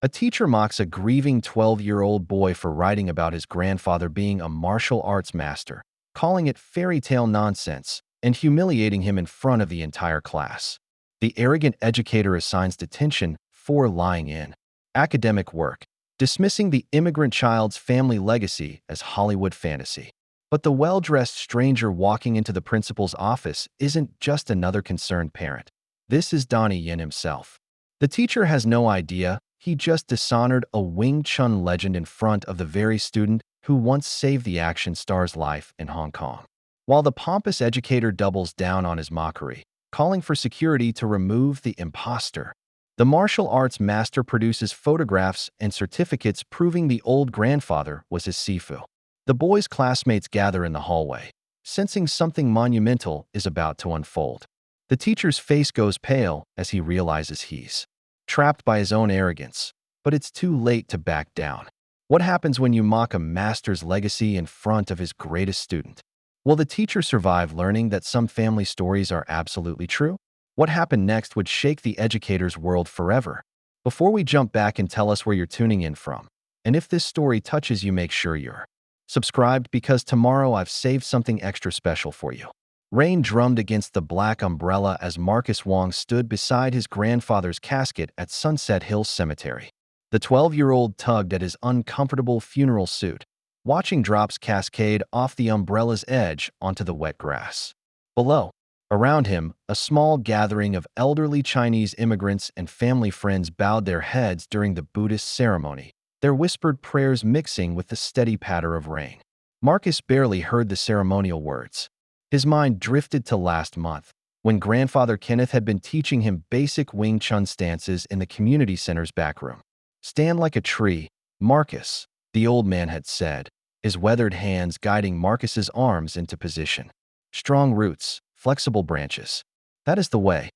A teacher mocks a grieving 12-year-old boy for writing about his grandfather being a martial arts master, calling it fairy tale nonsense and humiliating him in front of the entire class. The arrogant educator assigns detention for lying in academic work, dismissing the immigrant child's family legacy as Hollywood fantasy. But the well-dressed stranger walking into the principal's office isn't just another concerned parent. This is Donnie Yen himself. The teacher has no idea he just dishonored a Wing Chun legend in front of the very student who once saved the action star's life in Hong Kong. While the pompous educator doubles down on his mockery, calling for security to remove the imposter, the martial arts master produces photographs and certificates proving the old grandfather was his sifu. The boy's classmates gather in the hallway, sensing something monumental is about to unfold. The teacher's face goes pale as he realizes he's trapped by his own arrogance, but it's too late to back down. What happens when you mock a master's legacy in front of his greatest student? Will the teacher survive learning that some family stories are absolutely true? What happened next would shake the educator's world forever. Before we jump back and tell us where you're tuning in from, and if this story touches you, make sure you're subscribed because tomorrow I've saved something extra special for you. Rain drummed against the black umbrella as Marcus Wong stood beside his grandfather's casket at Sunset Hills Cemetery. The 12-year-old tugged at his uncomfortable funeral suit, watching drops cascade off the umbrella's edge onto the wet grass. Below, around him, a small gathering of elderly Chinese immigrants and family friends bowed their heads during the Buddhist ceremony, their whispered prayers mixing with the steady patter of rain. Marcus barely heard the ceremonial words. His mind drifted to last month, when grandfather Kenneth had been teaching him basic Wing Chun stances in the community center's back room. "Stand like a tree, Marcus," the old man had said, his weathered hands guiding Marcus's arms into position. "Strong roots, flexible branches. That is the way."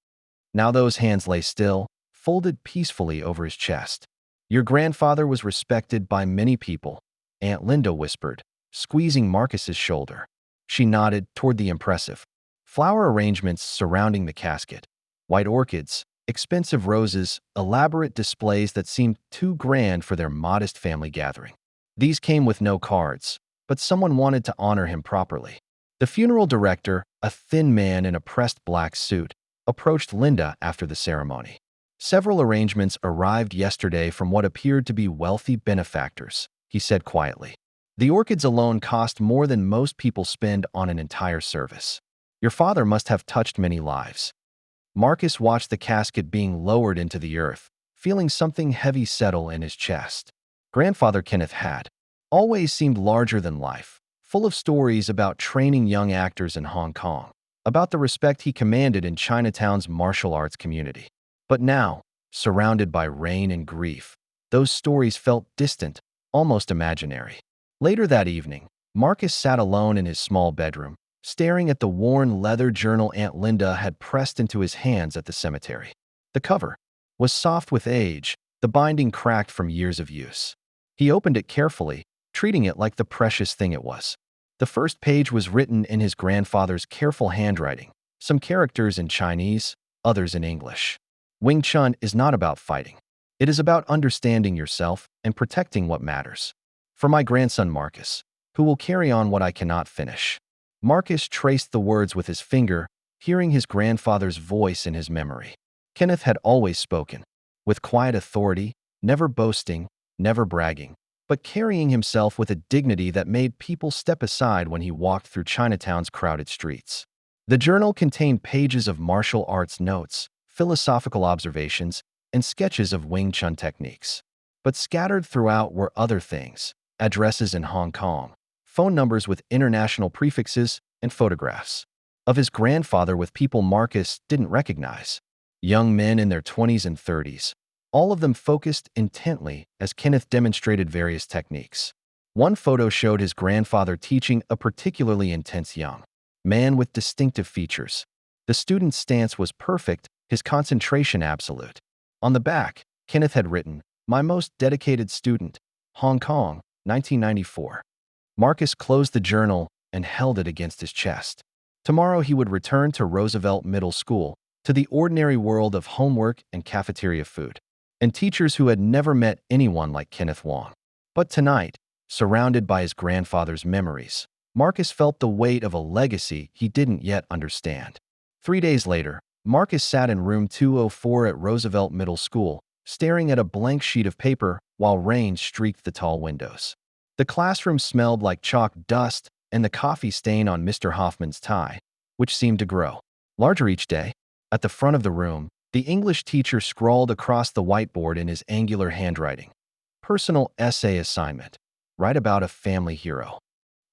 Now those hands lay still, folded peacefully over his chest. "Your grandfather was respected by many people," Aunt Linda whispered, squeezing Marcus's shoulder. She nodded toward the impressive flower arrangements surrounding the casket. White orchids, expensive roses, elaborate displays that seemed too grand for their modest family gathering. These came with no cards, but someone wanted to honor him properly. The funeral director, a thin man in a pressed black suit, approached Linda after the ceremony. "Several arrangements arrived yesterday from what appeared to be wealthy benefactors," he said quietly. "The orchids alone cost more than most people spend on an entire service. Your father must have touched many lives." Marcus watched the casket being lowered into the earth, feeling something heavy settle in his chest. Grandfather Kenneth had always seemed larger than life, full of stories about training young actors in Hong Kong, about the respect he commanded in Chinatown's martial arts community. But now, surrounded by rain and grief, those stories felt distant, almost imaginary. Later that evening, Marcus sat alone in his small bedroom, staring at the worn leather journal Aunt Linda had pressed into his hands at the cemetery. The cover was soft with age, the binding cracked from years of use. He opened it carefully, treating it like the precious thing it was. The first page was written in his grandfather's careful handwriting, some characters in Chinese, others in English. "Wing Chun is not about fighting. It is about understanding yourself and protecting what matters. For my grandson Marcus, who will carry on what I cannot finish." Marcus traced the words with his finger, hearing his grandfather's voice in his memory. Kenneth had always spoken, with quiet authority, never boasting, never bragging, but carrying himself with a dignity that made people step aside when he walked through Chinatown's crowded streets. The journal contained pages of martial arts notes, philosophical observations, and sketches of Wing Chun techniques. But scattered throughout were other things: addresses in Hong Kong, phone numbers with international prefixes, and photographs of his grandfather with people Marcus didn't recognize. Young men in their 20s and 30s, all of them focused intently as Kenneth demonstrated various techniques. One photo showed his grandfather teaching a particularly intense young man with distinctive features. The student's stance was perfect, his concentration absolute. On the back, Kenneth had written, "My most dedicated student, Hong Kong, 1994. Marcus closed the journal and held it against his chest. Tomorrow he would return to Roosevelt Middle School, to the ordinary world of homework and cafeteria food. and teachers who had never met anyone like Kenneth Wong. But tonight, surrounded by his grandfather's memories, Marcus felt the weight of a legacy he didn't yet understand. 3 days later, Marcus sat in room 204 at Roosevelt Middle School, staring at a blank sheet of paper while rain streaked the tall windows. The classroom smelled like chalk dust and the coffee stain on Mr. Hoffman's tie, which seemed to grow larger each day. At the front of the room, the English teacher scrawled across the whiteboard in his angular handwriting. Personal essay assignment. Write about a family hero.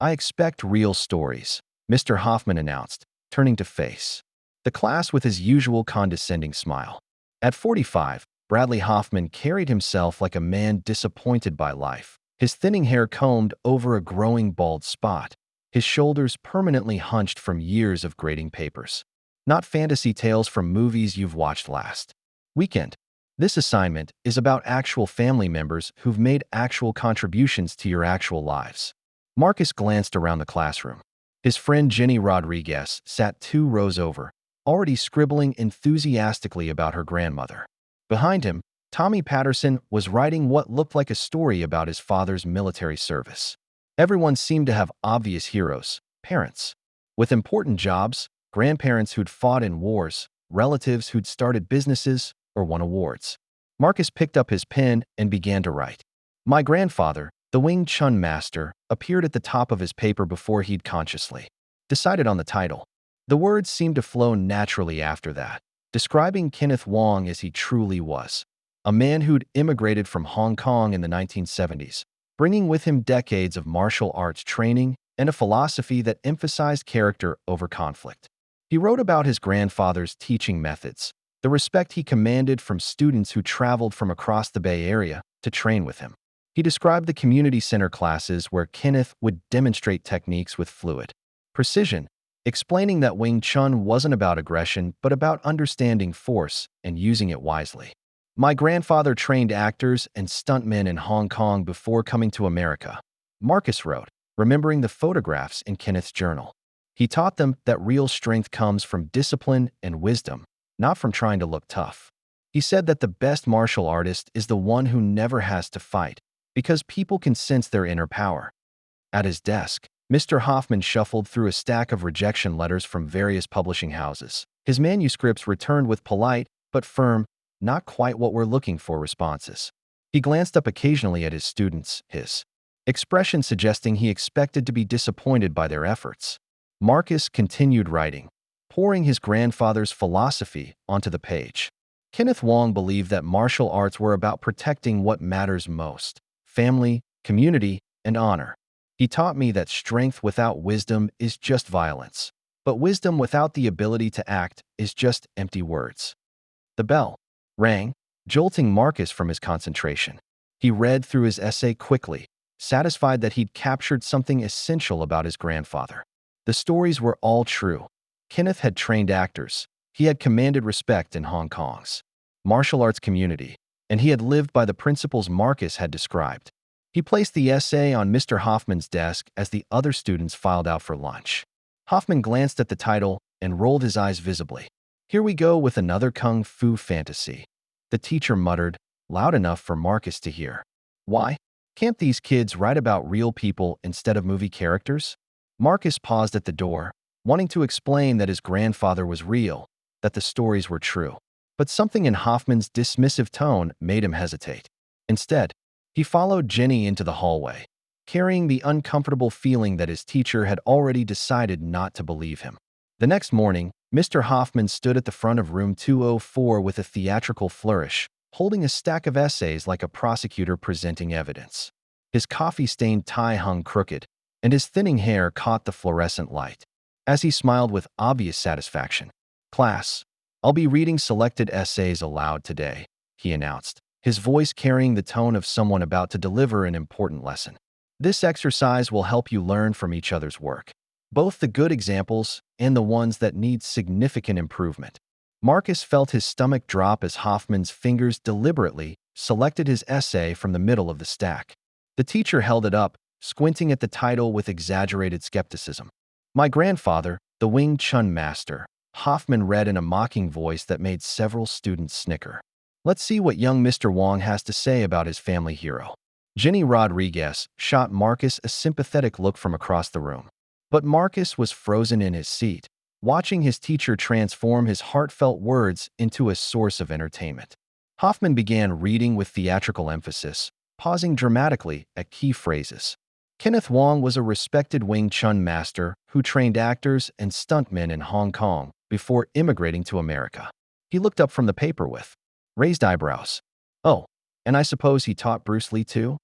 I expect real stories, Mr. Hoffman announced, turning to face the class with his usual condescending smile. At 45, Bradley Hoffman carried himself like a man disappointed by life, his thinning hair combed over a growing bald spot, his shoulders permanently hunched from years of grading papers. Not fantasy tales from movies you've watched last weekend. This assignment is about actual family members who've made actual contributions to your actual lives. Marcus glanced around the classroom. His friend Jenny Rodriguez sat 2 rows over, already scribbling enthusiastically about her grandmother. Behind him, Tommy Patterson was writing what looked like a story about his father's military service. Everyone seemed to have obvious heroes, parents with important jobs, grandparents who'd fought in wars, relatives who'd started businesses or won awards. Marcus picked up his pen and began to write. My grandfather, the Wing Chun master, appeared at the top of his paper before he'd consciously decided on the title. The words seemed to flow naturally after that, describing Kenneth Wong as he truly was, a man who'd immigrated from Hong Kong in the 1970s, bringing with him decades of martial arts training and a philosophy that emphasized character over conflict. He wrote about his grandfather's teaching methods, the respect he commanded from students who traveled from across the Bay Area to train with him. He described the community center classes where Kenneth would demonstrate techniques with fluid precision, explaining that Wing Chun wasn't about aggression but about understanding force and using it wisely. My grandfather trained actors and stuntmen in Hong Kong before coming to America, Marcus wrote, remembering the photographs in Kenneth's journal. He taught them that real strength comes from discipline and wisdom, not from trying to look tough. He said that the best martial artist is the one who never has to fight, because people can sense their inner power. At his desk, Mr. Hoffman shuffled through a stack of rejection letters from various publishing houses. His manuscripts returned with polite but firm, not quite what we're looking for responses. He glanced up occasionally at his students, his expression suggesting he expected to be disappointed by their efforts. Marcus continued writing, pouring his grandfather's philosophy onto the page. Kenneth Wong believed that martial arts were about protecting what matters most: family, community, and honor. He taught me that strength without wisdom is just violence, but wisdom without the ability to act is just empty words. The bell rang, jolting Marcus from his concentration. He read through his essay quickly, satisfied that he'd captured something essential about his grandfather. The stories were all true. Kenneth had trained actors. He had commanded respect in Hong Kong's martial arts community, and he had lived by the principles Marcus had described. He placed the essay on Mr. Hoffman's desk as the other students filed out for lunch. Hoffman glanced at the title and rolled his eyes visibly. Here we go with another kung fu fantasy, the teacher muttered, loud enough for Marcus to hear. Why can't these kids write about real people instead of movie characters? Marcus paused at the door, wanting to explain that his grandfather was real, that the stories were true. But something in Hoffman's dismissive tone made him hesitate. Instead, he followed Jenny into the hallway, carrying the uncomfortable feeling that his teacher had already decided not to believe him. The next morning, Mr. Hoffman stood at the front of room 204 with a theatrical flourish, holding a stack of essays like a prosecutor presenting evidence. His coffee-stained tie hung crooked, and his thinning hair caught the fluorescent light. As he smiled with obvious satisfaction, "Class, I'll be reading selected essays aloud today," he announced, his voice carrying the tone of someone about to deliver an important lesson. "This exercise will help you learn from each other's work, both the good examples and the ones that need significant improvement." Marcus felt his stomach drop as Hoffman's fingers deliberately selected his essay from the middle of the stack. The teacher held it up, squinting at the title with exaggerated skepticism. "My grandfather, the Wing Chun master," Hoffman read in a mocking voice that made several students snicker. Let's see what young Mr. Wong has to say about his family hero. Jenny Rodriguez shot Marcus a sympathetic look from across the room. But Marcus was frozen in his seat, watching his teacher transform his heartfelt words into a source of entertainment. Hoffman began reading with theatrical emphasis, pausing dramatically at key phrases. Kenneth Wong was a respected Wing Chun master who trained actors and stuntmen in Hong Kong before immigrating to America. He looked up from the paper with raised eyebrows. Oh, and I suppose he taught Bruce Lee too?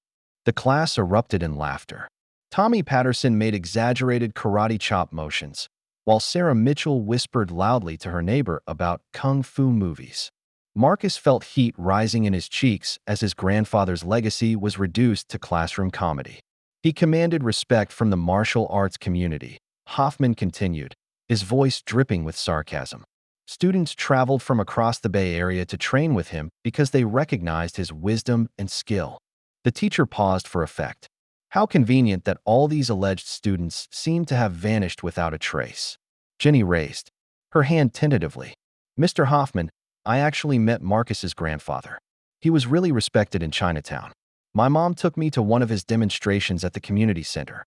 The class erupted in laughter. Tommy Patterson made exaggerated karate chop motions, while Sarah Mitchell whispered loudly to her neighbor about kung fu movies. Marcus felt heat rising in his cheeks as his grandfather's legacy was reduced to classroom comedy. He commanded respect from the martial arts community. Hoffman continued, his voice dripping with sarcasm. Students traveled from across the Bay Area to train with him because they recognized his wisdom and skill. The teacher paused for effect. How convenient that all these alleged students seemed to have vanished without a trace. Jenny raised her hand tentatively. Mr. Hoffman, I actually met Marcus's grandfather. He was really respected in Chinatown. My mom took me to one of his demonstrations at the community center.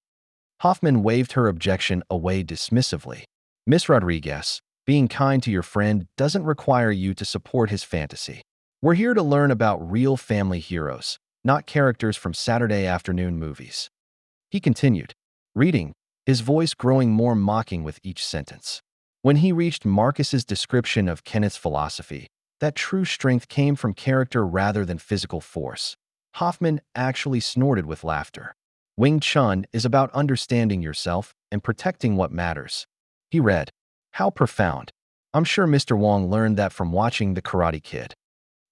Hoffman waved her objection away dismissively. Miss Rodriguez, being kind to your friend doesn't require you to support his fantasy. We're here to learn about real family heroes, not characters from Saturday afternoon movies. He continued, reading, his voice growing more mocking with each sentence. When he reached Marcus's description of Kenneth's philosophy, that true strength came from character rather than physical force. Hoffman actually snorted with laughter. Wing Chun is about understanding yourself and protecting what matters. He read, how profound. I'm sure Mr. Wong learned that from watching The Karate Kid.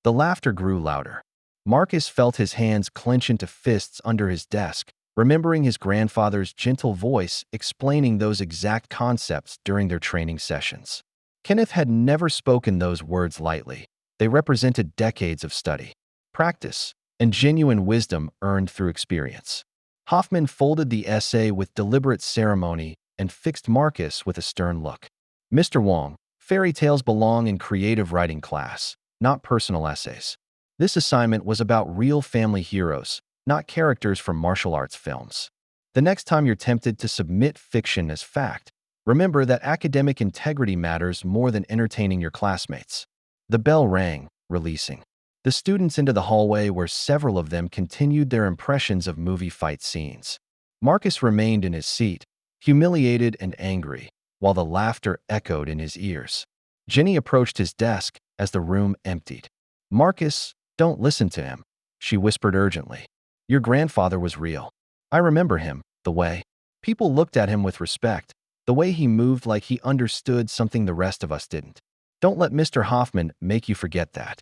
The laughter grew louder. Marcus felt his hands clench into fists under his desk, remembering his grandfather's gentle voice explaining those exact concepts during their training sessions. Kenneth had never spoken those words lightly. They represented decades of study, practice, and genuine wisdom earned through experience. Hoffman folded the essay with deliberate ceremony and fixed Marcus with a stern look. Mr. Wong, fairy tales belong in creative writing class, not personal essays. This assignment was about real family heroes, not characters from martial arts films. The next time you're tempted to submit fiction as fact, remember that academic integrity matters more than entertaining your classmates. The bell rang, releasing the students into the hallway where several of them continued their impressions of movie fight scenes. Marcus remained in his seat, humiliated and angry, while the laughter echoed in his ears. Jenny approached his desk as the room emptied. Marcus, don't listen to him, she whispered urgently. Your grandfather was real. I remember him, the way people looked at him with respect, the way he moved like he understood something the rest of us didn't. Don't let Mr. Hoffman make you forget that.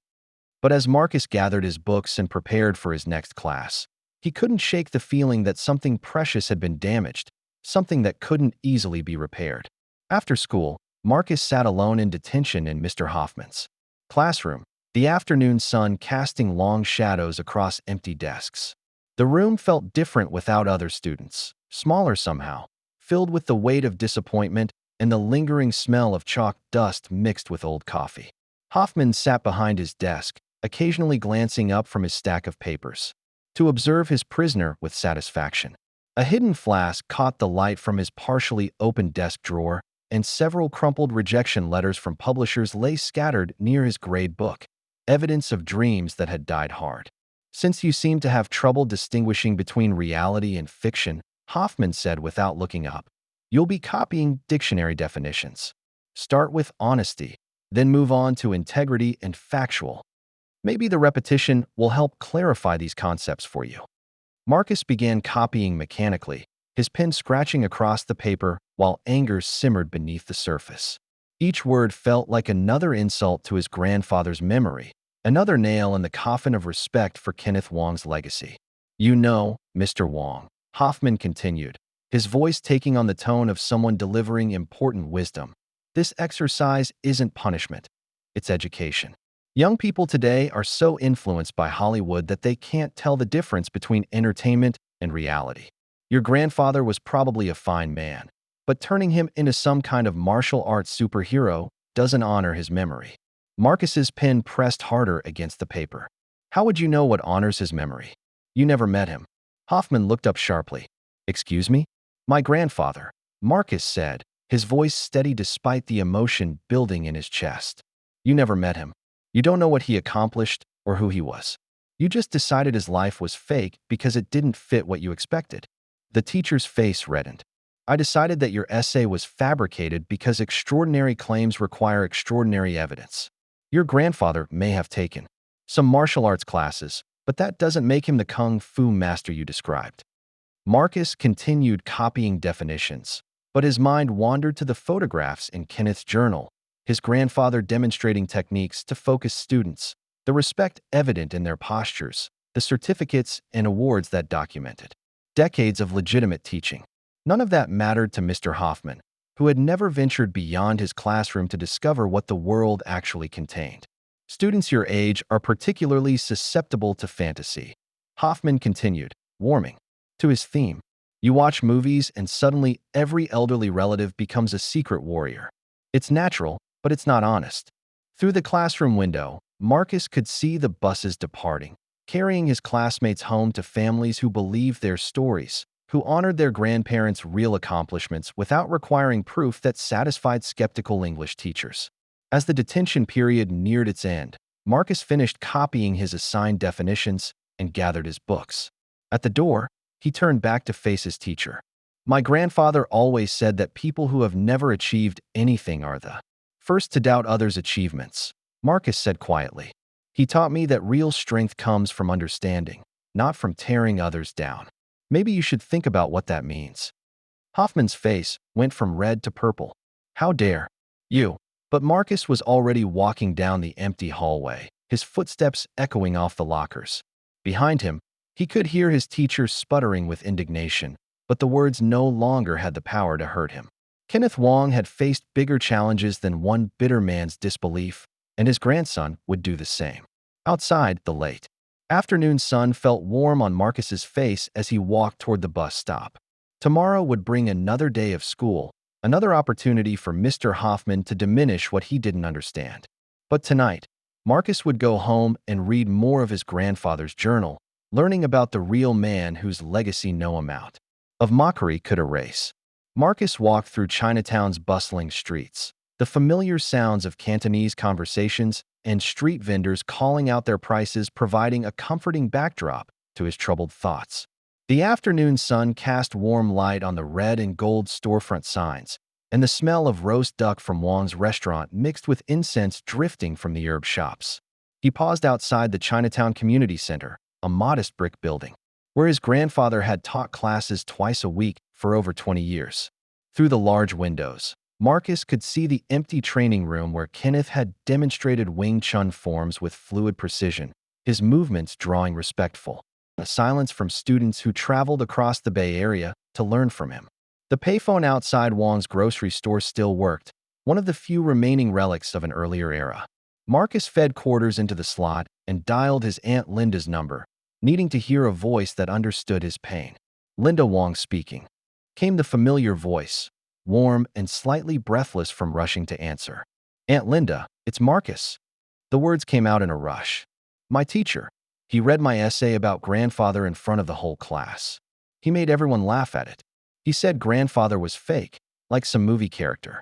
But as Marcus gathered his books and prepared for his next class, he couldn't shake the feeling that something precious had been damaged, something that couldn't easily be repaired. After school, Marcus sat alone in detention in Mr. Hoffman's classroom, the afternoon sun casting long shadows across empty desks. The room felt different without other students, smaller somehow, filled with the weight of disappointment and the lingering smell of chalk dust mixed with old coffee. Hoffman sat behind his desk, occasionally glancing up from his stack of papers to observe his prisoner with satisfaction. A hidden flask caught the light from his partially open desk drawer, and several crumpled rejection letters from publishers lay scattered near his grade book, evidence of dreams that had died hard. Since you seem to have trouble distinguishing between reality and fiction, Hoffman said without looking up, you'll be copying dictionary definitions. Start with honesty, then move on to integrity and factual. Maybe the repetition will help clarify these concepts for you. Marcus began copying mechanically, his pen scratching across the paper while anger simmered beneath the surface. Each word felt like another insult to his grandfather's memory, another nail in the coffin of respect for Kenneth Wong's legacy. You know, Mr. Wong, Hoffman continued, his voice taking on the tone of someone delivering important wisdom. This exercise isn't punishment, it's education. Young people today are so influenced by Hollywood that they can't tell the difference between entertainment and reality. Your grandfather was probably a fine man, but turning him into some kind of martial arts superhero doesn't honor his memory. Marcus's pen pressed harder against the paper. How would you know what honors his memory? You never met him. Hoffman looked up sharply. Excuse me? My grandfather, Marcus said, his voice steady despite the emotion building in his chest. You never met him. You don't know what he accomplished or who he was. You just decided his life was fake because it didn't fit what you expected. The teacher's face reddened. I decided that your essay was fabricated because extraordinary claims require extraordinary evidence. Your grandfather may have taken some martial arts classes, but that doesn't make him the kung fu master you described. Marcus continued copying definitions, but his mind wandered to the photographs in Kenneth's journal, his grandfather demonstrating techniques to focus students, the respect evident in their postures, the certificates and awards that documented decades of legitimate teaching. None of that mattered to Mr. Hoffman, who had never ventured beyond his classroom to discover what the world actually contained. Students your age are particularly susceptible to fantasy. Hoffman continued, warming to his theme. You watch movies and suddenly every elderly relative becomes a secret warrior. It's natural, but it's not honest. Through the classroom window, Marcus could see the buses departing, carrying his classmates home to families who believed their stories, who honored their grandparents' real accomplishments without requiring proof that satisfied skeptical English teachers. As the detention period neared its end, Marcus finished copying his assigned definitions and gathered his books. At the door, he turned back to face his teacher. My grandfather always said that people who have never achieved anything are the first to doubt others' achievements, Marcus said quietly. He taught me that real strength comes from understanding, not from tearing others down. Maybe you should think about what that means. Hoffman's face went from red to purple. How dare you? But Marcus was already walking down the empty hallway, his footsteps echoing off the lockers. Behind him, he could hear his teacher sputtering with indignation, but the words no longer had the power to hurt him. Kenneth Wong had faced bigger challenges than one bitter man's disbelief, and his grandson would do the same. Outside, the late afternoon sun felt warm on Marcus's face as he walked toward the bus stop. Tomorrow would bring another day of school, another opportunity for Mr. Hoffman to diminish what he didn't understand. But tonight, Marcus would go home and read more of his grandfather's journal, learning about the real man whose legacy no amount of mockery could erase. Marcus walked through Chinatown's bustling streets, the familiar sounds of Cantonese conversations and street vendors calling out their prices providing a comforting backdrop to his troubled thoughts. The afternoon sun cast warm light on the red and gold storefront signs, and the smell of roast duck from Wong's restaurant mixed with incense drifting from the herb shops. He paused outside the Chinatown Community Center, a modest brick building, where his grandfather had taught classes twice a week for over 20 years. Through the large windows, Marcus could see the empty training room where Kenneth had demonstrated Wing Chun forms with fluid precision, his movements drawing respectful silence from students who traveled across the Bay Area to learn from him. The payphone outside Wong's grocery store still worked, one of the few remaining relics of an earlier era. Marcus fed quarters into the slot and dialed his Aunt Linda's number, needing to hear a voice that understood his pain. Linda Wong speaking. Came the familiar voice, warm and slightly breathless from rushing to answer. Aunt Linda, it's Marcus. The words came out in a rush. My teacher. He read my essay about grandfather in front of the whole class. He made everyone laugh at it. He said grandfather was fake, like some movie character.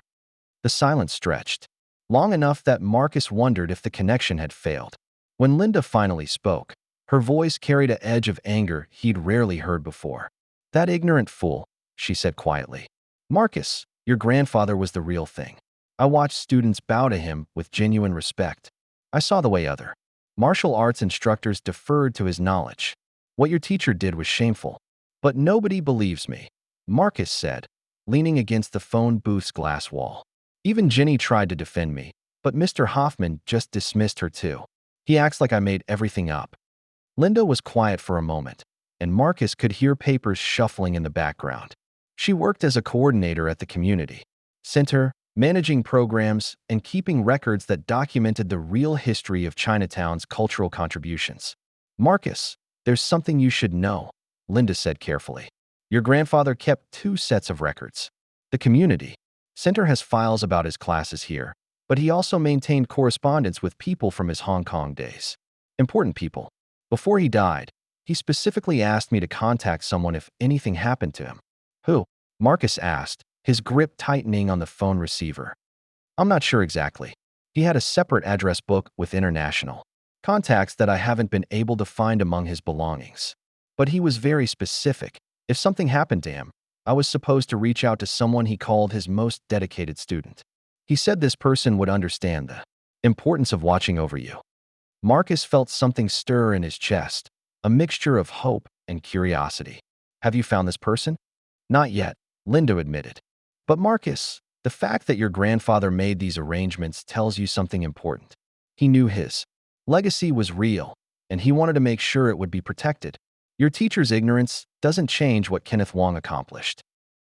The silence stretched, long enough that Marcus wondered if the connection had failed. When Linda finally spoke, her voice carried an edge of anger he'd rarely heard before. That ignorant fool, she said quietly. Marcus, your grandfather was the real thing. I watched students bow to him with genuine respect. I saw the way other martial arts instructors deferred to his knowledge. What your teacher did was shameful. But nobody believes me, Marcus said, leaning against the phone booth's glass wall. Even Jenny tried to defend me, but Mr. Hoffman just dismissed her too. He acts like I made everything up. Linda was quiet for a moment, and Marcus could hear papers shuffling in the background. She worked as a coordinator at the community center, managing programs and keeping records that documented the real history of Chinatown's cultural contributions. Marcus, there's something you should know, Linda said carefully. Your grandfather kept 2 sets of records. The community center has files about his classes here, but he also maintained correspondence with people from his Hong Kong days. Important people. Before he died, he specifically asked me to contact someone if anything happened to him. Who? Marcus asked, his grip tightening on the phone receiver. I'm not sure exactly. He had a separate address book with international contacts that I haven't been able to find among his belongings. But he was very specific. If something happened to him, I was supposed to reach out to someone he called his most dedicated student. He said this person would understand the importance of watching over you. Marcus felt something stir in his chest, a mixture of hope and curiosity. Have you found this person? Not yet, Linda admitted. But Marcus, the fact that your grandfather made these arrangements tells you something important. He knew his legacy was real, and he wanted to make sure it would be protected. Your teacher's ignorance doesn't change what Kenneth Wong accomplished.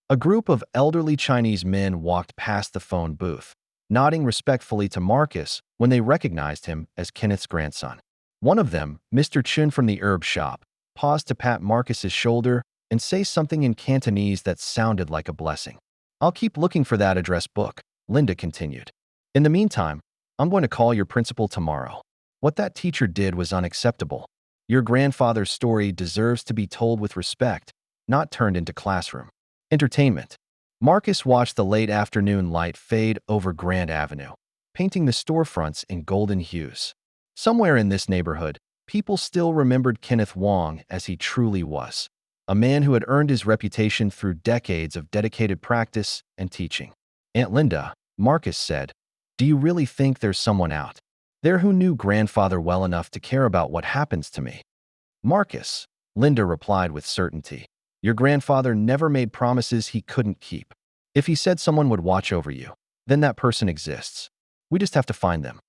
A group of elderly Chinese men walked past the phone booth, nodding respectfully to Marcus when they recognized him as Kenneth's grandson. One of them, Mr. Chun from the herb shop, paused to pat Marcus's shoulder and say something in Cantonese that sounded like a blessing. I'll keep looking for that address book, Linda continued. In the meantime, I'm going to call your principal tomorrow. What that teacher did was unacceptable. Your grandfather's story deserves to be told with respect, not turned into classroom entertainment. Marcus watched the late afternoon light fade over Grand Avenue, painting the storefronts in golden hues. Somewhere in this neighborhood, people still remembered Kenneth Wong as he truly was, a man who had earned his reputation through decades of dedicated practice and teaching. Aunt Linda, Marcus said, do you really think there's someone out there who knew grandfather well enough to care about what happens to me? Marcus, Linda replied with certainty. Your grandfather never made promises he couldn't keep. If he said someone would watch over you, then that person exists. We just have to find them.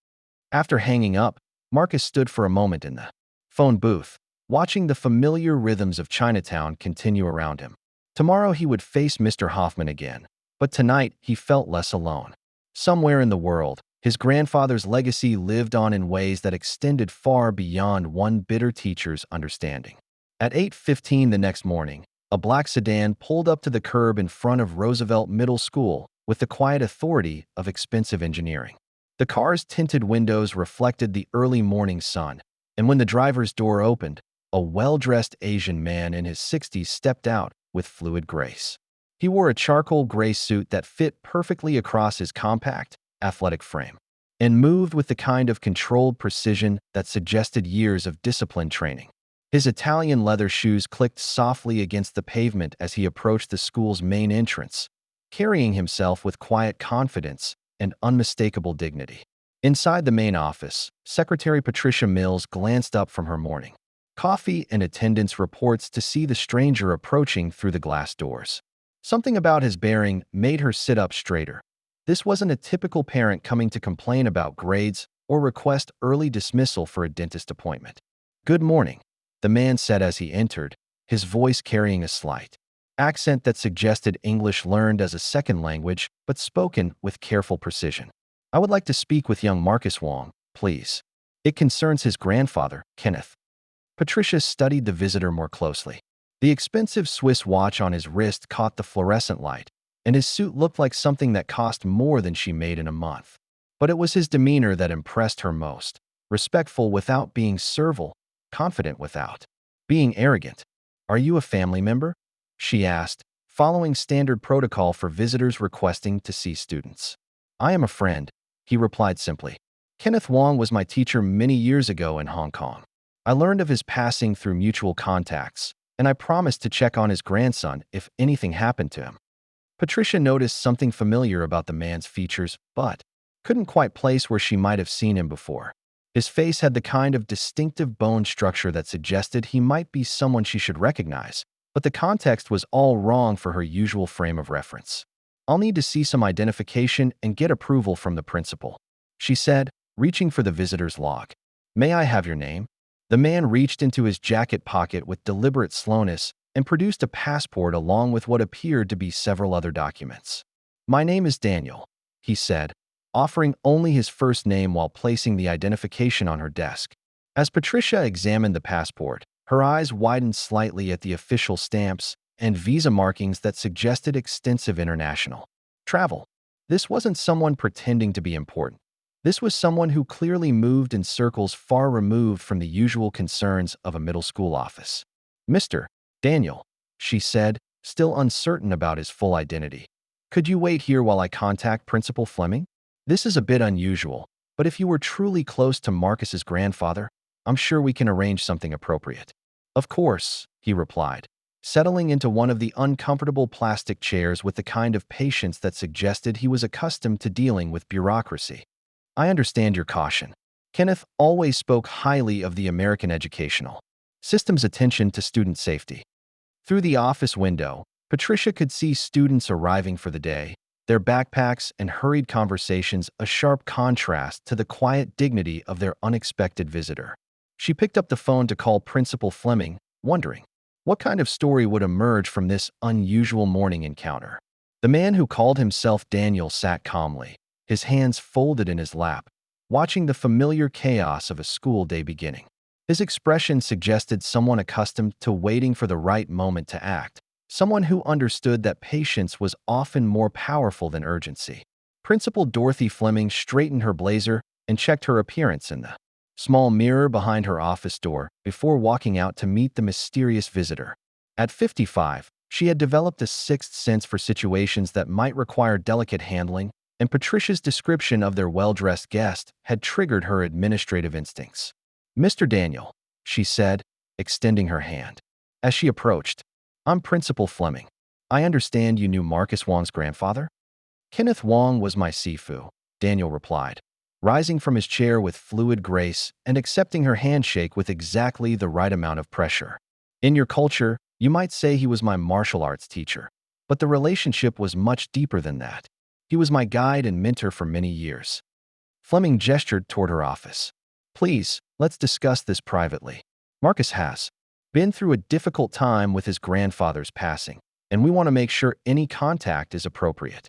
After hanging up, Marcus stood for a moment in the phone booth, watching the familiar rhythms of Chinatown continue around him. Tomorrow he would face Mr. Hoffman again, but tonight he felt less alone. Somewhere in the world, his grandfather's legacy lived on in ways that extended far beyond one bitter teacher's understanding. At 8:15 the next morning, a black sedan pulled up to the curb in front of Roosevelt Middle School with the quiet authority of expensive engineering. The car's tinted windows reflected the early morning sun, and when the driver's door opened, a well-dressed Asian man in his 60s stepped out with fluid grace. He wore a charcoal gray suit that fit perfectly across his compact, athletic frame, and moved with the kind of controlled precision that suggested years of disciplined training. His Italian leather shoes clicked softly against the pavement as he approached the school's main entrance, carrying himself with quiet confidence and unmistakable dignity. Inside the main office, Secretary Patricia Mills glanced up from her morning coffee and attendance reports to see the stranger approaching through the glass doors. Something about his bearing made her sit up straighter. This wasn't a typical parent coming to complain about grades or request early dismissal for a dentist appointment. Good morning, the man said as he entered, his voice carrying a slight accent that suggested English learned as a second language but spoken with careful precision. I would like to speak with young Marcus Wong, please. It concerns his grandfather, Kenneth. Patricia studied the visitor more closely. The expensive Swiss watch on his wrist caught the fluorescent light, and his suit looked like something that cost more than she made in a month. But it was his demeanor that impressed her most, respectful without being servile, confident without being arrogant. Are you a family member? She asked, following standard protocol for visitors requesting to see students. I am a friend, he replied simply. Kenneth Wong was my teacher many years ago in Hong Kong. I learned of his passing through mutual contacts, and I promised to check on his grandson if anything happened to him. Patricia noticed something familiar about the man's features, but couldn't quite place where she might have seen him before. His face had the kind of distinctive bone structure that suggested he might be someone she should recognize, but the context was all wrong for her usual frame of reference. I'll need to see some identification and get approval from the principal, she said, reaching for the visitor's log. May I have your name? The man reached into his jacket pocket with deliberate slowness and produced a passport along with what appeared to be several other documents. My name is Daniel, he said, offering only his first name while placing the identification on her desk. As Patricia examined the passport, her eyes widened slightly at the official stamps and visa markings that suggested extensive international travel. This wasn't someone pretending to be important. This was someone who clearly moved in circles far removed from the usual concerns of a middle school office. Mr. Daniel, she said, still uncertain about his full identity. Could you wait here while I contact Principal Fleming? This is a bit unusual, but if you were truly close to Marcus's grandfather, I'm sure we can arrange something appropriate. Of course, he replied, settling into one of the uncomfortable plastic chairs with the kind of patience that suggested he was accustomed to dealing with bureaucracy. I understand your caution. Kenneth always spoke highly of the American educational system's attention to student safety. Through the office window, Patricia could see students arriving for the day, their backpacks and hurried conversations a sharp contrast to the quiet dignity of their unexpected visitor. She picked up the phone to call Principal Fleming, wondering what kind of story would emerge from this unusual morning encounter. The man who called himself Daniel sat calmly, his hands folded in his lap, watching the familiar chaos of a school day beginning. His expression suggested someone accustomed to waiting for the right moment to act, someone who understood that patience was often more powerful than urgency. Principal Dorothy Fleming straightened her blazer and checked her appearance in the small mirror behind her office door before walking out to meet the mysterious visitor. At 55, she had developed a sixth sense for situations that might require delicate handling, and Patricia's description of their well-dressed guest had triggered her administrative instincts. Mr. Daniel, she said, extending her hand. As she approached, I'm Principal Fleming. I understand you knew Marcus Wong's grandfather? Kenneth Wong was my sifu, Daniel replied, rising from his chair with fluid grace and accepting her handshake with exactly the right amount of pressure. In your culture, you might say he was my martial arts teacher, but the relationship was much deeper than that. He was my guide and mentor for many years. Fleming gestured toward her office. Please, let's discuss this privately. Marcus has been through a difficult time with his grandfather's passing, and we want to make sure any contact is appropriate.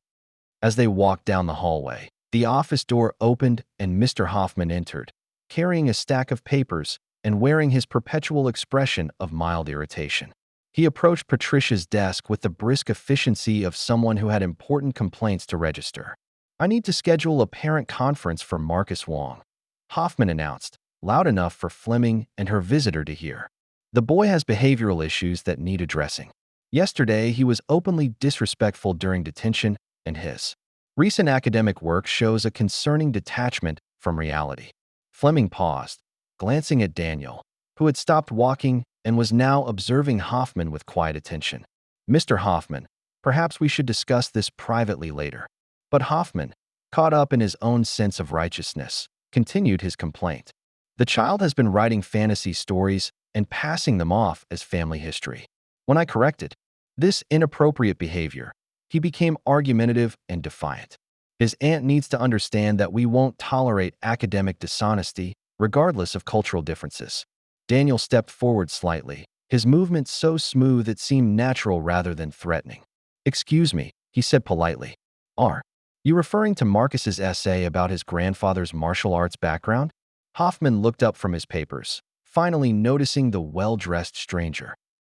As they walked down the hallway, the office door opened and Mr. Hoffman entered, carrying a stack of papers and wearing his perpetual expression of mild irritation. He approached Patricia's desk with the brisk efficiency of someone who had important complaints to register. I need to schedule a parent conference for Marcus Wong, Hoffman announced, loud enough for Fleming and her visitor to hear. The boy has behavioral issues that need addressing. Yesterday, he was openly disrespectful during detention, and his recent academic work shows a concerning detachment from reality. Fleming paused, glancing at Daniel, who had stopped walking and was now observing Hoffman with quiet attention. Mr. Hoffman, perhaps we should discuss this privately later. But Hoffman, caught up in his own sense of righteousness, continued his complaint. The child has been writing fantasy stories and passing them off as family history. When I corrected this inappropriate behavior, he became argumentative and defiant. His aunt needs to understand that we won't tolerate academic dishonesty, regardless of cultural differences. Daniel stepped forward slightly, his movement so smooth it seemed natural rather than threatening. Excuse me, he said politely. Are you referring to Marcus's essay about his grandfather's martial arts background? Hoffman looked up from his papers, finally noticing the well-dressed stranger.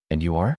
And you are?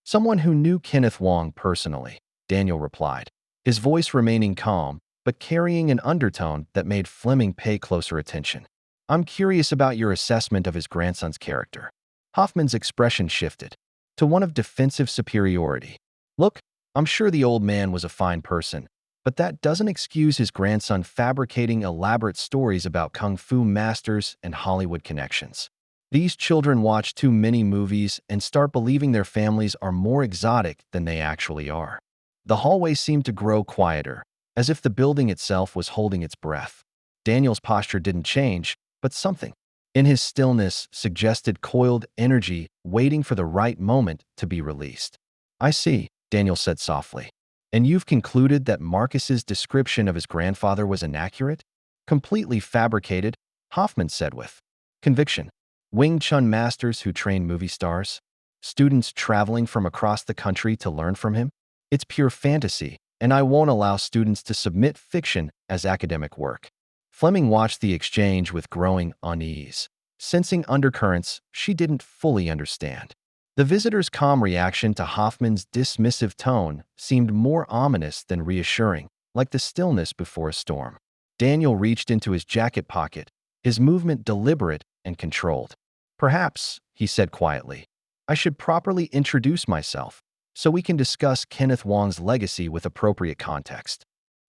Someone who knew Kenneth Wong personally, Daniel replied, his voice remaining calm, but carrying an undertone that made Fleming pay closer attention. I'm curious about your assessment of his grandson's character. Hoffman's expression shifted to one of defensive superiority. Look, I'm sure the old man was a fine person, but that doesn't excuse his grandson fabricating elaborate stories about kung fu masters and Hollywood connections. These children watch too many movies and start believing their families are more exotic than they actually are. The hallway seemed to grow quieter, as if the building itself was holding its breath. Daniel's posture didn't change, but something in his stillness suggested coiled energy waiting for the right moment to be released. I see, Daniel said softly. And you've concluded that Marcus's description of his grandfather was inaccurate? Completely fabricated, Hoffman said with conviction. Wing Chun masters who train movie stars? Students traveling from across the country to learn from him? It's pure fantasy, and I won't allow students to submit fiction as academic work. Fleming watched the exchange with growing unease, sensing undercurrents she didn't fully understand. The visitor's calm reaction to Hoffman's dismissive tone seemed more ominous than reassuring, like the stillness before a storm. Daniel reached into his jacket pocket, his movement deliberate and controlled. "Perhaps," he said quietly, "I should properly introduce myself so we can discuss Kenneth Wong's legacy with appropriate context."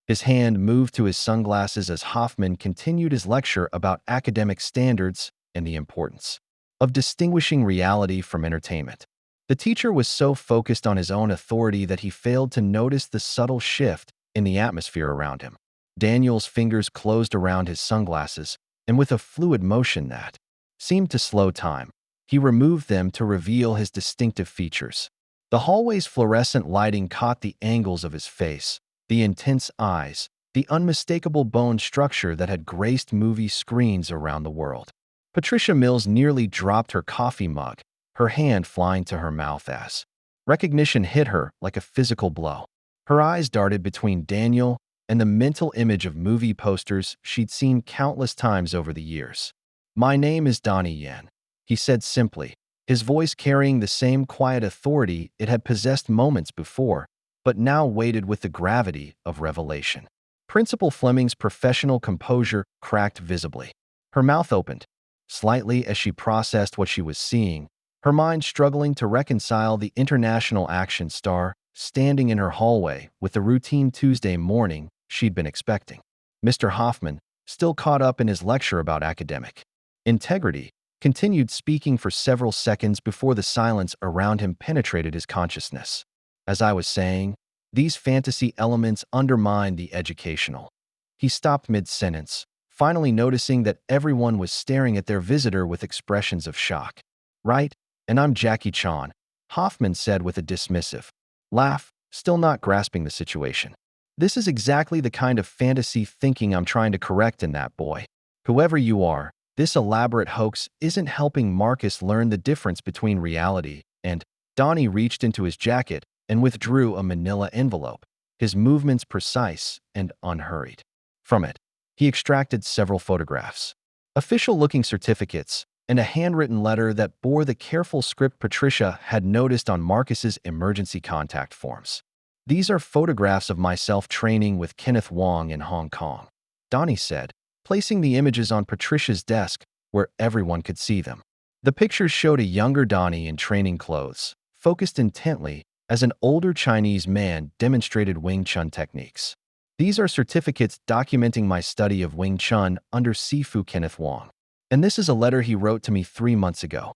His hand moved to his sunglasses as Hoffman continued his lecture about academic standards and the importance of distinguishing reality from entertainment. The teacher was so focused on his own authority that he failed to notice the subtle shift in the atmosphere around him. Daniel's fingers closed around his sunglasses, and with a fluid motion that seemed to slow time, he removed them to reveal his distinctive features. The hallway's fluorescent lighting caught the angles of his face, the intense eyes, the unmistakable bone structure that had graced movie screens around the world. Patricia Mills nearly dropped her coffee mug, her hand flying to her mouth as recognition hit her like a physical blow. Her eyes darted between Daniel and the mental image of movie posters she'd seen countless times over the years. "My name is Donnie Yen," he said simply, his voice carrying the same quiet authority it had possessed moments before, but now weighted with the gravity of revelation. Principal Fleming's professional composure cracked visibly. Her mouth opened slightly as she processed what she was seeing, her mind struggling to reconcile the international action star standing in her hallway with the routine Tuesday morning she'd been expecting. Mr. Hoffman, still caught up in his lecture about academic integrity, continued speaking for several seconds before the silence around him penetrated his consciousness. "As I was saying, these fantasy elements undermine the educational." He stopped mid-sentence, finally noticing that everyone was staring at their visitor with expressions of shock. "Right, and I'm Jackie Chan," Hoffman said with a dismissive laugh, still not grasping the situation. "This is exactly the kind of fantasy thinking I'm trying to correct in that boy. Whoever you are, this elaborate hoax isn't helping Marcus learn the difference between reality and—" Donnie reached into his jacket and withdrew a manila envelope, his movements precise and unhurried. From it, he extracted several photographs, official-looking certificates, and a handwritten letter that bore the careful script Patricia had noticed on Marcus's emergency contact forms. "These are photographs of myself training with Kenneth Wong in Hong Kong," Donnie said, placing the images on Patricia's desk where everyone could see them. The pictures showed a younger Donnie in training clothes, focused intently as an older Chinese man demonstrated Wing Chun techniques. "These are certificates documenting my study of Wing Chun under sifu Kenneth Wong. And this is a letter he wrote to me 3 months ago."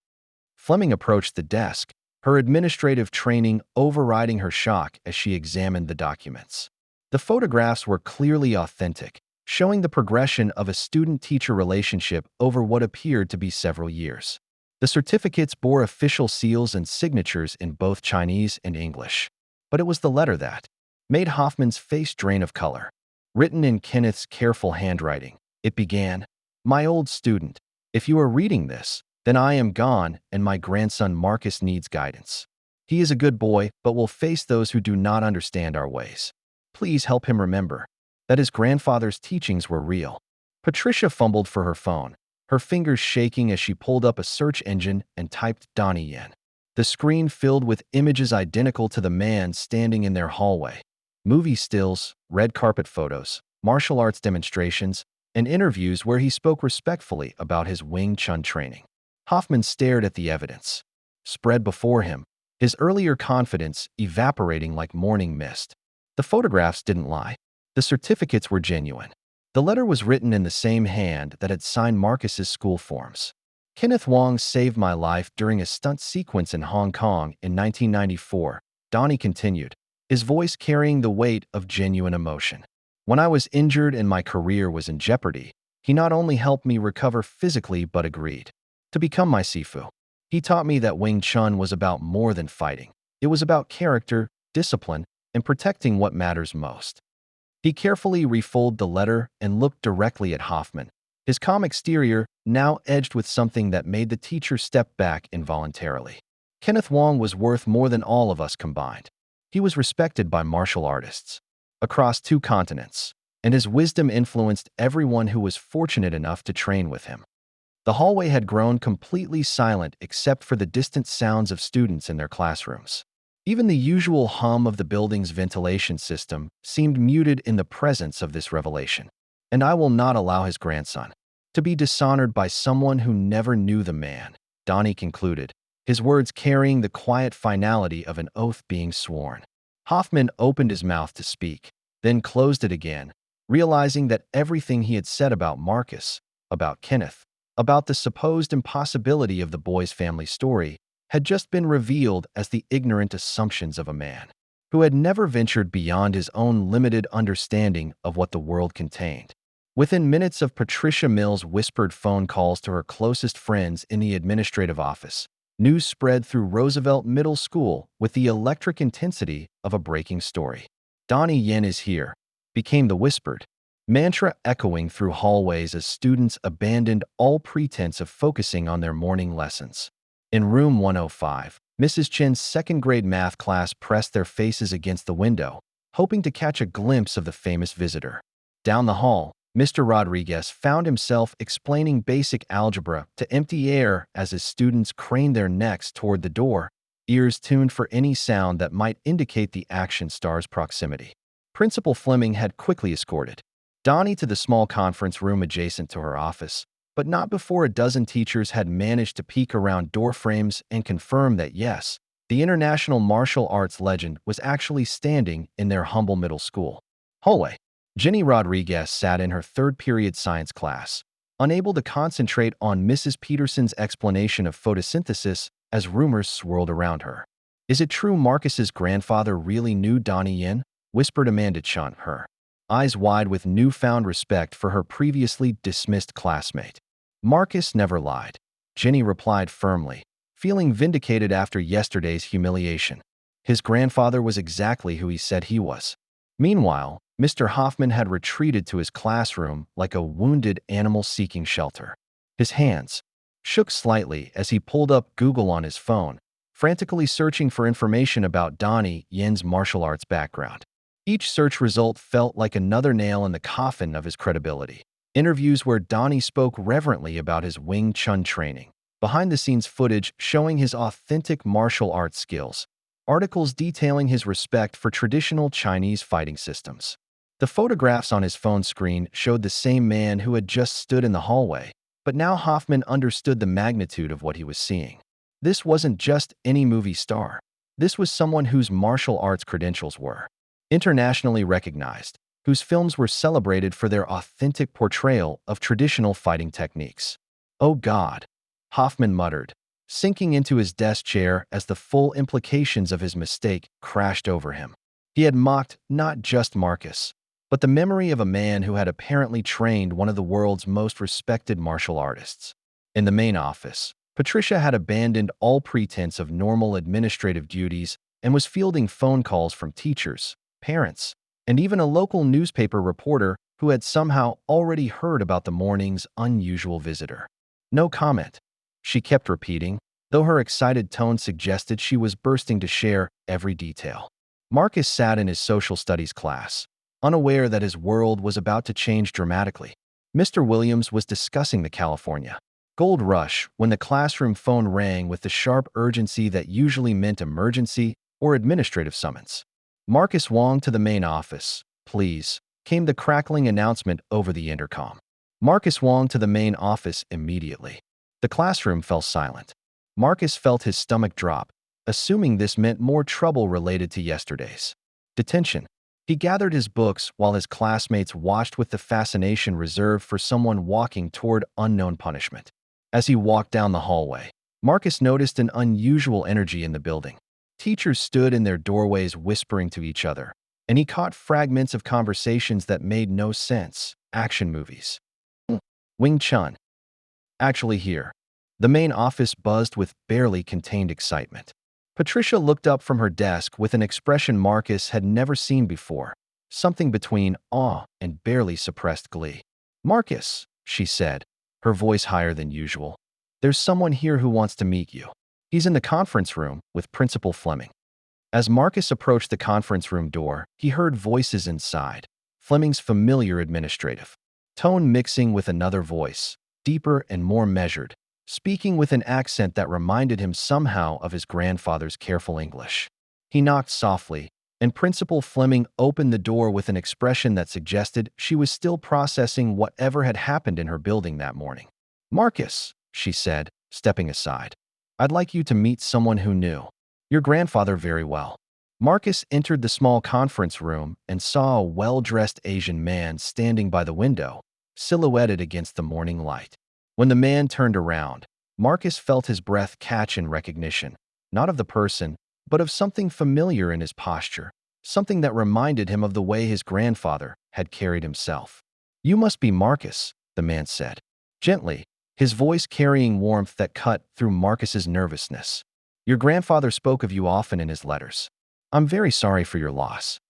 Fleming approached the desk, her administrative training overriding her shock as she examined the documents. The photographs were clearly authentic, showing the progression of a student-teacher relationship over what appeared to be several years. The certificates bore official seals and signatures in both Chinese and English. But it was the letter that made Hoffman's face drain of color. Written in Kenneth's careful handwriting, it began, "My old student, if you are reading this, then I am gone and my grandson Marcus needs guidance. He is a good boy, but will face those who do not understand our ways. Please help him remember that his grandfather's teachings were real." Patricia fumbled for her phone, her fingers shaking as she pulled up a search engine and typed Donnie Yen. The screen filled with images identical to the man standing in their hallway. Movie stills, red carpet photos, martial arts demonstrations, and interviews where he spoke respectfully about his Wing Chun training. Hoffman stared at the evidence spread before him, his earlier confidence evaporating like morning mist. The photographs didn't lie. The certificates were genuine. The letter was written in the same hand that had signed Marcus's school forms. "Kenneth Wong saved my life during a stunt sequence in Hong Kong in 1994, Donnie continued, his voice carrying the weight of genuine emotion. "When I was injured and my career was in jeopardy, he not only helped me recover physically but agreed to become my sifu. He taught me that Wing Chun was about more than fighting. It was about character, discipline, and protecting what matters most." He carefully refolded the letter and looked directly at Hoffman, his calm exterior now edged with something that made the teacher step back involuntarily. Kenneth Wong was worth more than all of us combined. He was respected by martial artists across 2 continents, and his wisdom influenced everyone who was fortunate enough to train with him. The hallway had grown completely silent except for the distant sounds of students in their classrooms. Even the usual hum of the building's ventilation system seemed muted in the presence of this revelation. And I will not allow his grandson to be dishonored by someone who never knew the man, Donnie concluded, his words carrying the quiet finality of an oath being sworn. Hoffman opened his mouth to speak, then closed it again, realizing that everything he had said about Marcus, about Kenneth, about the supposed impossibility of the boy's family story had just been revealed as the ignorant assumptions of a man who had never ventured beyond his own limited understanding of what the world contained. Within minutes of Patricia Mills' whispered phone calls to her closest friends in the administrative office, news spread through Roosevelt Middle School with the electric intensity of a breaking story. Donnie Yen is here, became the whispered mantra echoing through hallways as students abandoned all pretense of focusing on their morning lessons. In room 105, Mrs. Chen's second-grade math class pressed their faces against the window, hoping to catch a glimpse of the famous visitor. Down the hall, Mr. Rodriguez found himself explaining basic algebra to empty air as his students craned their necks toward the door, ears tuned for any sound that might indicate the action star's proximity. Principal Fleming had quickly escorted Donnie to the small conference room adjacent to her office, but not before a dozen teachers had managed to peek around door frames and confirm that yes, the international martial arts legend was actually standing in their humble middle school hallway. Jenny Rodriguez sat in her third-period science class, unable to concentrate on Mrs. Peterson's explanation of photosynthesis as rumors swirled around her. "Is it true Marcus's grandfather really knew Donnie Yen?" whispered Amanda Chun, her eyes wide with newfound respect for her previously dismissed classmate. "Marcus never lied," Jenny replied firmly, feeling vindicated after yesterday's humiliation. "His grandfather was exactly who he said he was." Meanwhile, Mr. Hoffman had retreated to his classroom like a wounded animal seeking shelter. His hands shook slightly as he pulled up Google on his phone, frantically searching for information about Donnie Yen's martial arts background. Each search result felt like another nail in the coffin of his credibility. Interviews where Donnie spoke reverently about his Wing Chun training, behind-the-scenes footage showing his authentic martial arts skills, articles detailing his respect for traditional Chinese fighting systems. The photographs on his phone screen showed the same man who had just stood in the hallway, but now Hoffman understood the magnitude of what he was seeing. This wasn't just any movie star. This was someone whose martial arts credentials were internationally recognized, whose films were celebrated for their authentic portrayal of traditional fighting techniques. "Oh God," Hoffman muttered, sinking into his desk chair as the full implications of his mistake crashed over him. He had mocked not just Marcus, but the memory of a man who had apparently trained one of the world's most respected martial artists. In the main office, Patricia had abandoned all pretense of normal administrative duties and was fielding phone calls from teachers, parents, and even a local newspaper reporter who had somehow already heard about the morning's unusual visitor. "No comment," she kept repeating, though her excited tone suggested she was bursting to share every detail. Marcus sat in his social studies class, unaware that his world was about to change dramatically. Mr. Williams was discussing the California gold rush when the classroom phone rang with the sharp urgency that usually meant emergency or administrative summons. "Marcus Wong to the main office, please," came the crackling announcement over the intercom. Marcus Wong to the main office immediately. The classroom fell silent. Marcus felt his stomach drop, assuming this meant more trouble related to yesterday's detention. He gathered his books while his classmates watched with the fascination reserved for someone walking toward unknown punishment. As he walked down the hallway, Marcus noticed an unusual energy in the building. Teachers stood in their doorways whispering to each other, and he caught fragments of conversations that made no sense. Action movies. Wing Chun. Actually here. The main office buzzed with barely contained excitement. Patricia looked up from her desk with an expression Marcus had never seen before, something between awe and barely suppressed glee. "Marcus," she said, her voice higher than usual, "there's someone here who wants to meet you. He's in the conference room with Principal Fleming." As Marcus approached the conference room door, he heard voices inside, Fleming's familiar administrative tone mixing with another voice, deeper and more measured, speaking with an accent that reminded him somehow of his grandfather's careful English. He knocked softly, and Principal Fleming opened the door with an expression that suggested she was still processing whatever had happened in her building that morning. "Marcus," she said, stepping aside, "I'd like you to meet someone who knew your grandfather very well." Marcus entered the small conference room and saw a well-dressed Asian man standing by the window, silhouetted against the morning light. When the man turned around, Marcus felt his breath catch in recognition, not of the person, but of something familiar in his posture, something that reminded him of the way his grandfather had carried himself. "You must be Marcus," the man said, gently, his voice carrying warmth that cut through Marcus's nervousness. "Your grandfather spoke of you often in his letters. I'm very sorry for your loss."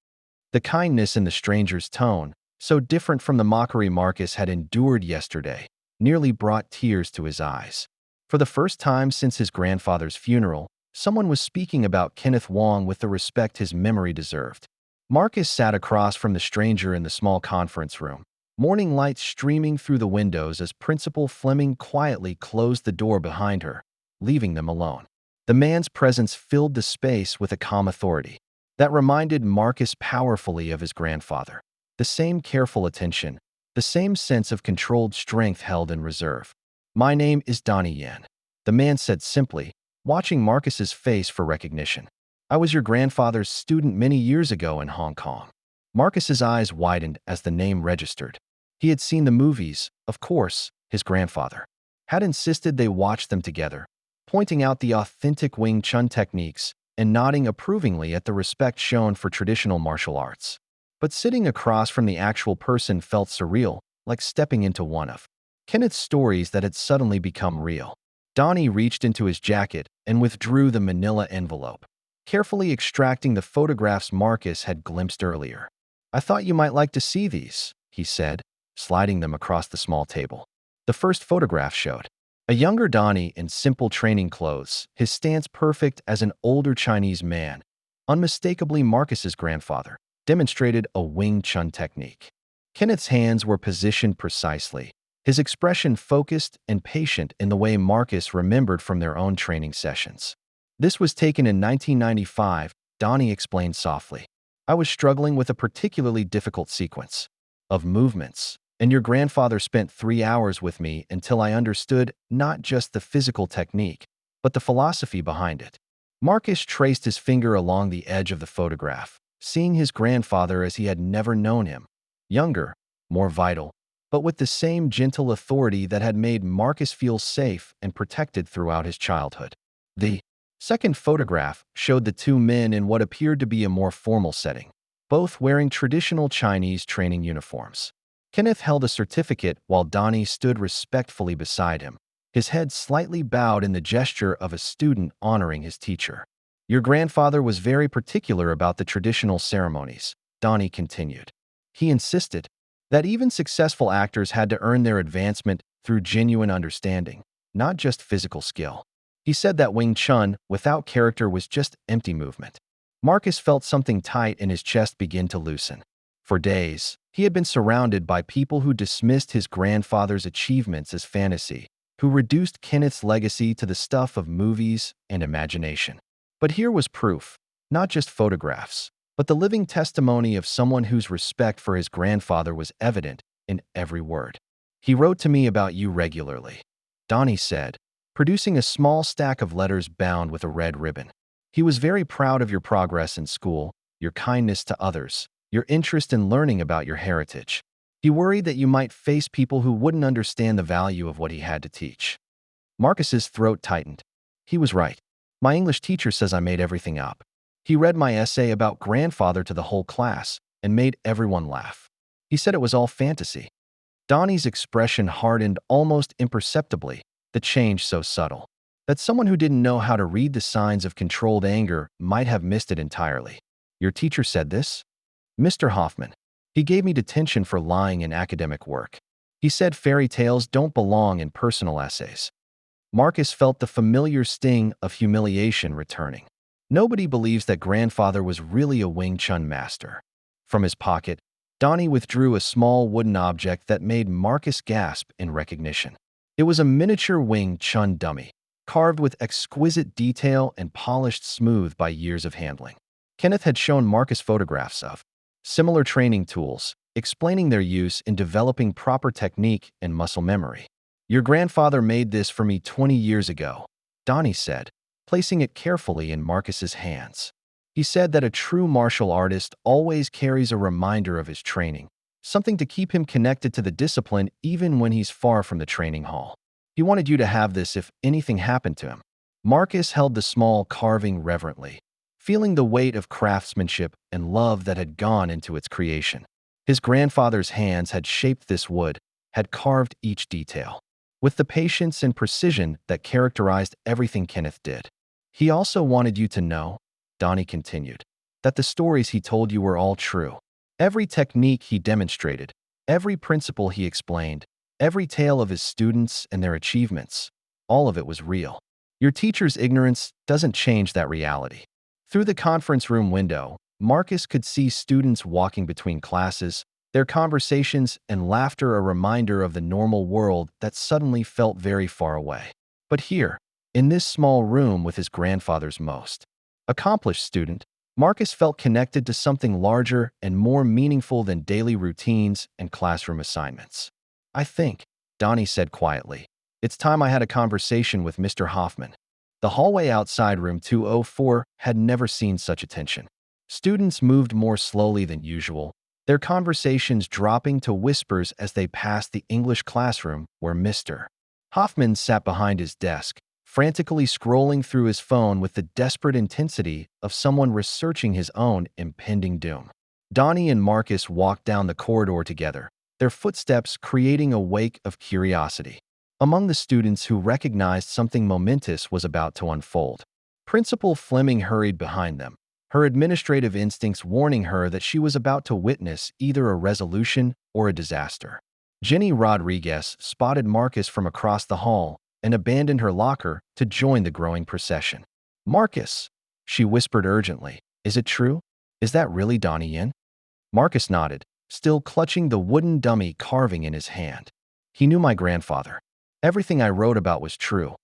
The kindness in the stranger's tone, so different from the mockery Marcus had endured yesterday, nearly brought tears to his eyes. For the first time since his grandfather's funeral, someone was speaking about Kenneth Wong with the respect his memory deserved. Marcus sat across from the stranger in the small conference room, morning light streaming through the windows as Principal Fleming quietly closed the door behind her, leaving them alone. The man's presence filled the space with a calm authority that reminded Marcus powerfully of his grandfather. The same careful attention, the same sense of controlled strength held in reserve. "My name is Donnie Yen," the man said simply, watching Marcus's face for recognition. "I was your grandfather's student many years ago in Hong Kong." Marcus's eyes widened as the name registered. He had seen the movies, of course. His grandfather had insisted they watch them together, pointing out the authentic Wing Chun techniques and nodding approvingly at the respect shown for traditional martial arts. But sitting across from the actual person felt surreal, like stepping into one of Kenneth's stories that had suddenly become real. Donnie reached into his jacket and withdrew the manila envelope, carefully extracting the photographs Marcus had glimpsed earlier. "I thought you might like to see these," he said, sliding them across the small table. The first photograph showed a younger Donnie in simple training clothes, his stance perfect as an older Chinese man, unmistakably Marcus's grandfather, demonstrated a Wing Chun technique. Kenneth's hands were positioned precisely, his expression focused and patient in the way Marcus remembered from their own training sessions. "This was taken in 1995, Donnie explained softly. "I was struggling with a particularly difficult sequence of movements, and your grandfather spent 3 hours with me until I understood not just the physical technique, but the philosophy behind it." Marcus traced his finger along the edge of the photograph, seeing his grandfather as he had never known him, younger, more vital, but with the same gentle authority that had made Marcus feel safe and protected throughout his childhood. The second photograph showed the two men in what appeared to be a more formal setting, both wearing traditional Chinese training uniforms. Kenneth held a certificate while Donnie stood respectfully beside him, his head slightly bowed in the gesture of a student honoring his teacher. "Your grandfather was very particular about the traditional ceremonies," Donnie continued. "He insisted that even successful actors had to earn their advancement through genuine understanding, not just physical skill. He said that Wing Chun, without character, was just empty movement." Marcus felt something tight in his chest begin to loosen. For days, he had been surrounded by people who dismissed his grandfather's achievements as fantasy, who reduced Kenneth's legacy to the stuff of movies and imagination. But here was proof, not just photographs, but the living testimony of someone whose respect for his grandfather was evident in every word. "He wrote to me about you regularly," Donnie said, producing a small stack of letters bound with a red ribbon. "He was very proud of your progress in school, your kindness to others, your interest in learning about your heritage. He worried that you might face people who wouldn't understand the value of what he had to teach." Marcus's throat tightened. He was right. My English teacher says I made everything up. He read my essay about grandfather to the whole class and made everyone laugh. He said it was all fantasy. Donnie's expression hardened almost imperceptibly, the change so subtle that someone who didn't know how to read the signs of controlled anger might have missed it entirely. "Your teacher said this?" "Mr. Hoffman. He gave me detention for lying in academic work. He said fairy tales don't belong in personal essays." Marcus felt the familiar sting of humiliation returning. Nobody believes that grandfather was really a Wing Chun master. From his pocket, Donnie withdrew a small wooden object that made Marcus gasp in recognition. It was a miniature Wing Chun dummy, carved with exquisite detail and polished smooth by years of handling. Kenneth had shown Marcus photographs of similar training tools, explaining their use in developing proper technique and muscle memory. "Your grandfather made this for me 20 years ago," Donnie said, placing it carefully in Marcus's hands. He said that a true martial artist always carries a reminder of his training, something to keep him connected to the discipline even when he's far from the training hall. He wanted you to have this if anything happened to him. Marcus held the small carving reverently, feeling the weight of craftsmanship and love that had gone into its creation. His grandfather's hands had shaped this wood, had carved each detail, with the patience and precision that characterized everything Kenneth did. "He also wanted you to know," Donnie continued, "that the stories he told you were all true. Every technique he demonstrated, every principle he explained, every tale of his students and their achievements, all of it was real. Your teacher's ignorance doesn't change that reality." Through the conference room window, Marcus could see students walking between classes, their conversations and laughter a reminder of the normal world that suddenly felt very far away. But here, in this small room with his grandfather's most accomplished student, Marcus felt connected to something larger and more meaningful than daily routines and classroom assignments. "I think," Donnie said quietly, "it's time I had a conversation with Mr. Hoffman." The hallway outside room 204 had never seen such attention. Students moved more slowly than usual, their conversations dropping to whispers as they passed the English classroom where Mr. Hoffman sat behind his desk, frantically scrolling through his phone with the desperate intensity of someone researching his own impending doom. Donnie and Marcus walked down the corridor together, their footsteps creating a wake of curiosity among the students who recognized something momentous was about to unfold. Principal Fleming hurried behind them, her administrative instincts warning her that she was about to witness either a resolution or a disaster. Jenny Rodriguez spotted Marcus from across the hall and abandoned her locker to join the growing procession. "Marcus," she whispered urgently, "is it true? Is that really Donnie Yen?" Marcus nodded, still clutching the wooden dummy carving in his hand. "He knew my grandfather. Everything I wrote about was true."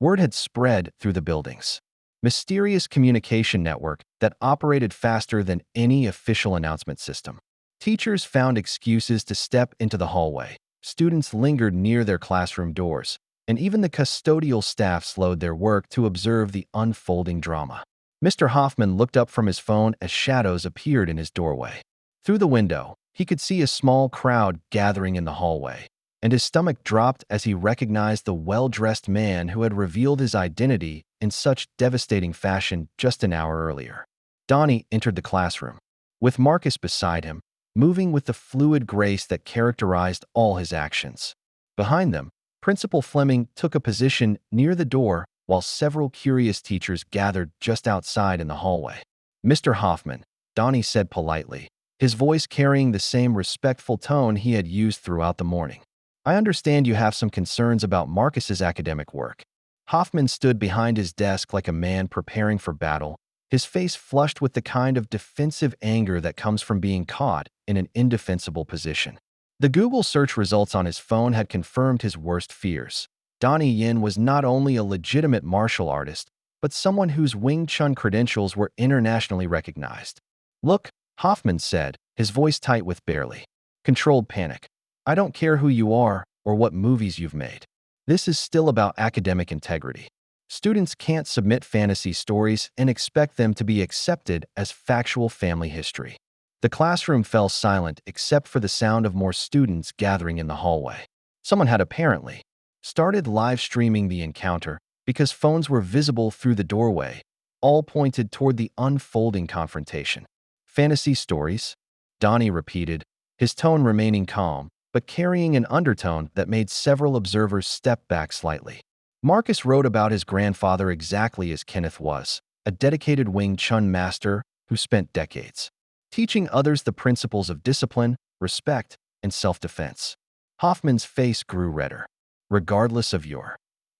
Word had spread through the buildings. Mysterious communication network that operated faster than any official announcement system. Teachers found excuses to step into the hallway. Students lingered near their classroom doors, and even the custodial staff slowed their work to observe the unfolding drama. Mr. Hoffman looked up from his phone as shadows appeared in his doorway. Through the window, he could see a small crowd gathering in the hallway, and his stomach dropped as he recognized the well-dressed man who had revealed his identity in such devastating fashion just an hour earlier. Donnie entered the classroom, with Marcus beside him, moving with the fluid grace that characterized all his actions. Behind them, Principal Fleming took a position near the door while several curious teachers gathered just outside in the hallway. "Mr. Hoffman," Donnie said politely, his voice carrying the same respectful tone he had used throughout the morning. "I understand you have some concerns about Marcus's academic work." Hoffman stood behind his desk like a man preparing for battle, his face flushed with the kind of defensive anger that comes from being caught in an indefensible position. The Google search results on his phone had confirmed his worst fears. Donnie Yen was not only a legitimate martial artist, but someone whose Wing Chun credentials were internationally recognized. "Look," Hoffman said, his voice tight with barely controlled panic. "I don't care who you are or what movies you've made. This is still about academic integrity. Students can't submit fantasy stories and expect them to be accepted as factual family history." The classroom fell silent except for the sound of more students gathering in the hallway. Someone had apparently started live streaming the encounter because phones were visible through the doorway, all pointed toward the unfolding confrontation. "Fantasy stories?" Donnie repeated, his tone remaining calm, but carrying an undertone that made several observers step back slightly. Marcus wrote about his grandfather exactly as Kenneth was, a dedicated Wing Chun master who spent decades teaching others the principles of discipline, respect, and self-defense. Hoffman's face grew redder. "Regardless of your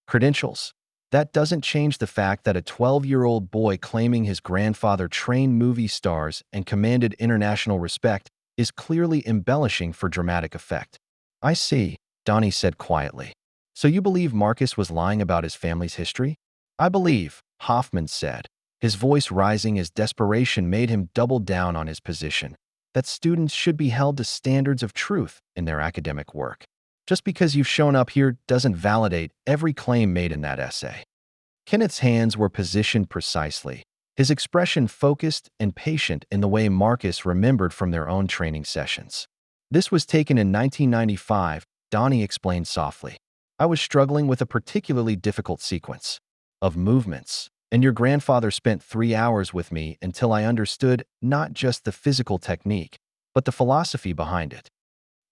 credentials, that doesn't change the fact that a 12-year-old boy claiming his grandfather trained movie stars and commanded international respect is clearly embellishing for dramatic effect." "I see," Donnie said quietly. "So you believe Marcus was lying about his family's history?" "I believe," Hoffman said, his voice rising as desperation made him double down on his position, that students should be held to standards of truth in their academic work. Just because you've shown up here doesn't validate every claim made in that essay. Kenneth's hands were positioned precisely, his expression focused and patient in the way Marcus remembered from their own training sessions. This was taken in 1995, Donnie explained softly. I was struggling with a particularly difficult sequence of movements, and your grandfather spent 3 hours with me until I understood not just the physical technique, but the philosophy behind it.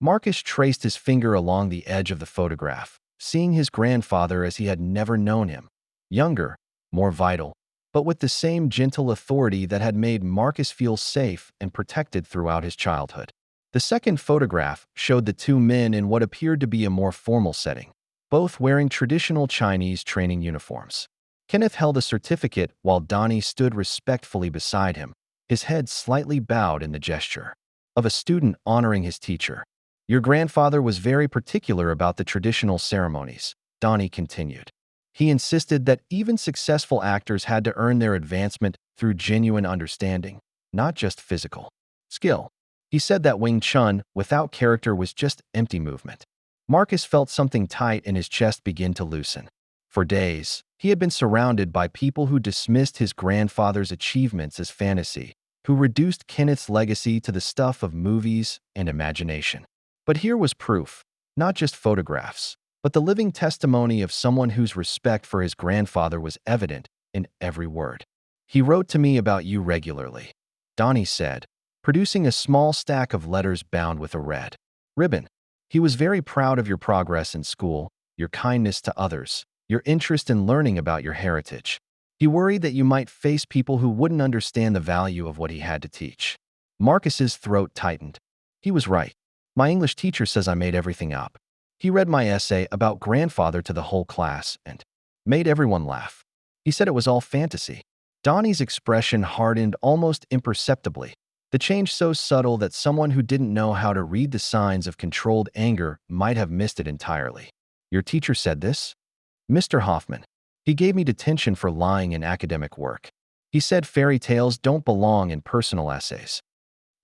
Marcus traced his finger along the edge of the photograph, seeing his grandfather as he had never known him. Younger, more vital, but with the same gentle authority that had made Marcus feel safe and protected throughout his childhood. The second photograph showed the two men in what appeared to be a more formal setting, both wearing traditional Chinese training uniforms. Kenneth held a certificate while Donnie stood respectfully beside him, his head slightly bowed in the gesture of a student honoring his teacher. Your grandfather was very particular about the traditional ceremonies, Donnie continued. He insisted that even successful actors had to earn their advancement through genuine understanding, not just physical skill. He said that Wing Chun, without character, was just empty movement. Marcus felt something tight in his chest begin to loosen. For days, he had been surrounded by people who dismissed his grandfather's achievements as fantasy, who reduced Kenneth's legacy to the stuff of movies and imagination. But here was proof, not just photographs, but the living testimony of someone whose respect for his grandfather was evident in every word. He wrote to me about you regularly, Donnie said, producing a small stack of letters bound with a red ribbon. He was very proud of your progress in school, your kindness to others, your interest in learning about your heritage. He worried that you might face people who wouldn't understand the value of what he had to teach. Marcus's throat tightened. He was right. My English teacher says I made everything up. He read my essay about grandfather to the whole class and made everyone laugh. He said it was all fantasy. Donnie's expression hardened almost imperceptibly, the change so subtle that someone who didn't know how to read the signs of controlled anger might have missed it entirely. Your teacher said this? Mr. Hoffman. He gave me detention for lying in academic work. He said fairy tales don't belong in personal essays.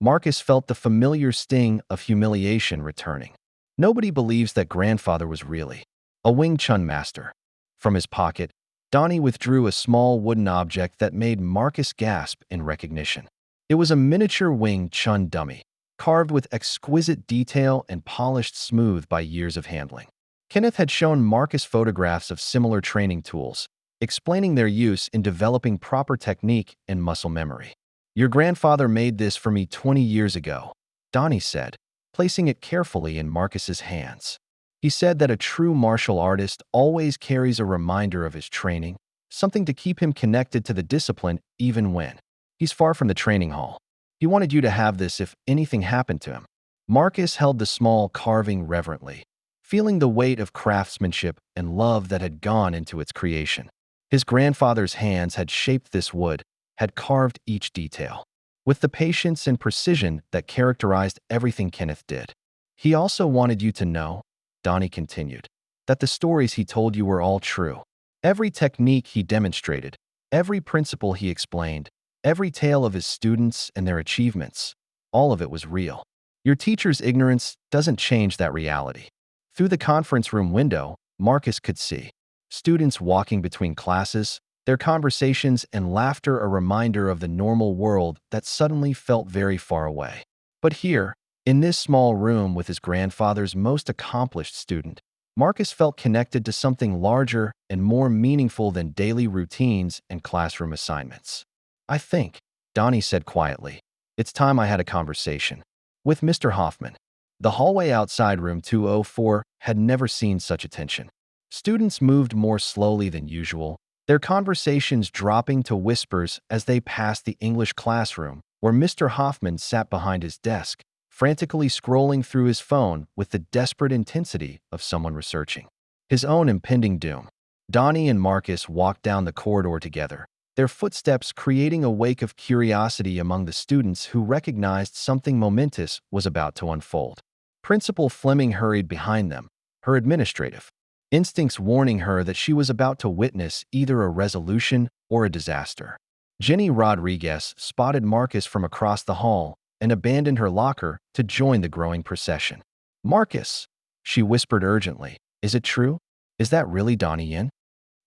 Marcus felt the familiar sting of humiliation returning. Nobody believes that grandfather was really a Wing Chun master. From his pocket, Donnie withdrew a small wooden object that made Marcus gasp in recognition. It was a miniature Wing Chun dummy, carved with exquisite detail and polished smooth by years of handling. Kenneth had shown Marcus photographs of similar training tools, explaining their use in developing proper technique and muscle memory. Your grandfather made this for me 20 years ago, Donnie said, placing it carefully in Marcus's hands. He said that a true martial artist always carries a reminder of his training, something to keep him connected to the discipline even when he's far from the training hall. He wanted you to have this if anything happened to him. Marcus held the small carving reverently, feeling the weight of craftsmanship and love that had gone into its creation. His grandfather's hands had shaped this wood, had carved each detail, with the patience and precision that characterized everything Kenneth did. He also wanted you to know, Donnie continued, that the stories he told you were all true. Every technique he demonstrated, every principle he explained, every tale of his students and their achievements, all of it was real. Your teacher's ignorance doesn't change that reality. Through the conference room window, Marcus could see students walking between classes, their conversations and laughter a reminder of the normal world that suddenly felt very far away. But here, in this small room with his grandfather's most accomplished student, Marcus felt connected to something larger and more meaningful than daily routines and classroom assignments. I think, Donnie said quietly, it's time I had a conversation with Mr. Hoffman. The hallway outside room 204 had never seen such attention. Students moved more slowly than usual, their conversations dropping to whispers as they passed the English classroom, where Mr. Hoffman sat behind his desk, frantically scrolling through his phone with the desperate intensity of someone researching his own impending doom. Donnie and Marcus walked down the corridor together, their footsteps creating a wake of curiosity among the students who recognized something momentous was about to unfold. Principal Fleming hurried behind them, her administrative instincts warning her that she was about to witness either a resolution or a disaster. Jenny Rodriguez spotted Marcus from across the hall and abandoned her locker to join the growing procession. "Marcus," she whispered urgently, "is it true? Is that really Donnie Yen?"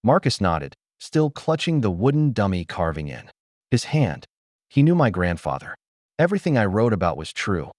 Marcus nodded, still clutching the wooden dummy carving in his hand. "He knew my grandfather. Everything I wrote about was true."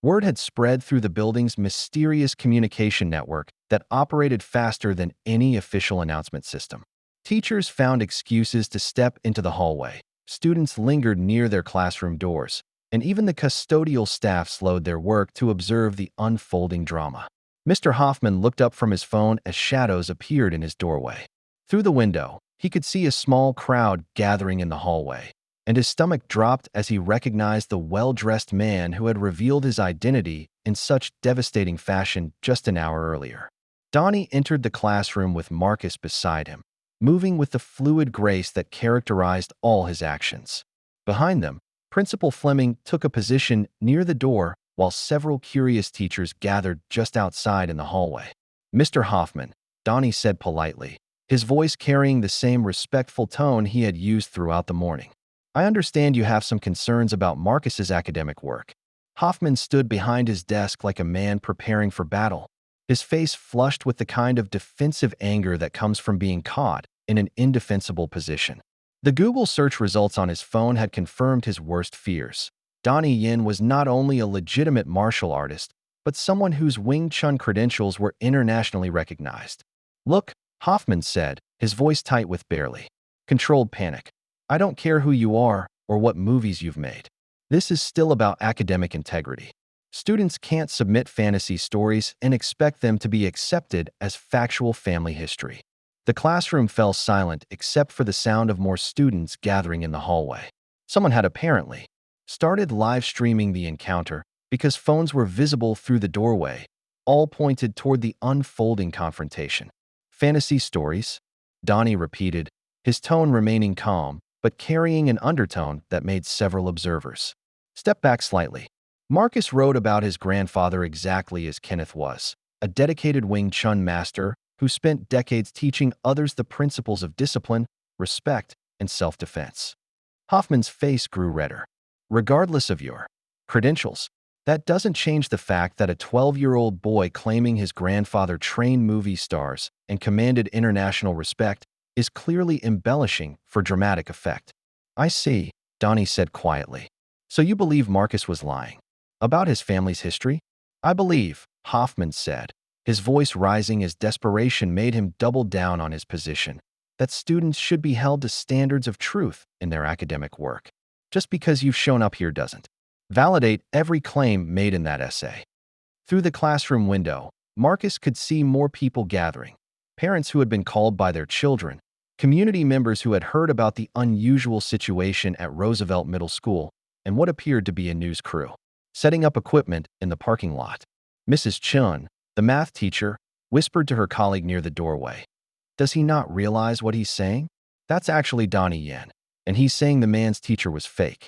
Word had spread through the building's mysterious communication network that operated faster than any official announcement system. Teachers found excuses to step into the hallway. Students lingered near their classroom doors, and even the custodial staff slowed their work to observe the unfolding drama. Mr. Hoffman looked up from his phone as shadows appeared in his doorway. Through the window, he could see a small crowd gathering in the hallway, and his stomach dropped as he recognized the well-dressed man who had revealed his identity in such devastating fashion just an hour earlier. Donnie entered the classroom with Marcus beside him, moving with the fluid grace that characterized all his actions. Behind them, Principal Fleming took a position near the door while several curious teachers gathered just outside in the hallway. "Mr. Hoffman," Donnie said politely, his voice carrying the same respectful tone he had used throughout the morning. "I understand you have some concerns about Marcus's academic work." Hoffman stood behind his desk like a man preparing for battle, his face flushed with the kind of defensive anger that comes from being caught in an indefensible position. The Google search results on his phone had confirmed his worst fears. Donnie Yen was not only a legitimate martial artist, but someone whose Wing Chun credentials were internationally recognized. "Look," Hoffman said, his voice tight with barely controlled panic. "I don't care who you are or what movies you've made. This is still about academic integrity. Students can't submit fantasy stories and expect them to be accepted as factual family history." The classroom fell silent except for the sound of more students gathering in the hallway. Someone had apparently started live streaming the encounter because phones were visible through the doorway, all pointed toward the unfolding confrontation. "Fantasy stories?" Donnie repeated, his tone remaining calm, but carrying an undertone that made several observers step back slightly. Marcus wrote about his grandfather exactly as Kenneth was, a dedicated Wing Chun master who spent decades teaching others the principles of discipline, respect, and self-defense. Hoffman's face grew redder. "Regardless of your credentials, that doesn't change the fact that a 12-year-old boy claiming his grandfather trained movie stars and commanded international respect is clearly embellishing for dramatic effect." "I see," Donnie said quietly. "So you believe Marcus was lying about his family's history?" "I believe," Hoffman said, his voice rising as desperation made him double down on his position, "that students should be held to standards of truth in their academic work. Just because you've shown up here doesn't validate every claim made in that essay." Through the classroom window, Marcus could see more people gathering, parents who had been called by their children, community members who had heard about the unusual situation at Roosevelt Middle School, and what appeared to be a news crew setting up equipment in the parking lot. Mrs. Chun, the math teacher, whispered to her colleague near the doorway, "Does he not realize what he's saying? That's actually Donnie Yen, and he's saying the man's teacher was fake."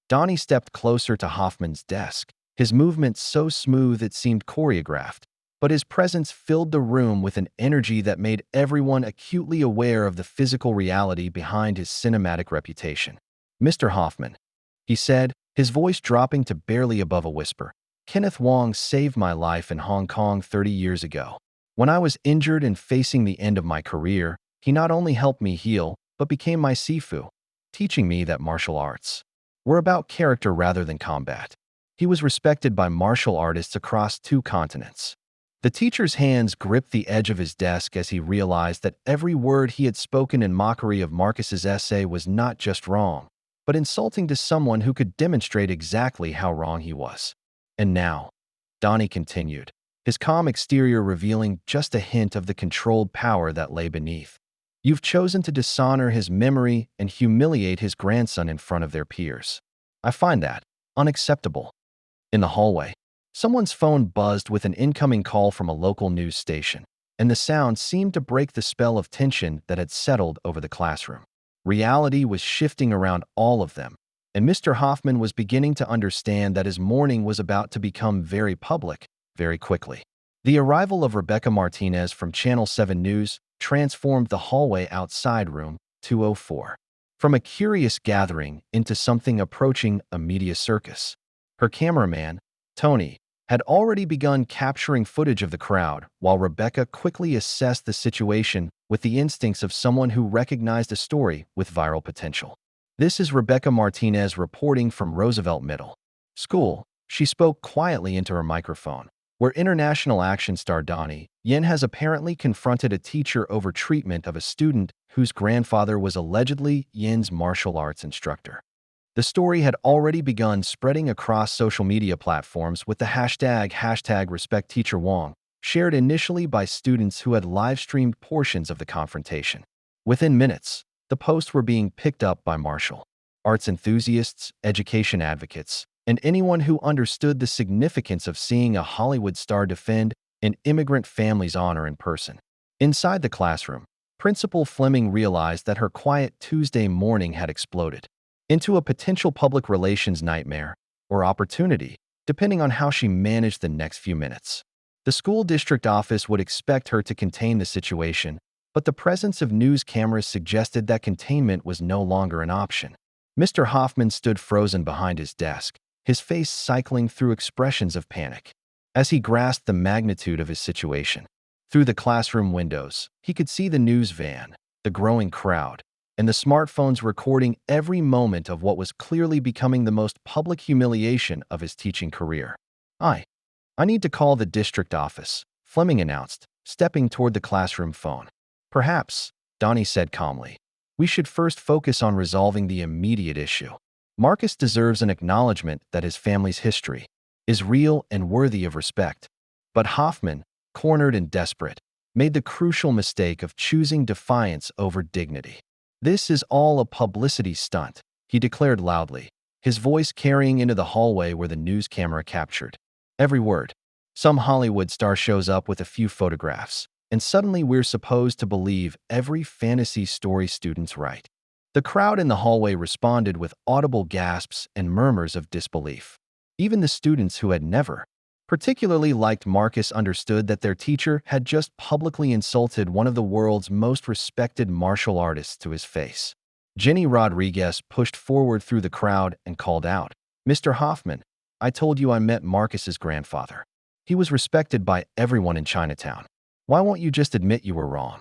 Donnie stepped closer to Hoffman's desk, his movements so smooth it seemed choreographed, but his presence filled the room with an energy that made everyone acutely aware of the physical reality behind his cinematic reputation. "Mr. Hoffman," he said, his voice dropping to barely above a whisper, "Kenneth Wong saved my life in Hong Kong 30 years ago. When I was injured and facing the end of my career, he not only helped me heal, but became my sifu, teaching me that martial arts were about character rather than combat. He was respected by martial artists across 2 continents." The teacher's hands gripped the edge of his desk as he realized that every word he had spoken in mockery of Marcus's essay was not just wrong, but insulting to someone who could demonstrate exactly how wrong he was. "And now," Donnie continued, his calm exterior revealing just a hint of the controlled power that lay beneath, "you've chosen to dishonor his memory and humiliate his grandson in front of their peers. I find that unacceptable." In the hallway, someone's phone buzzed with an incoming call from a local news station, and the sound seemed to break the spell of tension that had settled over the classroom. Reality was shifting around all of them, and Mr. Hoffman was beginning to understand that his morning was about to become very public very quickly. The arrival of Rebecca Martinez from Channel 7 News transformed the hallway outside room 204. from a curious gathering into something approaching a media circus. Her cameraman, Tony, had already begun capturing footage of the crowd, while Rebecca quickly assessed the situation with the instincts of someone who recognized a story with viral potential. This is Rebecca Martinez reporting from Roosevelt Middle School. She spoke quietly into her microphone, where international action star Donnie Yen has apparently confronted a teacher over treatment of a student whose grandfather was allegedly Yen's martial arts instructor. The story had already begun spreading across social media platforms with the hashtag #RespectTeacherWang, shared initially by students who had live-streamed portions of the confrontation. Within minutes, the posts were being picked up by martial arts enthusiasts, education advocates, and anyone who understood the significance of seeing a Hollywood star defend an immigrant family's honor in person. Inside the classroom, Principal Fleming realized that her quiet Tuesday morning had exploded into a potential public relations nightmare or opportunity, depending on how she managed the next few minutes. The school district office would expect her to contain the situation, but the presence of news cameras suggested that containment was no longer an option. Mr. Hoffman stood frozen behind his desk, his face cycling through expressions of panic. As he grasped the magnitude of his situation, through the classroom windows, he could see the news van, the growing crowd, and the smartphones recording every moment of what was clearly becoming the most public humiliation of his teaching career. I need to call the district office," Fleming announced, stepping toward the classroom phone. "Perhaps," Donnie said calmly, "we should first focus on resolving the immediate issue. Marcus deserves an acknowledgement that his family's history is real and worthy of respect." But Hoffman, cornered and desperate, made the crucial mistake of choosing defiance over dignity. "This is all a publicity stunt," he declared loudly, his voice carrying into the hallway where the news camera captured every word. "Some Hollywood star shows up with a few photographs, and suddenly we're supposed to believe every fantasy story students write." The crowd in the hallway responded with audible gasps and murmurs of disbelief. Even the students who had never particularly liked Marcus understood that their teacher had just publicly insulted one of the world's most respected martial artists to his face. Jenny Rodriguez pushed forward through the crowd and called out, "Mr. Hoffman, I told you I met Marcus's grandfather. He was respected by everyone in Chinatown. Why won't you just admit you were wrong?"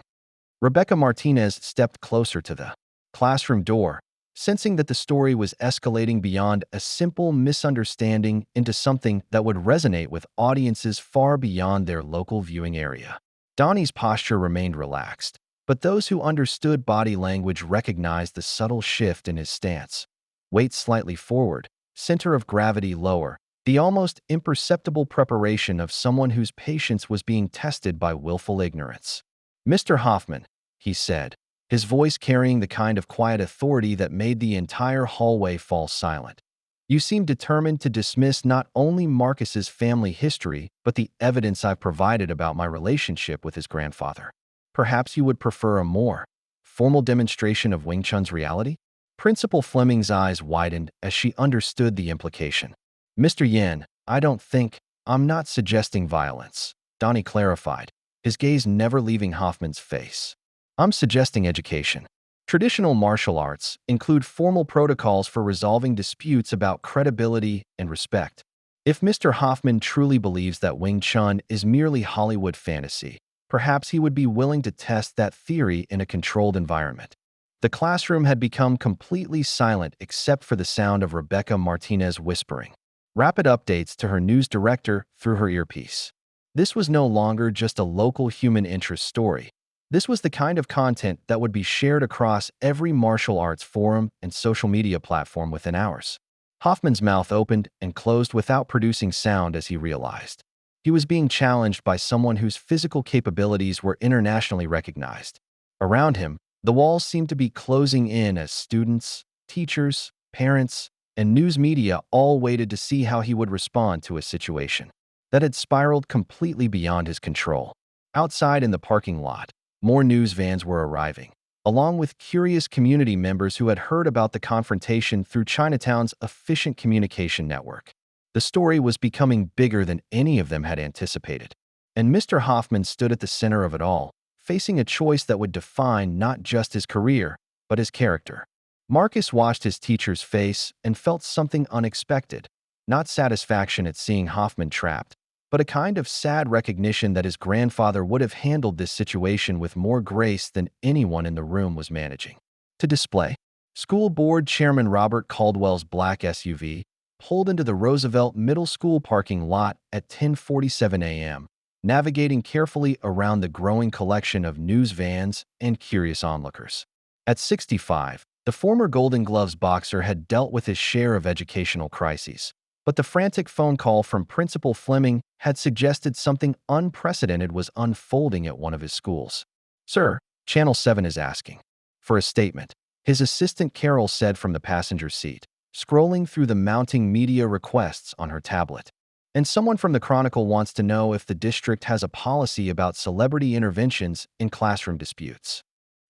Rebecca Martinez stepped closer to the classroom door, sensing that the story was escalating beyond a simple misunderstanding into something that would resonate with audiences far beyond their local viewing area. Donnie's posture remained relaxed, but those who understood body language recognized the subtle shift in his stance. Weight slightly forward, center of gravity lower, the almost imperceptible preparation of someone whose patience was being tested by willful ignorance. "Mr. Hoffman," he said, his voice carrying the kind of quiet authority that made the entire hallway fall silent. "You seem determined to dismiss not only Marcus's family history, but the evidence I've provided about my relationship with his grandfather. Perhaps you would prefer a more formal demonstration of Wing Chun's reality?" Principal Fleming's eyes widened as she understood the implication. "Mr. Yen, I'm not suggesting violence," Donnie clarified, his gaze never leaving Hoffman's face. "I'm suggesting education. Traditional martial arts include formal protocols for resolving disputes about credibility and respect. If Mr. Hoffman truly believes that Wing Chun is merely Hollywood fantasy, perhaps he would be willing to test that theory in a controlled environment." The classroom had become completely silent except for the sound of Rebecca Martinez whispering rapid updates to her news director through her earpiece. This was no longer just a local human interest story. This was the kind of content that would be shared across every martial arts forum and social media platform within hours. Hoffman's mouth opened and closed without producing sound as he realized he was being challenged by someone whose physical capabilities were internationally recognized. Around him, the walls seemed to be closing in as students, teachers, parents, and news media all waited to see how he would respond to a situation that had spiraled completely beyond his control. Outside in the parking lot, more news vans were arriving, along with curious community members who had heard about the confrontation through Chinatown's efficient communication network. The story was becoming bigger than any of them had anticipated, and Mr. Hoffman stood at the center of it all, facing a choice that would define not just his career, but his character. Marcus watched his teacher's face and felt something unexpected, not satisfaction at seeing Hoffman trapped, but a kind of sad recognition that his grandfather would have handled this situation with more grace than anyone in the room was managing. To display, School Board Chairman Robert Caldwell's black SUV pulled into the Roosevelt Middle School parking lot at 10:47 a.m., navigating carefully around the growing collection of news vans and curious onlookers. At 65, the former Golden Gloves boxer had dealt with his share of educational crises, but the frantic phone call from Principal Fleming had suggested something unprecedented was unfolding at one of his schools. "Sir, Channel 7 is asking for a statement," his assistant Carol said from the passenger seat, scrolling through the mounting media requests on her tablet. "And someone from the Chronicle wants to know if the district has a policy about celebrity interventions in classroom disputes."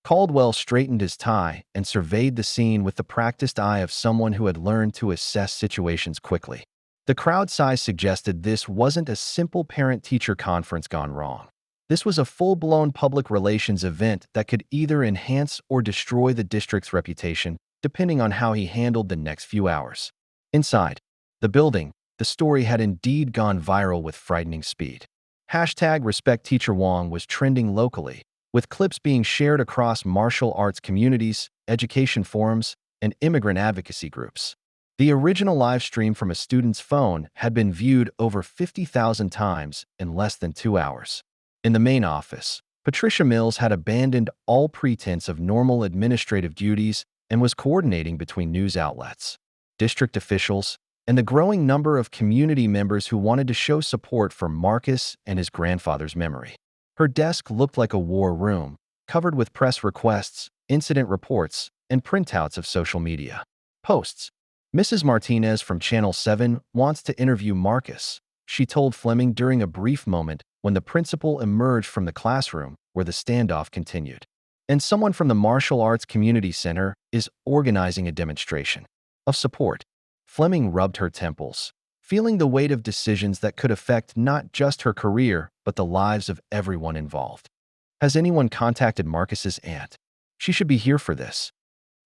Caldwell straightened his tie and surveyed the scene with the practiced eye of someone who had learned to assess situations quickly. The crowd size suggested this wasn't a simple parent-teacher conference gone wrong. This was a full-blown public relations event that could either enhance or destroy the district's reputation, depending on how he handled the next few hours. Inside the building, the story had indeed gone viral with frightening speed. Hashtag Respect Teacher Wong was trending locally, with clips being shared across martial arts communities, education forums, and immigrant advocacy groups. The original live stream from a student's phone had been viewed over 50,000 times in less than 2 hours. In the main office, Patricia Mills had abandoned all pretense of normal administrative duties and was coordinating between news outlets, district officials, and the growing number of community members who wanted to show support for Marcus and his grandfather's memory. Her desk looked like a war room, covered with press requests, incident reports, and printouts of social media posts. "Mrs. Martinez from Channel 7 wants to interview Marcus," she told Fleming during a brief moment when the principal emerged from the classroom where the standoff continued. "And someone from the Martial Arts Community Center is organizing a demonstration of support." Fleming rubbed her temples, feeling the weight of decisions that could affect not just her career, but the lives of everyone involved. "Has anyone contacted Marcus's aunt? She should be here for this."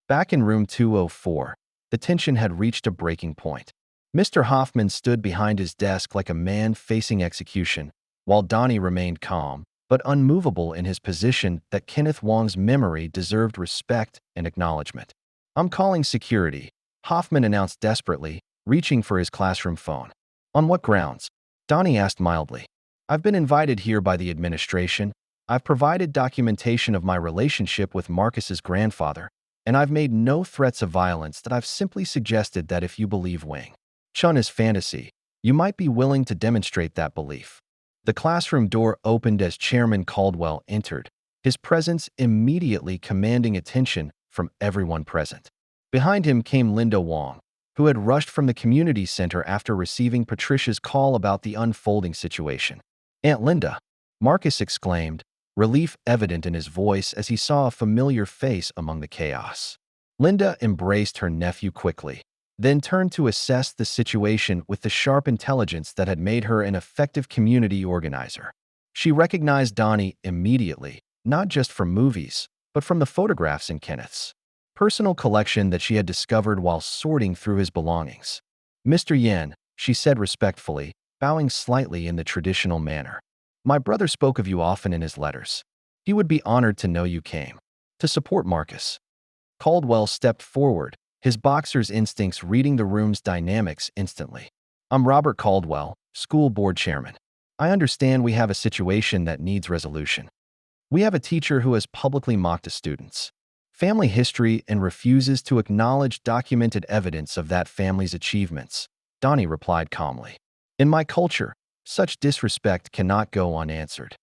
Back in room 204, the tension had reached a breaking point. Mr. Hoffman stood behind his desk like a man facing execution, while Donnie remained calm, but unmovable in his position that Kenneth Wong's memory deserved respect and acknowledgement. "I'm calling security," Hoffman announced desperately, reaching for his classroom phone. "On what grounds?" Donnie asked mildly. "I've been invited here by the administration. I've provided documentation of my relationship with Marcus's grandfather, and I've made no threats of violence. That I've simply suggested that if you believe Wing Chun is fantasy, you might be willing to demonstrate that belief." The classroom door opened as Chairman Caldwell entered, his presence immediately commanding attention from everyone present. Behind him came Linda Wong, who had rushed from the community center after receiving Patricia's call about the unfolding situation. "Aunt Linda," Marcus exclaimed, relief evident in his voice as he saw a familiar face among the chaos. Linda embraced her nephew quickly, then turned to assess the situation with the sharp intelligence that had made her an effective community organizer. She recognized Donnie immediately, not just from movies, but from the photographs in Kenneth's personal collection that she had discovered while sorting through his belongings. "Mr. Yen," she said respectfully, bowing slightly in the traditional manner. "My brother spoke of you often in his letters. He would be honored to know you came to support Marcus." Caldwell stepped forward, his boxer's instincts reading the room's dynamics instantly. "I'm Robert Caldwell, school board chairman. I understand we have a situation that needs resolution. We have a teacher who has publicly mocked his students' family history and refuses to acknowledge documented evidence of that family's achievements," Donnie replied calmly. "In my culture, such disrespect cannot go unanswered."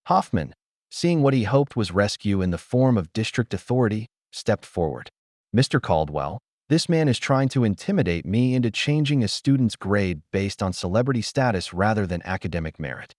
Hoffman, seeing what he hoped was rescue in the form of district authority, stepped forward. "Mr. Caldwell, this man is trying to intimidate me into changing a student's grade based on celebrity status rather than academic merit.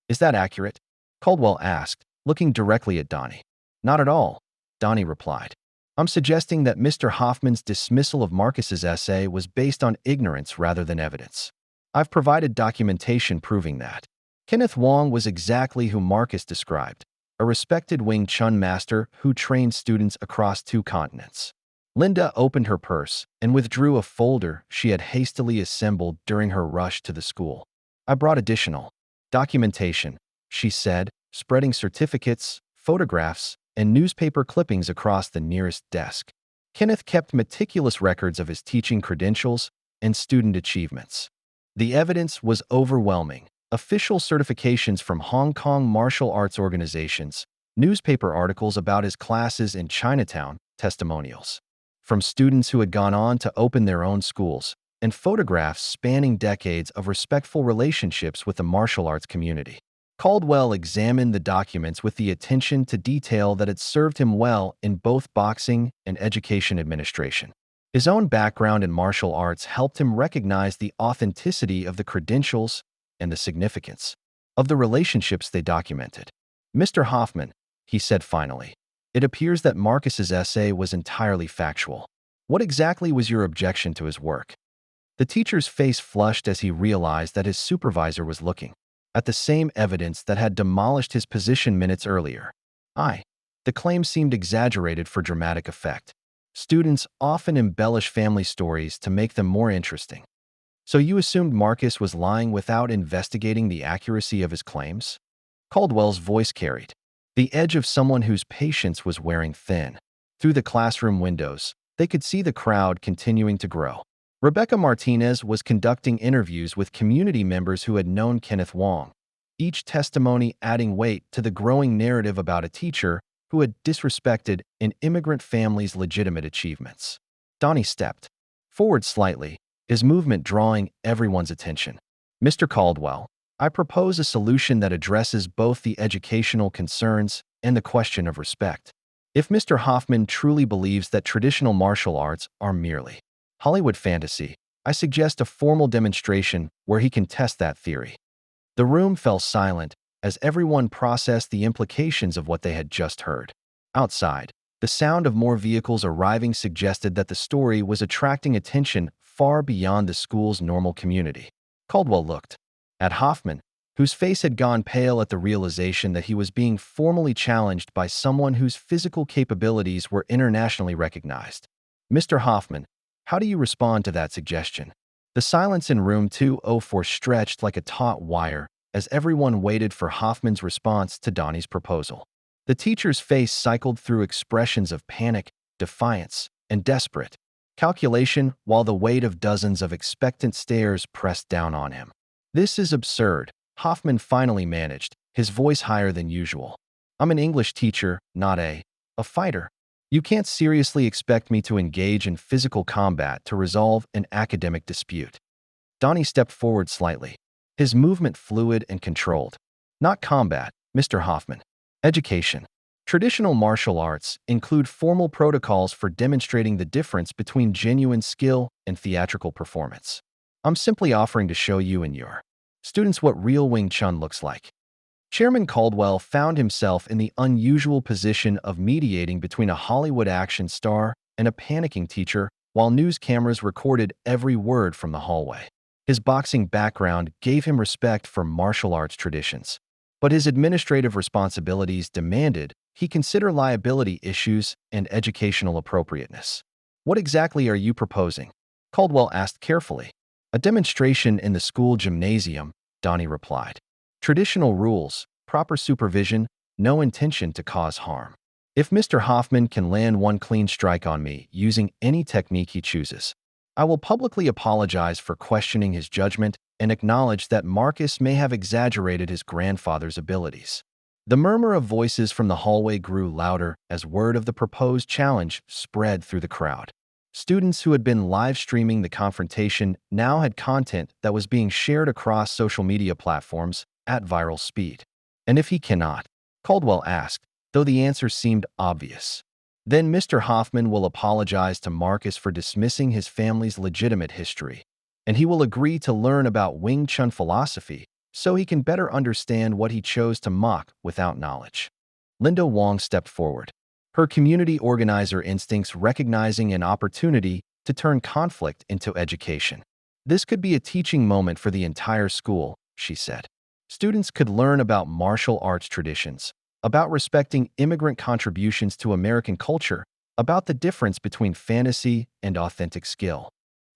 Is that accurate?" Caldwell asked, looking directly at Donnie. "Not at all," Donnie replied. "I'm suggesting that Mr. Hoffman's dismissal of Marcus's essay was based on ignorance rather than evidence. I've provided documentation proving that Kenneth Wong was exactly who Marcus described, a respected Wing Chun master who trained students across 2 continents. Linda opened her purse and withdrew a folder she had hastily assembled during her rush to the school. I brought additional documentation, she said, spreading certificates, photographs, and newspaper clippings across the nearest desk. Kenneth kept meticulous records of his teaching credentials and student achievements. The evidence was overwhelming. Official certifications from Hong Kong martial arts organizations, newspaper articles about his classes in Chinatown, testimonials from students who had gone on to open their own schools, and photographs spanning decades of respectful relationships with the martial arts community. Caldwell examined the documents with the attention to detail that had served him well in both boxing and education administration. His own background in martial arts helped him recognize the authenticity of the credentials and the significance of the relationships they documented. "Mr. Hoffman," he said finally, "it appears that Marcus's essay was entirely factual. What exactly was your objection to his work?" The teacher's face flushed as he realized that his supervisor was looking at the same evidence that had demolished his position minutes earlier. The claim seemed exaggerated for dramatic effect. Students often embellish family stories to make them more interesting. "So you assumed Marcus was lying without investigating the accuracy of his claims?" Caldwell's voice carried the edge of someone whose patience was wearing thin. Through the classroom windows, they could see the crowd continuing to grow. Rebecca Martinez was conducting interviews with community members who had known Kenneth Wong, each testimony adding weight to the growing narrative about a teacher who had disrespected an immigrant family's legitimate achievements. Donnie stepped forward slightly, his movement drawing everyone's attention. "Mr. Caldwell, I propose a solution that addresses both the educational concerns and the question of respect. If Mr. Hoffman truly believes that traditional martial arts are merely Hollywood fantasy, I suggest a formal demonstration where he can test that theory." The room fell silent as everyone processed the implications of what they had just heard. Outside, the sound of more vehicles arriving suggested that the story was attracting attention far beyond the school's normal community. Caldwell looked at Hoffman, whose face had gone pale at the realization that he was being formally challenged by someone whose physical capabilities were internationally recognized. "Mr. Hoffman, how do you respond to that suggestion?" The silence in room 204 stretched like a taut wire as everyone waited for Hoffman's response to Donnie's proposal. The teacher's face cycled through expressions of panic, defiance, and desperate calculation while the weight of dozens of expectant stares pressed down on him. "This is absurd," Hoffman finally managed, his voice higher than usual. "I'm an English teacher, not a fighter. You can't seriously expect me to engage in physical combat to resolve an academic dispute." Donnie stepped forward slightly, his movement fluid and controlled. "Not combat, Mr. Hoffman. Education. Traditional martial arts include formal protocols for demonstrating the difference between genuine skill and theatrical performance. I'm simply offering to show you and your students what real Wing Chun looks like." Chairman Caldwell found himself in the unusual position of mediating between a Hollywood action star and a panicking teacher while news cameras recorded every word from the hallway. His boxing background gave him respect for martial arts traditions, but his administrative responsibilities demanded he consider liability issues and educational appropriateness. "What exactly are you proposing?" Caldwell asked carefully. "A demonstration in the school gymnasium," Donnie replied. "Traditional rules, proper supervision, no intention to cause harm. If Mr. Hoffman can land one clean strike on me using any technique he chooses, I will publicly apologize for questioning his judgment and acknowledge that Marcus may have exaggerated his grandfather's abilities." The murmur of voices from the hallway grew louder as word of the proposed challenge spread through the crowd. Students who had been live streaming the confrontation now had content that was being shared across social media platforms at viral speed. "And if he cannot?" Caldwell asked, though the answer seemed obvious. "Then Mr. Hoffman will apologize to Marcus for dismissing his family's legitimate history, and he will agree to learn about Wing Chun philosophy so he can better understand what he chose to mock without knowledge." Linda Wong stepped forward, her community organizer instincts recognizing an opportunity to turn conflict into education. "This could be a teaching moment for the entire school," she said. "Students could learn about martial arts traditions, about respecting immigrant contributions to American culture, about the difference between fantasy and authentic skill.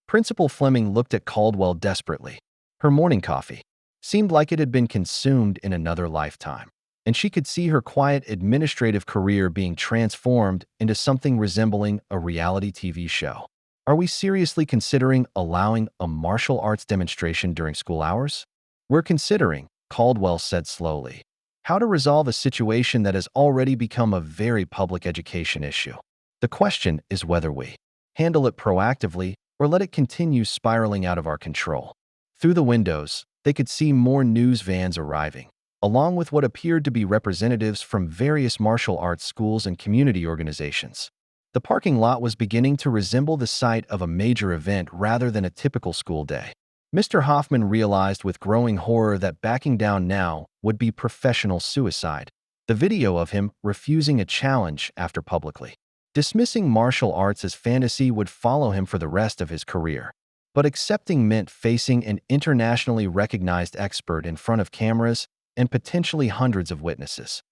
Principal Fleming looked at Caldwell desperately. Her morning coffee seemed like it had been consumed in another lifetime, and she could see her quiet administrative career being transformed into something resembling a reality TV show. Are we seriously considering allowing a martial arts demonstration during school hours? We're considering, Caldwell said slowly, how to resolve a situation that has already become a very public education issue. The question is whether we handle it proactively or let it continue spiraling out of our control. Through the windows, they could see more news vans arriving, along with what appeared to be representatives from various martial arts schools and community organizations. The parking lot was beginning to resemble the site of a major event rather than a typical school day. Mr. Hoffman realized with growing horror that backing down now would be professional suicide. The video of him refusing a challenge after publicly dismissing martial arts as fantasy would follow him for the rest of his career. But accepting meant facing an internationally recognized expert in front of cameras and potentially hundreds of witnesses.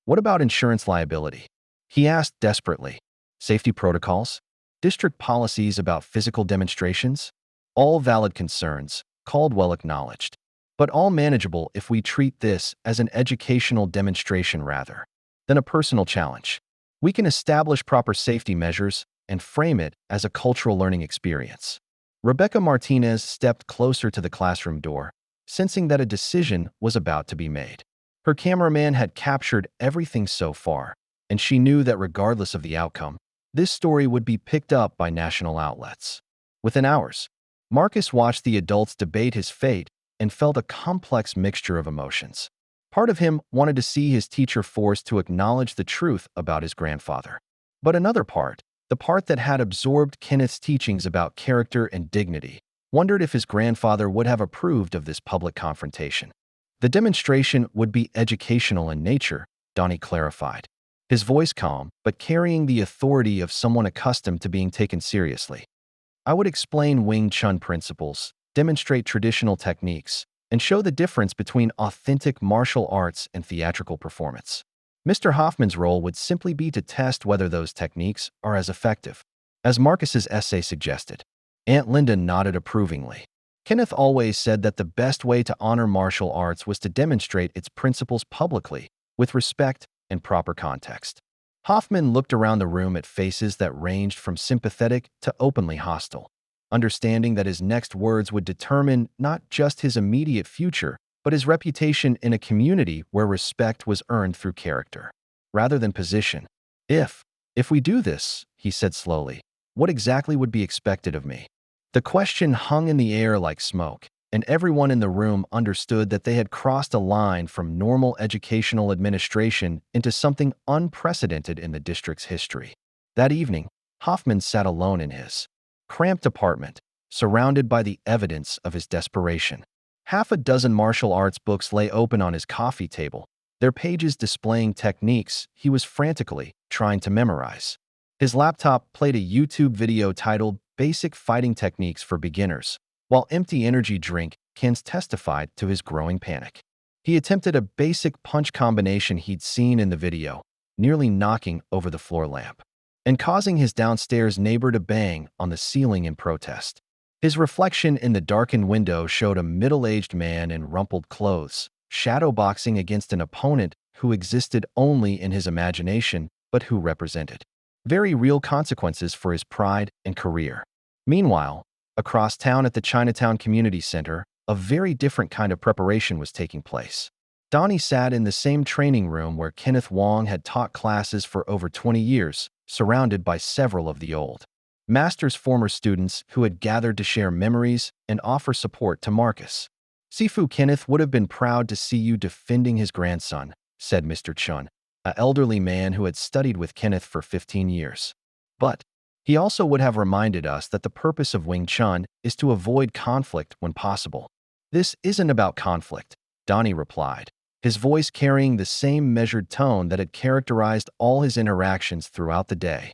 What about insurance liability? He asked desperately. Safety protocols? District policies about physical demonstrations? All valid concerns, Caldwell acknowledged, but all manageable if we treat this as an educational demonstration rather than a personal challenge. We can establish proper safety measures and frame it as a cultural learning experience. Rebecca Martinez stepped closer to the classroom door, sensing that a decision was about to be made. Her cameraman had captured everything so far, and she knew that regardless of the outcome, this story would be picked up by national outlets. Within hours, Marcus watched the adults debate his fate and felt a complex mixture of emotions. Part of him wanted to see his teacher forced to acknowledge the truth about his grandfather. But another part, the part that had absorbed Kenneth's teachings about character and dignity, wondered if his grandfather would have approved of this public confrontation. The demonstration would be educational in nature, Donnie clarified, his voice calm but carrying the authority of someone accustomed to being taken seriously. I would explain Wing Chun principles, demonstrate traditional techniques, and show the difference between authentic martial arts and theatrical performance. Mr. Hoffman's role would simply be to test whether those techniques are as effective as Marcus's essay suggested. Aunt Linda nodded approvingly. Kenneth always said that the best way to honor martial arts was to demonstrate its principles publicly, with respect and proper context. Hoffman looked around the room at faces that ranged from sympathetic to openly hostile, understanding that his next words would determine not just his immediate future, but his reputation in a community where respect was earned through character, rather than position. If we do this, he said slowly, what exactly would be expected of me? The question hung in the air like smoke, and everyone in the room understood that they had crossed a line from normal educational administration into something unprecedented in the district's history. That evening, Hoffman sat alone in his cramped apartment, surrounded by the evidence of his desperation. Half a dozen martial arts books lay open on his coffee table, their pages displaying techniques he was frantically trying to memorize. His laptop played a YouTube video titled Basic Fighting Techniques for Beginners, while empty energy drink cans testified to his growing panic. He attempted a basic punch combination he'd seen in the video, nearly knocking over the floor lamp and causing his downstairs neighbor to bang on the ceiling in protest. His reflection in the darkened window showed a middle-aged man in rumpled clothes, shadowboxing against an opponent who existed only in his imagination but who represented very real consequences for his pride and career. Meanwhile, across town at the Chinatown Community Center, a very different kind of preparation was taking place. Donnie sat in the same training room where Kenneth Wong had taught classes for over 20 years, surrounded by several of the old master's former students who had gathered to share memories and offer support to Marcus. Sifu Kenneth would have been proud to see you defending his grandson, said Mr. Chun, an elderly man who had studied with Kenneth for 15 years. But he also would have reminded us that the purpose of Wing Chun is to avoid conflict when possible. This isn't about conflict, Donnie replied, his voice carrying the same measured tone that had characterized all his interactions throughout the day.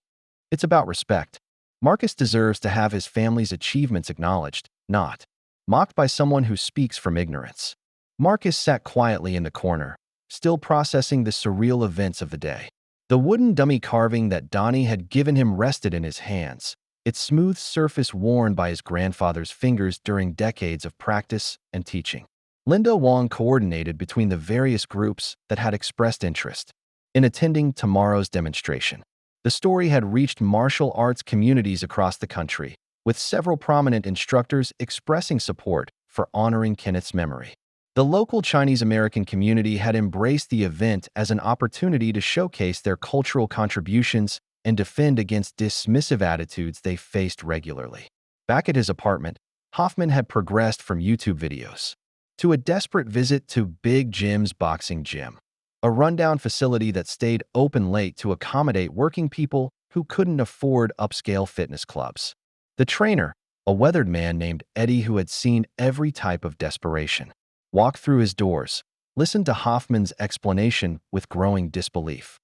It's about respect. Marcus deserves to have his family's achievements acknowledged, not mocked by someone who speaks from ignorance. Marcus sat quietly in the corner, still processing the surreal events of the day. The wooden dummy carving that Donnie had given him rested in his hands, its smooth surface worn by his grandfather's fingers during decades of practice and teaching. Linda Wong coordinated between the various groups that had expressed interest in attending tomorrow's demonstration. The story had reached martial arts communities across the country, with several prominent instructors expressing support for honoring Kenneth's memory. The local Chinese-American community had embraced the event as an opportunity to showcase their cultural contributions and defend against dismissive attitudes they faced regularly. Back at his apartment, Hoffman had progressed from YouTube videos to a desperate visit to Big Jim's boxing gym, a rundown facility that stayed open late to accommodate working people who couldn't afford upscale fitness clubs. The trainer, a weathered man named Eddie who had seen every type of desperation, walked through his doors, listened to Hoffman's explanation with growing disbelief.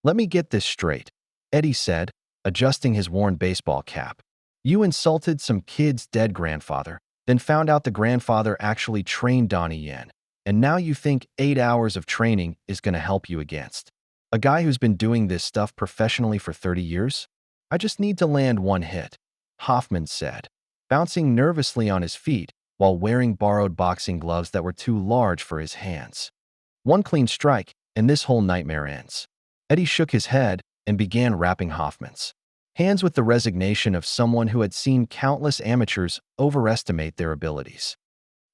"Let me get this straight," Eddie said, adjusting his worn baseball cap. "You insulted some kid's dead grandfather, then found out the grandfather actually trained Donnie Yen, and now you think 8 hours of training is going to help you against a guy who's been doing this stuff professionally for 30 years? I just need to land one hit," Hoffman said, bouncing nervously on his feet while wearing borrowed boxing gloves that were too large for his hands. "One clean strike, and this whole nightmare ends." Eddie shook his head and began wrapping Hoffman's hands with the resignation of someone who had seen countless amateurs overestimate their abilities.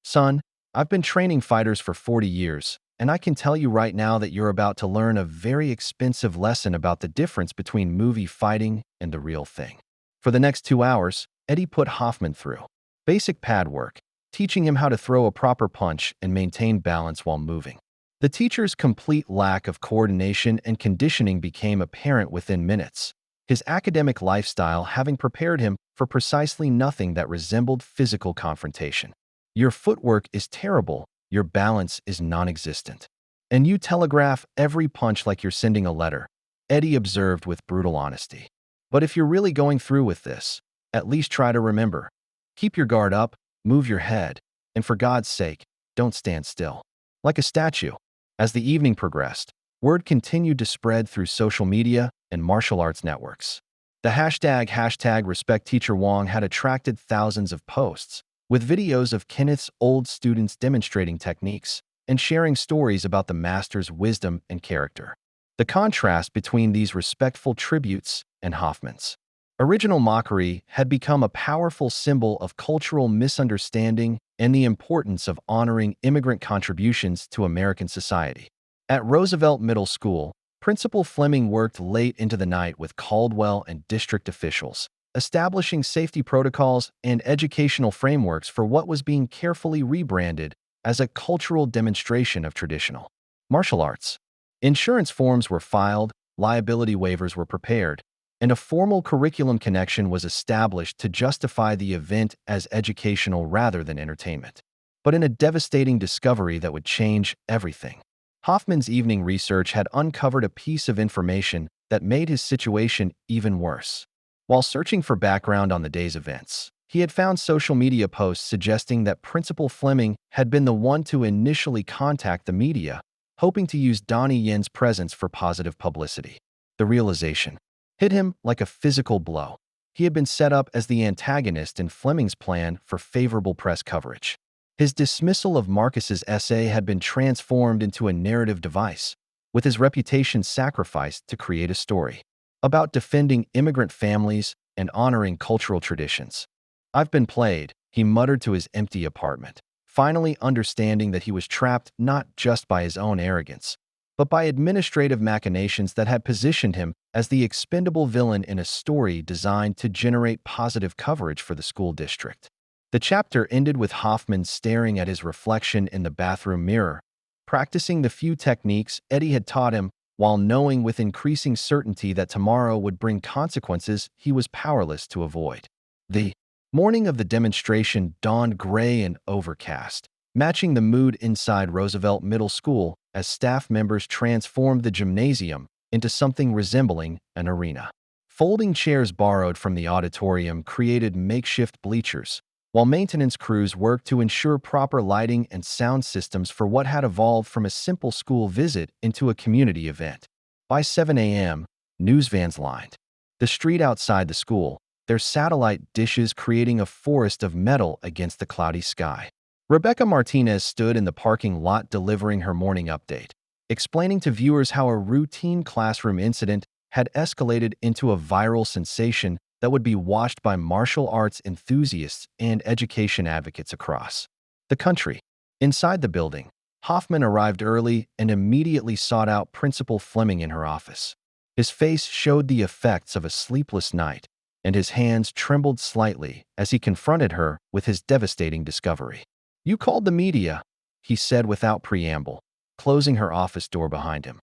"Son, I've been training fighters for 40 years, and I can tell you right now that you're about to learn a very expensive lesson about the difference between movie fighting and the real thing." For the next 2 hours, Eddie put Hoffman through basic pad work, teaching him how to throw a proper punch and maintain balance while moving. The teacher's complete lack of coordination and conditioning became apparent within minutes, his academic lifestyle having prepared him for precisely nothing that resembled physical confrontation. "Your footwork is terrible, your balance is non-existent, and you telegraph every punch like you're sending a letter," Eddie observed with brutal honesty. "But if you're really going through with this, at least try to remember. Keep your guard up, move your head, and for God's sake, don't stand still like a statue." As the evening progressed, word continued to spread through social media and martial arts networks. The hashtag Respect Teacher Wong had attracted thousands of posts, with videos of Kenneth's old students demonstrating techniques and sharing stories about the master's wisdom and character. The contrast between these respectful tributes and Hoffman's original mockery had become a powerful symbol of cultural misunderstanding and the importance of honoring immigrant contributions to American society. At Roosevelt Middle School, Principal Fleming worked late into the night with Caldwell and district officials, establishing safety protocols and educational frameworks for what was being carefully rebranded as a cultural demonstration of traditional martial arts. Insurance forms were filed, liability waivers were prepared, and a formal curriculum connection was established to justify the event as educational rather than entertainment. But in a devastating discovery that would change everything, Hoffman's evening research had uncovered a piece of information that made his situation even worse. While searching for background on the day's events, he had found social media posts suggesting that Principal Fleming had been the one to initially contact the media, hoping to use Donnie Yen's presence for positive publicity. The realization hit him like a physical blow. He had been set up as the antagonist in Fleming's plan for favorable press coverage. His dismissal of Marcus's essay had been transformed into a narrative device, with his reputation sacrificed to create a story about defending immigrant families and honoring cultural traditions. "I've been played," he muttered to his empty apartment, finally understanding that he was trapped not just by his own arrogance, but by administrative machinations that had positioned him as the expendable villain in a story designed to generate positive coverage for the school district. The chapter ended with Hoffman staring at his reflection in the bathroom mirror, practicing the few techniques Eddie had taught him while knowing with increasing certainty that tomorrow would bring consequences he was powerless to avoid. The morning of the demonstration dawned gray and overcast, matching the mood inside Roosevelt Middle School as staff members transformed the gymnasium into something resembling an arena. Folding chairs borrowed from the auditorium created makeshift bleachers, while maintenance crews worked to ensure proper lighting and sound systems for what had evolved from a simple school visit into a community event. By 7 a.m., news vans lined the street outside the school, their satellite dishes creating a forest of metal against the cloudy sky. Rebecca Martinez stood in the parking lot delivering her morning update, explaining to viewers how a routine classroom incident had escalated into a viral sensation that would be watched by martial arts enthusiasts and education advocates across the country. Inside the building, Hoffman arrived early and immediately sought out Principal Fleming in her office. His face showed the effects of a sleepless night, and his hands trembled slightly as he confronted her with his devastating discovery. "You called the media," he said without preamble, closing her office door behind him.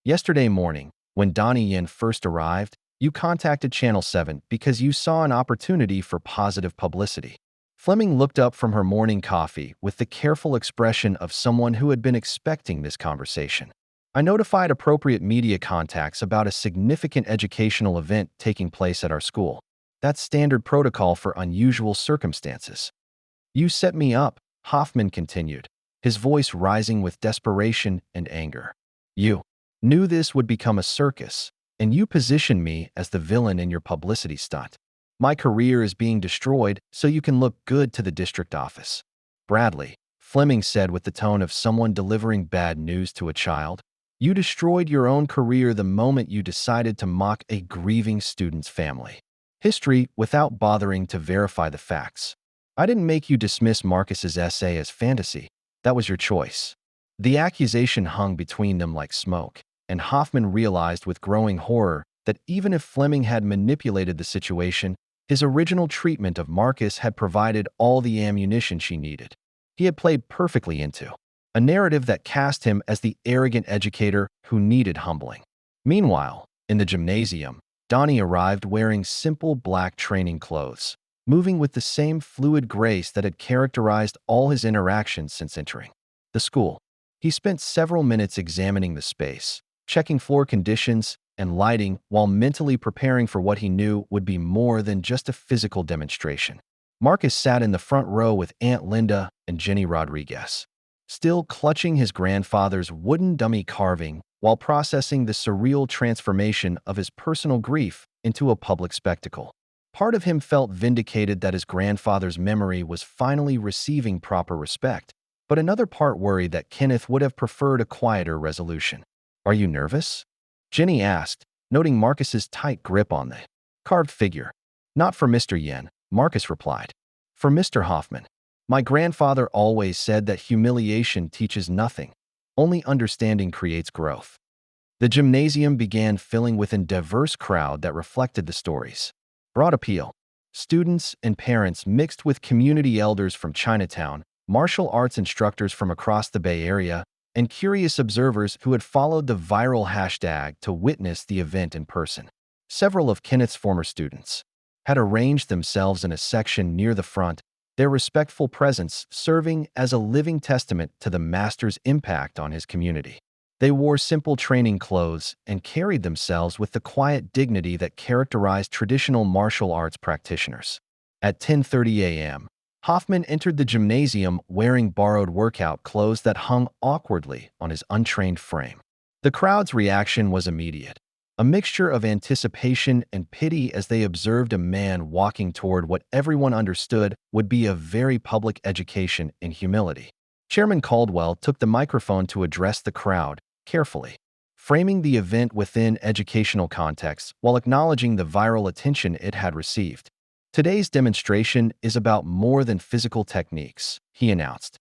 "Yesterday morning, when Donnie Yen first arrived, you contacted Channel 7 because you saw an opportunity for positive publicity." Fleming looked up from her morning coffee with the careful expression of someone who had been expecting this conversation. "I notified appropriate media contacts about a significant educational event taking place at our school. That's standard protocol for unusual circumstances." "You set me up," Hoffman continued, his voice rising with desperation and anger. "You knew this would become a circus, and you positioned me as the villain in your publicity stunt. My career is being destroyed so you can look good to the district office." "Bradley," Fleming said with the tone of someone delivering bad news to a child, "you destroyed your own career the moment you decided to mock a grieving student's family history without bothering to verify the facts. I didn't make you dismiss Marcus's essay as fantasy. That was your choice." The accusation hung between them like smoke, and Hoffman realized with growing horror that even if Fleming had manipulated the situation, his original treatment of Marcus had provided all the ammunition she needed. He had played perfectly into a narrative that cast him as the arrogant educator who needed humbling. Meanwhile, in the gymnasium, Donnie arrived wearing simple black training clothes, moving with the same fluid grace that had characterized all his interactions since entering the school. He spent several minutes examining the space, checking floor conditions and lighting while mentally preparing for what he knew would be more than just a physical demonstration. Marcus sat in the front row with Aunt Linda and Jenny Rodriguez, still clutching his grandfather's wooden dummy carving while processing the surreal transformation of his personal grief into a public spectacle. Part of him felt vindicated that his grandfather's memory was finally receiving proper respect, but another part worried that Kenneth would have preferred a quieter resolution. "Are you nervous?" Jenny asked, noting Marcus's tight grip on the carved figure. "Not for Mr. Yen," Marcus replied. "For Mr. Hoffman. My grandfather always said that humiliation teaches nothing. Only understanding creates growth." The gymnasium began filling with a diverse crowd that reflected the stories. Broad appeal. Students and parents mixed with community elders from Chinatown, martial arts instructors from across the Bay Area, and curious observers who had followed the viral hashtag to witness the event in person. Several of Kenneth's former students had arranged themselves in a section near the front, their respectful presence serving as a living testament to the master's impact on his community. They wore simple training clothes and carried themselves with the quiet dignity that characterized traditional martial arts practitioners. At 10:30 a.m., Hoffman entered the gymnasium wearing borrowed workout clothes that hung awkwardly on his untrained frame. The crowd's reaction was immediate, a mixture of anticipation and pity as they observed a man walking toward what everyone understood would be a very public education in humility. Chairman Caldwell took the microphone to address the crowd, carefully framing the event within educational context while acknowledging the viral attention it had received. "Today's demonstration is about more than physical techniques," he announced.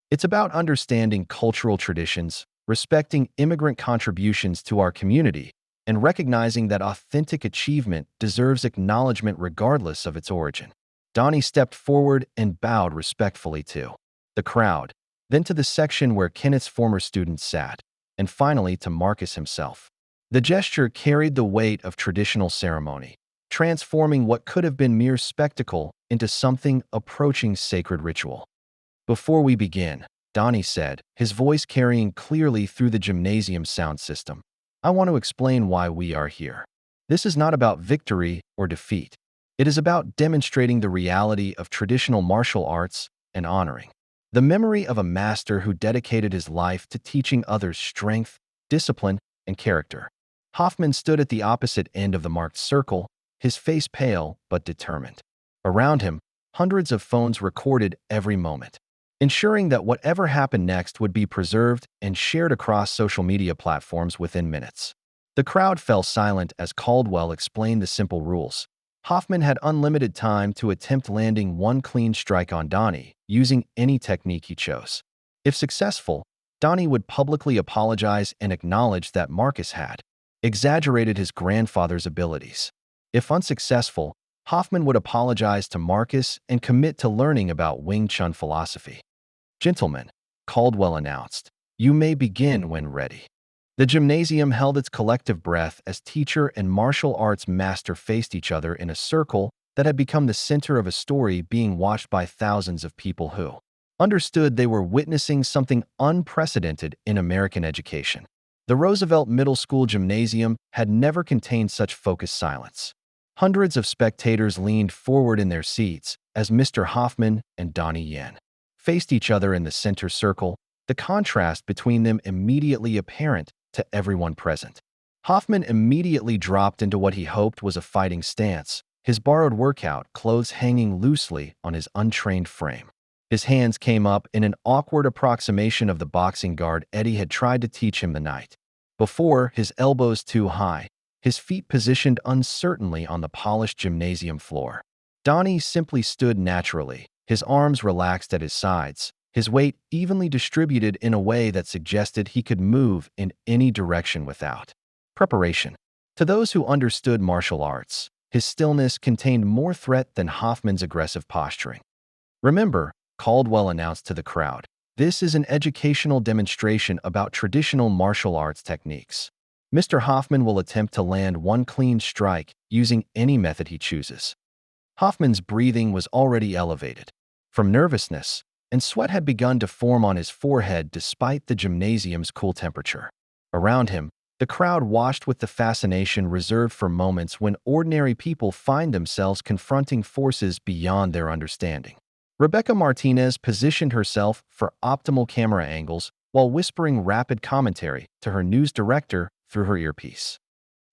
"It's about understanding cultural traditions, respecting immigrant contributions to our community, and recognizing that authentic achievement deserves acknowledgement regardless of its origin." Donnie stepped forward and bowed respectfully to the crowd, then to the section where Kenneth's former students sat, and finally to Marcus himself. The gesture carried the weight of traditional ceremony, transforming what could have been mere spectacle into something approaching sacred ritual. "Before we begin," Donnie said, his voice carrying clearly through the gymnasium sound system, "I want to explain why we are here. This is not about victory or defeat. It is about demonstrating the reality of traditional martial arts and honoring the memory of a master who dedicated his life to teaching others strength, discipline, and character. Hoffman stood at the opposite end of the marked circle, his face pale but determined. Around him, hundreds of phones recorded every moment, ensuring that whatever happened next would be preserved and shared across social media platforms within minutes. The crowd fell silent as Caldwell explained the simple rules. Hoffman had unlimited time to attempt landing one clean strike on Donnie, using any technique he chose. If successful, Donnie would publicly apologize and acknowledge that Marcus had exaggerated his grandfather's abilities. If unsuccessful, Hoffman would apologize to Marcus and commit to learning about Wing Chun philosophy. "Gentlemen," Caldwell announced, "you may begin when ready." The gymnasium held its collective breath as teacher and martial arts master faced each other in a circle that had become the center of a story being watched by thousands of people who understood they were witnessing something unprecedented in American education. The Roosevelt Middle School Gymnasium had never contained such focused silence. Hundreds of spectators leaned forward in their seats as Mr. Hoffman and Donnie Yen faced each other in the center circle, the contrast between them immediately apparent to everyone present. Hoffman immediately dropped into what he hoped was a fighting stance, his borrowed workout clothes hanging loosely on his untrained frame. His hands came up in an awkward approximation of the boxing guard Eddie had tried to teach him the night before, his elbows too high, his feet positioned uncertainly on the polished gymnasium floor. Donnie simply stood naturally, his arms relaxed at his sides, his weight evenly distributed in a way that suggested he could move in any direction without preparation. To those who understood martial arts, his stillness contained more threat than Hoffman's aggressive posturing. "Remember," Caldwell announced to the crowd, "this is an educational demonstration about traditional martial arts techniques. Mr. Hoffman will attempt to land one clean strike using any method he chooses." Hoffman's breathing was already elevated from nervousness, and sweat had begun to form on his forehead despite the gymnasium's cool temperature. Around him, the crowd watched with the fascination reserved for moments when ordinary people find themselves confronting forces beyond their understanding. Rebecca Martinez positioned herself for optimal camera angles while whispering rapid commentary to her news director through her earpiece.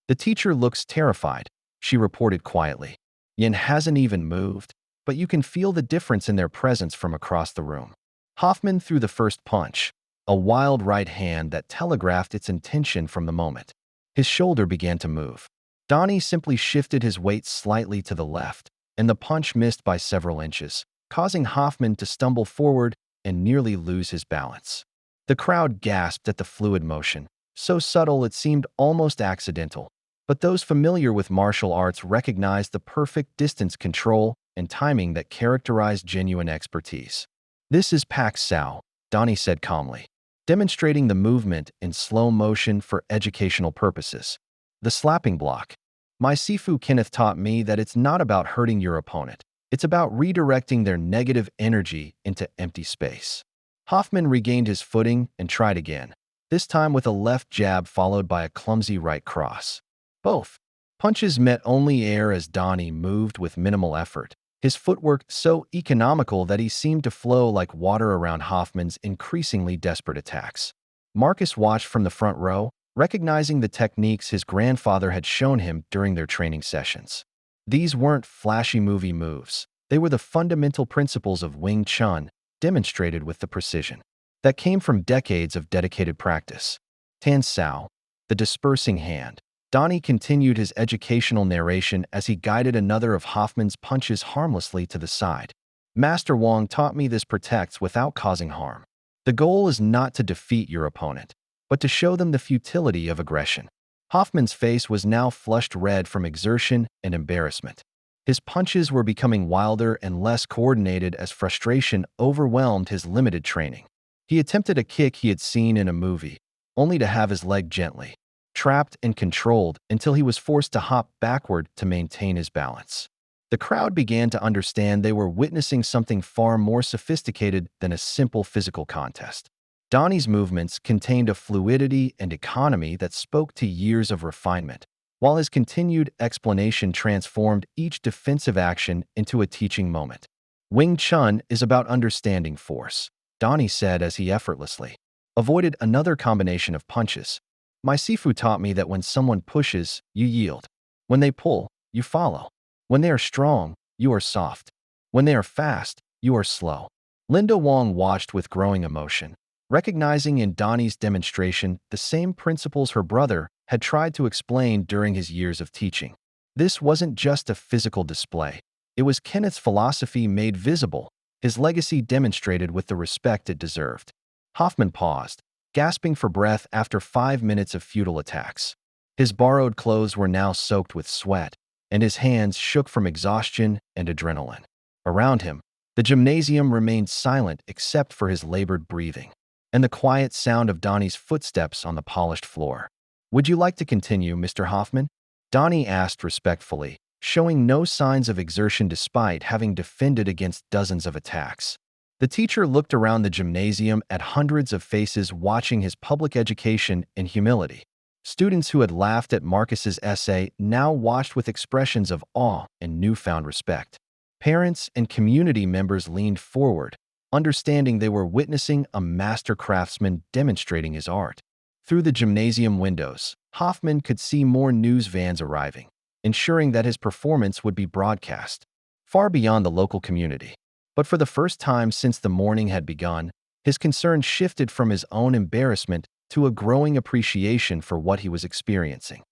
"The teacher looks terrified," she reported quietly. "Yen hasn't even moved, but you can feel the difference in their presence from across the room." Hoffman threw the first punch, a wild right hand that telegraphed its intention from the moment. His shoulder began to move. Donnie simply shifted his weight slightly to the left, and the punch missed by several inches, causing Hoffman to stumble forward and nearly lose his balance. The crowd gasped at the fluid motion, so subtle it seemed almost accidental, but those familiar with martial arts recognized the perfect distance control and timing that characterized genuine expertise. "This is Pak Sao," Donnie said calmly, demonstrating the movement in slow motion for educational purposes. "The slapping block. My sifu Kenneth taught me that it's not about hurting your opponent. It's about redirecting their negative energy into empty space." Hoffman regained his footing and tried again, this time with a left jab followed by a clumsy right cross. Both punches met only air as Donnie moved with minimal effort, his footwork so economical that he seemed to flow like water around Hoffman's increasingly desperate attacks. Marcus watched from the front row, recognizing the techniques his grandfather had shown him during their training sessions. These weren't flashy movie moves. They were the fundamental principles of Wing Chun, demonstrated with the precision that came from decades of dedicated practice. "Tan Sao, the dispersing hand." Donnie continued his educational narration as he guided another of Hoffman's punches harmlessly to the side. "Master Wong taught me this protects without causing harm. The goal is not to defeat your opponent, but to show them the futility of aggression." Hoffman's face was now flushed red from exertion and embarrassment. His punches were becoming wilder and less coordinated as frustration overwhelmed his limited training. He attempted a kick he had seen in a movie, only to have his leg gently trapped and controlled until he was forced to hop backward to maintain his balance. The crowd began to understand they were witnessing something far more sophisticated than a simple physical contest. Donnie's movements contained a fluidity and economy that spoke to years of refinement, while his continued explanation transformed each defensive action into a teaching moment. "Wing Chun is about understanding force," Donnie said as he effortlessly avoided another combination of punches. My sifu taught me that when someone pushes, you yield. When they pull, you follow. When they are strong, you are soft. When they are fast, you are slow. Linda Wong watched with growing emotion, recognizing in Donnie's demonstration the same principles her brother had tried to explain during his years of teaching. This wasn't just a physical display. It was Kenneth's philosophy made visible, his legacy demonstrated with the respect it deserved. Hoffman paused, gasping for breath after 5 minutes of futile attacks. His borrowed clothes were now soaked with sweat, and his hands shook from exhaustion and adrenaline. Around him, the gymnasium remained silent except for his labored breathing and the quiet sound of Donnie's footsteps on the polished floor. "Would you like to continue, Mr. Hoffman?" Donnie asked respectfully, showing no signs of exertion despite having defended against dozens of attacks. The teacher looked around the gymnasium at hundreds of faces watching his public education in humility. Students who had laughed at Marcus's essay now watched with expressions of awe and newfound respect. Parents and community members leaned forward, understanding they were witnessing a master craftsman demonstrating his art. Through the gymnasium windows, Hoffman could see more news vans arriving, ensuring that his performance would be broadcast far beyond the local community. But for the first time since the morning had begun, his concern shifted from his own embarrassment to a growing appreciation for what he was experiencing.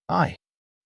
I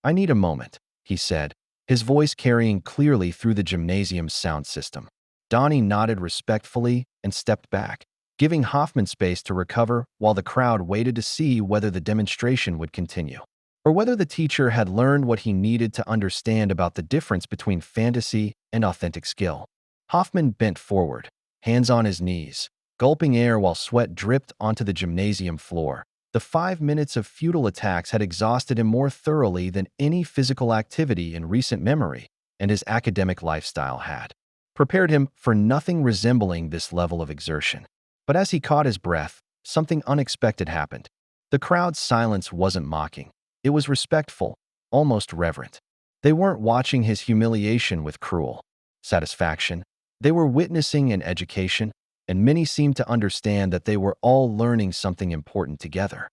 need a moment," he said, his voice carrying clearly through the gymnasium's sound system. Donnie nodded respectfully and stepped back, giving Hoffman space to recover while the crowd waited to see whether the demonstration would continue, or whether the teacher had learned what he needed to understand about the difference between fantasy and authentic skill. Hoffman bent forward, hands on his knees, gulping air while sweat dripped onto the gymnasium floor. The 5 minutes of futile attacks had exhausted him more thoroughly than any physical activity in recent memory, and his academic lifestyle had prepared him for nothing resembling this level of exertion. But as he caught his breath, something unexpected happened. The crowd's silence wasn't mocking. It was respectful, almost reverent. They weren't watching his humiliation with cruel satisfaction. They were witnessing an education, and many seemed to understand that they were all learning something important together.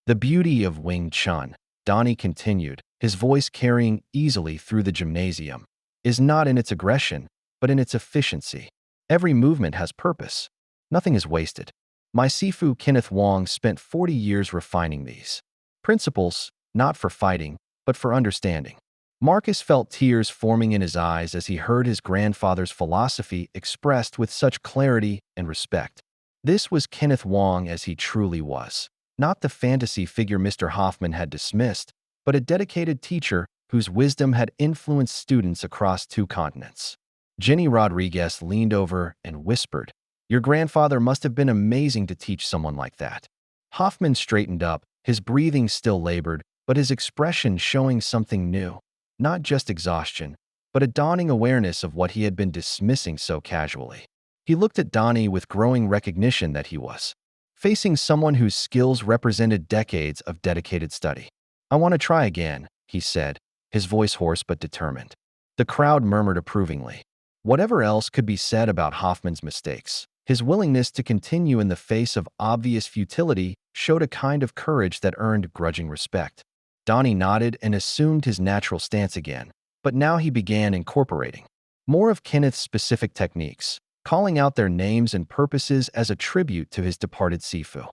"The beauty of Wing Chun," Donnie continued, his voice carrying easily through the gymnasium, "is not in its aggression, but in its efficiency. Every movement has purpose. Nothing is wasted. My sifu Kenneth Wong spent 40 years refining these principles, not for fighting, but for understanding." Marcus felt tears forming in his eyes as he heard his grandfather's philosophy expressed with such clarity and respect. This was Kenneth Wong as he truly was, not the fantasy figure Mr. Hoffman had dismissed, but a dedicated teacher whose wisdom had influenced students across 2 continents. Jenny Rodriguez leaned over and whispered, "Your grandfather must have been amazing to teach someone like that." Hoffman straightened up, his breathing still labored, but his expression showing something new. Not just exhaustion, but a dawning awareness of what he had been dismissing so casually. He looked at Donnie with growing recognition that he was facing someone whose skills represented decades of dedicated study. "I want to try again," he said, his voice hoarse but determined. The crowd murmured approvingly. Whatever else could be said about Hoffman's mistakes, his willingness to continue in the face of obvious futility showed a kind of courage that earned grudging respect. Donnie nodded and assumed his natural stance again, but now he began incorporating more of Kenneth's specific techniques, calling out their names and purposes as a tribute to his departed sifu.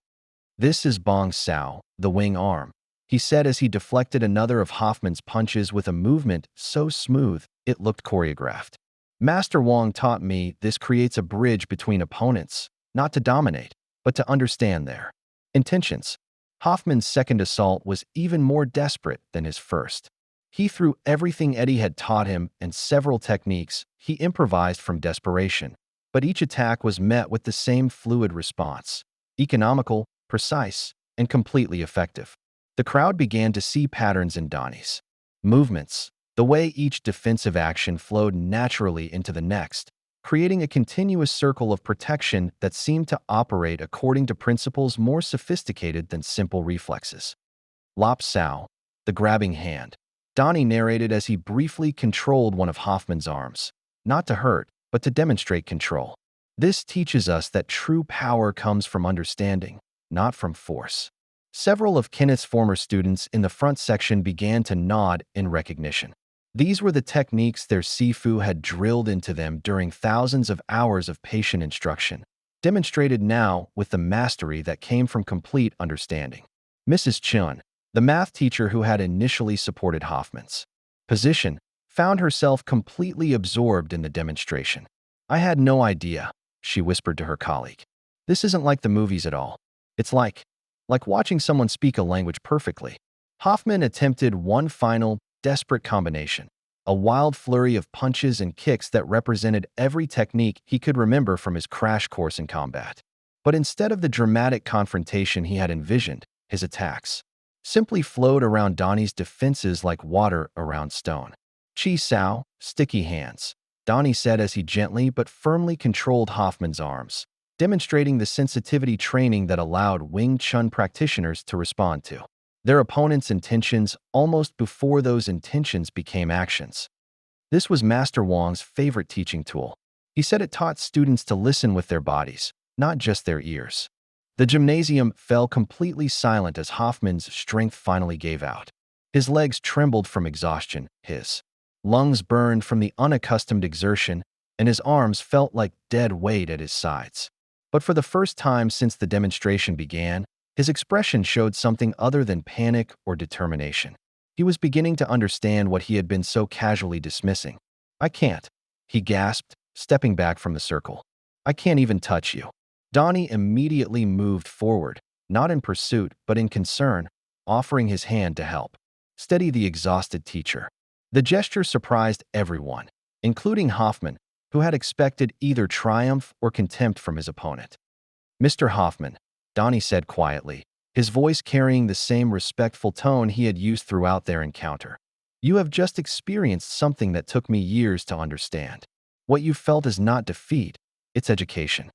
"This is Bong Sao, the wing arm," he said as he deflected another of Hoffman's punches with a movement so smooth it looked choreographed. "Master Wong taught me this creates a bridge between opponents, not to dominate, but to understand their intentions." Hoffman's second assault was even more desperate than his first. He threw everything Eddie had taught him and several techniques he improvised from desperation, but each attack was met with the same fluid response, economical, precise, and completely effective. The crowd began to see patterns in Donnie's movements, the way each defensive action flowed naturally into the next, creating a continuous circle of protection that seemed to operate according to principles more sophisticated than simple reflexes. "Lop Sao, the grabbing hand," Donnie narrated as he briefly controlled one of Hoffman's arms, not to hurt, but to demonstrate control. "This teaches us that true power comes from understanding, not from force." Several of Kenneth's former students in the front section began to nod in recognition. These were the techniques their sifu had drilled into them during thousands of hours of patient instruction, demonstrated now with the mastery that came from complete understanding. Mrs. Chun, the math teacher who had initially supported Hoffman's position, found herself completely absorbed in the demonstration. "I had no idea," she whispered to her colleague. "This isn't like the movies at all. It's like watching someone speak a language perfectly." Hoffman attempted one final, desperate combination, a wild flurry of punches and kicks that represented every technique he could remember from his crash course in combat. But instead of the dramatic confrontation he had envisioned, his attacks simply flowed around Donnie's defenses like water around stone. "Chi Sao, sticky hands," Donnie said as he gently but firmly controlled Hoffman's arms, demonstrating the sensitivity training that allowed Wing Chun practitioners to respond to their opponent's intentions almost before those intentions became actions. This was Master Wong's favorite teaching tool. He said it taught students to listen with their bodies, not just their ears. The gymnasium fell completely silent as Hoffman's strength finally gave out. His legs trembled from exhaustion, his lungs burned from the unaccustomed exertion, and his arms felt like dead weight at his sides. But for the first time since the demonstration began, his expression showed something other than panic or determination. He was beginning to understand what he had been so casually dismissing. "I can't," he gasped, stepping back from the circle. "I can't even touch you." Donnie immediately moved forward, not in pursuit but in concern, offering his hand to help steady the exhausted teacher. The gesture surprised everyone, including Hoffman, who had expected either triumph or contempt from his opponent. "Mr. Hoffman," Donnie said quietly, his voice carrying the same respectful tone he had used throughout their encounter. "You have just experienced something that took me years to understand. What you felt is not defeat, it's education."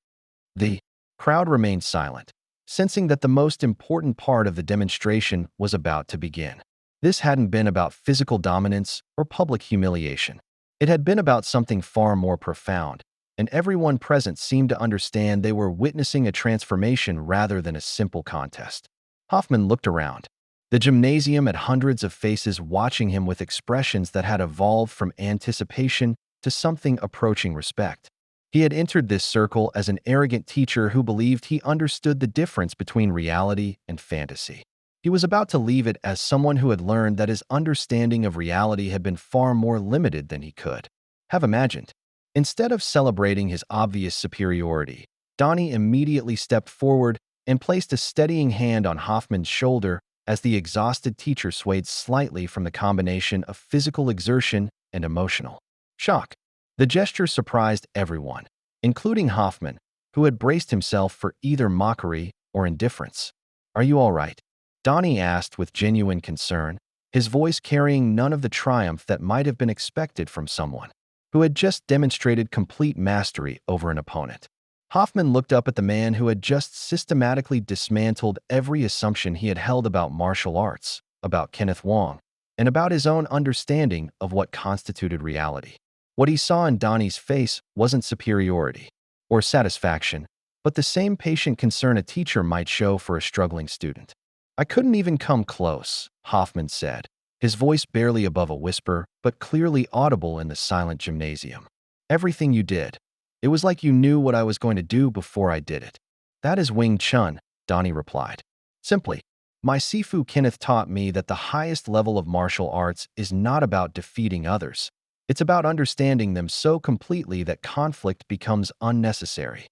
The crowd remained silent, sensing that the most important part of the demonstration was about to begin. This hadn't been about physical dominance or public humiliation. It had been about something far more profound, and everyone present seemed to understand they were witnessing a transformation rather than a simple contest. Hoffman looked around. The gymnasium had hundreds of faces watching him with expressions that had evolved from anticipation to something approaching respect. He had entered this circle as an arrogant teacher who believed he understood the difference between reality and fantasy. He was about to leave it as someone who had learned that his understanding of reality had been far more limited than he could have imagined. Instead of celebrating his obvious superiority, Donnie immediately stepped forward and placed a steadying hand on Hoffman's shoulder as the exhausted teacher swayed slightly from the combination of physical exertion and emotional shock. The gesture surprised everyone, including Hoffman, who had braced himself for either mockery or indifference. "Are you all right?" Donnie asked with genuine concern, his voice carrying none of the triumph that might have been expected from someone who had just demonstrated complete mastery over an opponent. Hoffman looked up at the man who had just systematically dismantled every assumption he had held about martial arts, about Kenneth Wong, and about his own understanding of what constituted reality. What he saw in Donnie's face wasn't superiority or satisfaction, but the same patient concern a teacher might show for a struggling student. "I couldn't even come close," Hoffman said, his voice barely above a whisper, but clearly audible in the silent gymnasium. "Everything you did. It was like you knew what I was going to do before I did it." "That is Wing Chun," Donnie replied. "Simply, my sifu Kenneth taught me that the highest level of martial arts is not about defeating others. It's about understanding them so completely that conflict becomes unnecessary."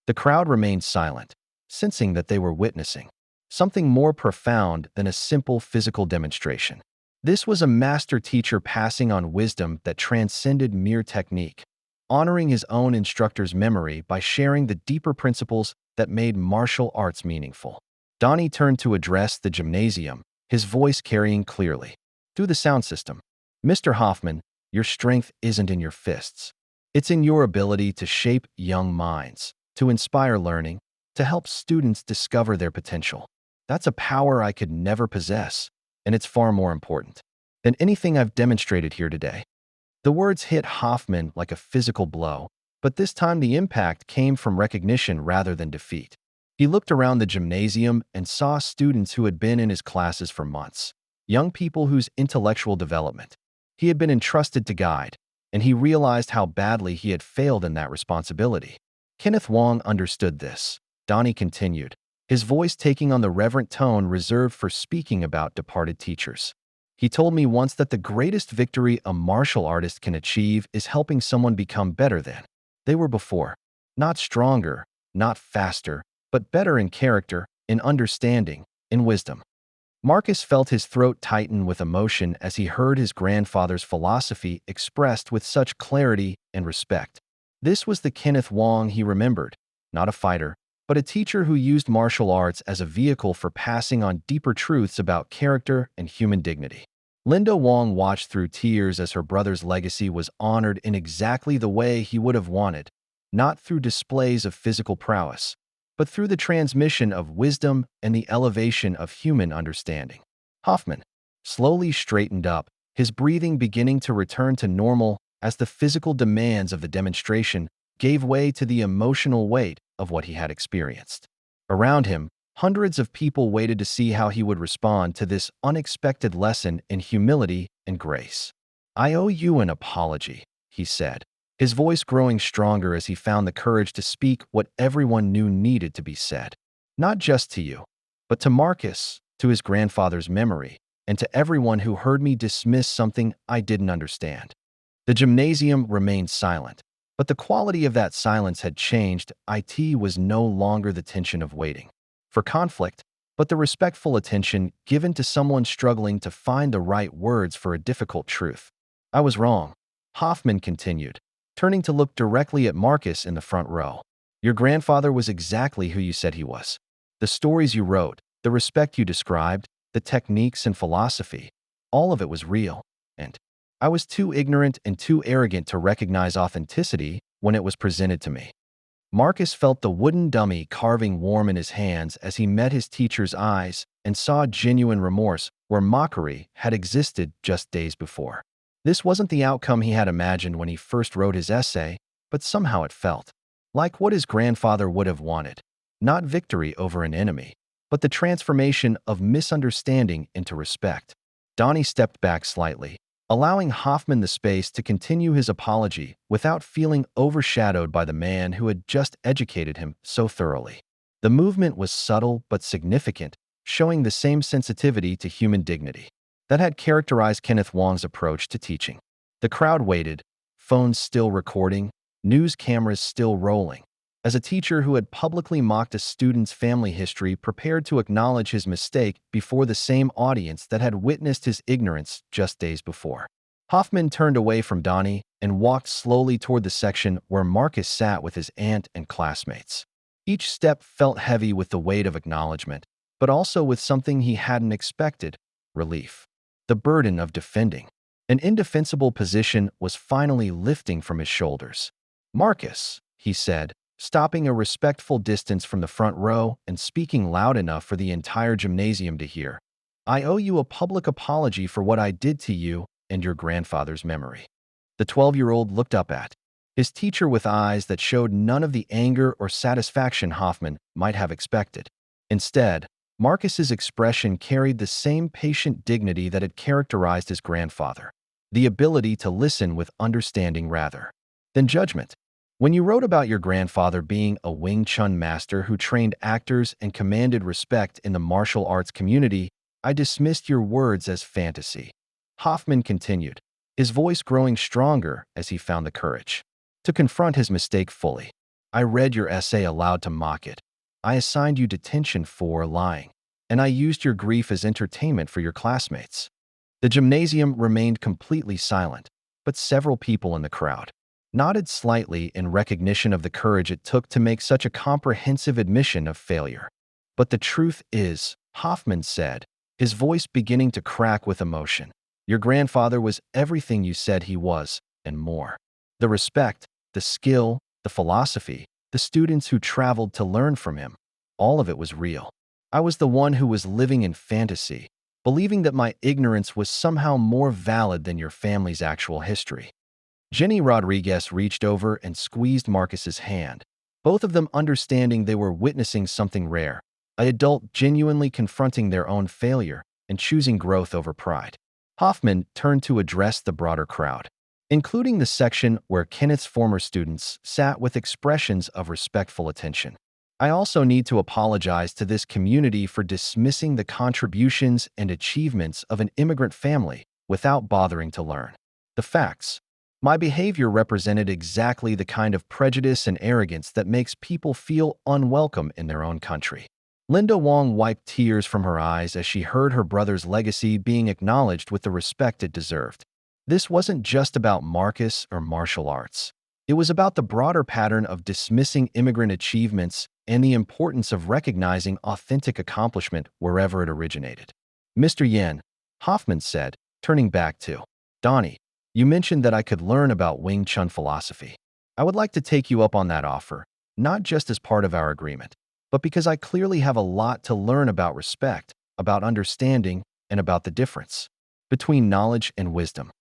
The crowd remained silent, sensing that they were witnessing something more profound than a simple physical demonstration. This was a master teacher passing on wisdom that transcended mere technique, honoring his own instructor's memory by sharing the deeper principles that made martial arts meaningful. Donnie turned to address the gymnasium, his voice carrying clearly through the sound system. "Mr. Hoffman, your strength isn't in your fists. It's in your ability to shape young minds, to inspire learning, to help students discover their potential. That's a power I could never possess, and it's far more important than anything I've demonstrated here today." The words hit Hoffman like a physical blow, but this time the impact came from recognition rather than defeat. He looked around the gymnasium and saw students who had been in his classes for months, young people whose intellectual development he had been entrusted to guide, and he realized how badly he had failed in that responsibility. Kenneth Wong understood this. Donnie continued, his voice taking on the reverent tone reserved for speaking about departed teachers. He told me once that the greatest victory a martial artist can achieve is helping someone become better than they were before. Not stronger, not faster, but better in character, in understanding, in wisdom. Marcus felt his throat tighten with emotion as he heard his grandfather's philosophy expressed with such clarity and respect. This was the Kenneth Wong he remembered, not a fighter, but a teacher who used martial arts as a vehicle for passing on deeper truths about character and human dignity. Linda Wong watched through tears as her brother's legacy was honored in exactly the way he would have wanted, not through displays of physical prowess, but through the transmission of wisdom and the elevation of human understanding. Hoffman slowly straightened up, his breathing beginning to return to normal as the physical demands of the demonstration gave way to the emotional weight of what he had experienced. Around him, hundreds of people waited to see how he would respond to this unexpected lesson in humility and grace. "I owe you an apology," he said, his voice growing stronger as he found the courage to speak what everyone knew needed to be said. "Not just to you, but to Marcus, to his grandfather's memory, and to everyone who heard me dismiss something I didn't understand." The gymnasium remained silent, but the quality of that silence had changed. It was no longer the tension of waiting for conflict, but the respectful attention given to someone struggling to find the right words for a difficult truth. "I was wrong," Hoffman continued, turning to look directly at Marcus in the front row. "Your grandfather was exactly who you said he was. The stories you wrote, the respect you described, the techniques and philosophy, all of it was real, and I was too ignorant and too arrogant to recognize authenticity when it was presented to me." Marcus felt the wooden dummy carving warm in his hands as he met his teacher's eyes and saw genuine remorse where mockery had existed just days before. This wasn't the outcome he had imagined when he first wrote his essay, but somehow it felt like what his grandfather would have wanted. Not victory over an enemy, but the transformation of misunderstanding into respect. Donnie stepped back slightly, allowing Hoffman the space to continue his apology without feeling overshadowed by the man who had just educated him so thoroughly. The movement was subtle but significant, showing the same sensitivity to human dignity that had characterized Kenneth Wong's approach to teaching. The crowd waited, phones still recording, news cameras still rolling, as a teacher who had publicly mocked a student's family history prepared to acknowledge his mistake before the same audience that had witnessed his ignorance just days before. Hoffman turned away from Donnie and walked slowly toward the section where Marcus sat with his aunt and classmates. Each step felt heavy with the weight of acknowledgement, but also with something he hadn't expected: relief. The burden of defending an indefensible position was finally lifting from his shoulders. "Marcus," he said, stopping a respectful distance from the front row and speaking loud enough for the entire gymnasium to hear, "I owe you a public apology for what I did to you and your grandfather's memory." The 12-year-old looked up at his teacher with eyes that showed none of the anger or satisfaction Hoffman might have expected. Instead, Marcus's expression carried the same patient dignity that had characterized his grandfather, the ability to listen with understanding rather than judgment. "When you wrote about your grandfather being a Wing Chun master who trained actors and commanded respect in the martial arts community, I dismissed your words as fantasy," Hoffman continued, his voice growing stronger as he found the courage to confront his mistake fully. "I read your essay aloud to mock it. I assigned you detention for lying, and I used your grief as entertainment for your classmates." The gymnasium remained completely silent, but several people in the crowd nodded slightly in recognition of the courage it took to make such a comprehensive admission of failure. "But the truth is," Hoffman said, his voice beginning to crack with emotion, "your grandfather was everything you said he was, and more. The respect, the skill, the philosophy, the students who traveled to learn from him, all of it was real. I was the one who was living in fantasy, believing that my ignorance was somehow more valid than your family's actual history." Jenny Rodriguez reached over and squeezed Marcus's hand, both of them understanding they were witnessing something rare, an adult genuinely confronting their own failure and choosing growth over pride. Hoffman turned to address the broader crowd, including the section where Kenneth's former students sat with expressions of respectful attention. I also need to apologize to this community for dismissing the contributions and achievements of an immigrant family without bothering to learn the facts. My behavior represented exactly the kind of prejudice and arrogance that makes people feel unwelcome in their own country. Linda Wong wiped tears from her eyes as she heard her brother's legacy being acknowledged with the respect it deserved. This wasn't just about Marcus or martial arts. It was about the broader pattern of dismissing immigrant achievements and the importance of recognizing authentic accomplishment wherever it originated. Mr. Yen, Hoffman said, turning back to Donnie, you mentioned that I could learn about Wing Chun philosophy. I would like to take you up on that offer, not just as part of our agreement, but because I clearly have a lot to learn about respect, about understanding, and about the difference between knowledge and wisdom.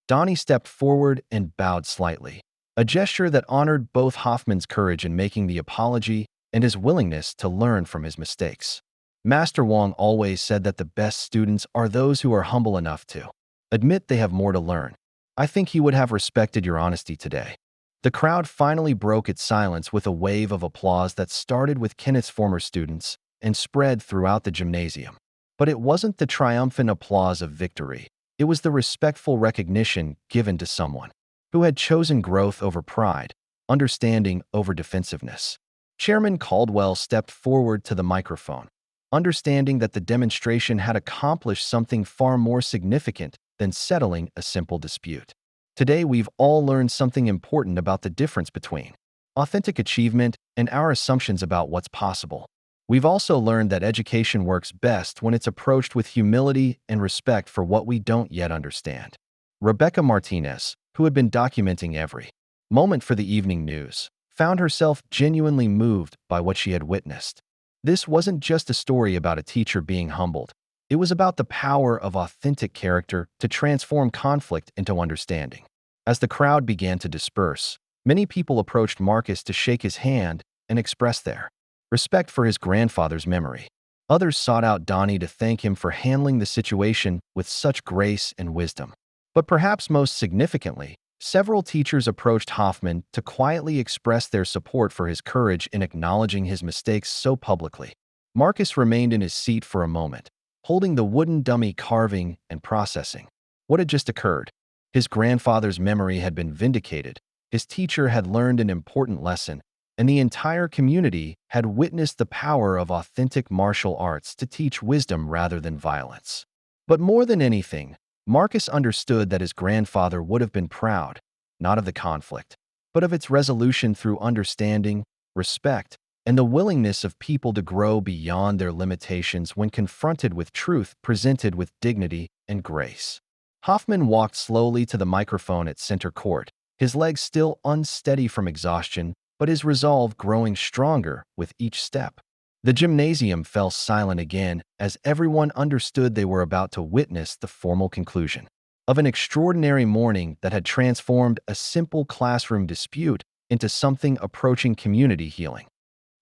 Donnie stepped forward and bowed slightly, a gesture that honored both Hoffman's courage in making the apology and his willingness to learn from his mistakes. Master Wong always said that the best students are those who are humble enough to admit they have more to learn. I think he would have respected your honesty today. The crowd finally broke its silence with a wave of applause that started with Kenneth's former students and spread throughout the gymnasium. But it wasn't the triumphant applause of victory. It was the respectful recognition given to someone who had chosen growth over pride, understanding over defensiveness. Chairman Caldwell stepped forward to the microphone, understanding that the demonstration had accomplished something far more significant than settling a simple dispute. Today, we've all learned something important about the difference between authentic achievement and our assumptions about what's possible. We've also learned that education works best when it's approached with humility and respect for what we don't yet understand. Rebecca Martinez, who had been documenting every moment for the evening news, found herself genuinely moved by what she had witnessed. This wasn't just a story about a teacher being humbled. It was about the power of authentic character to transform conflict into understanding. As the crowd began to disperse, many people approached Marcus to shake his hand and express their respect for his grandfather's memory. Others sought out Donnie to thank him for handling the situation with such grace and wisdom. But perhaps most significantly, several teachers approached Hoffman to quietly express their support for his courage in acknowledging his mistakes so publicly. Marcus remained in his seat for a moment, holding the wooden dummy carving and processing what had just occurred. His grandfather's memory had been vindicated, his teacher had learned an important lesson, and the entire community had witnessed the power of authentic martial arts to teach wisdom rather than violence. But more than anything, Marcus understood that his grandfather would have been proud, not of the conflict, but of its resolution through understanding, respect, and the willingness of people to grow beyond their limitations when confronted with truth presented with dignity and grace. Hoffman walked slowly to the microphone at center court, his legs still unsteady from exhaustion, but his resolve growing stronger with each step. The gymnasium fell silent again as everyone understood they were about to witness the formal conclusion of an extraordinary morning that had transformed a simple classroom dispute into something approaching community healing.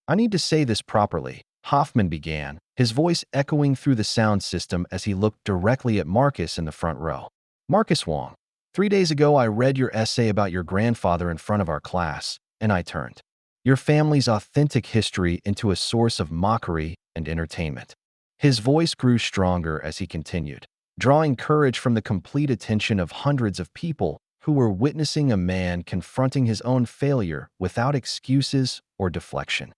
I need to say this properly, Hoffman began, his voice echoing through the sound system as he looked directly at Marcus in the front row. Marcus Wong, 3 days ago I read your essay about your grandfather in front of our class, and I turned your family's authentic history into a source of mockery and entertainment. His voice grew stronger as he continued, drawing courage from the complete attention of hundreds of people who were witnessing a man confronting his own failure without excuses or deflection.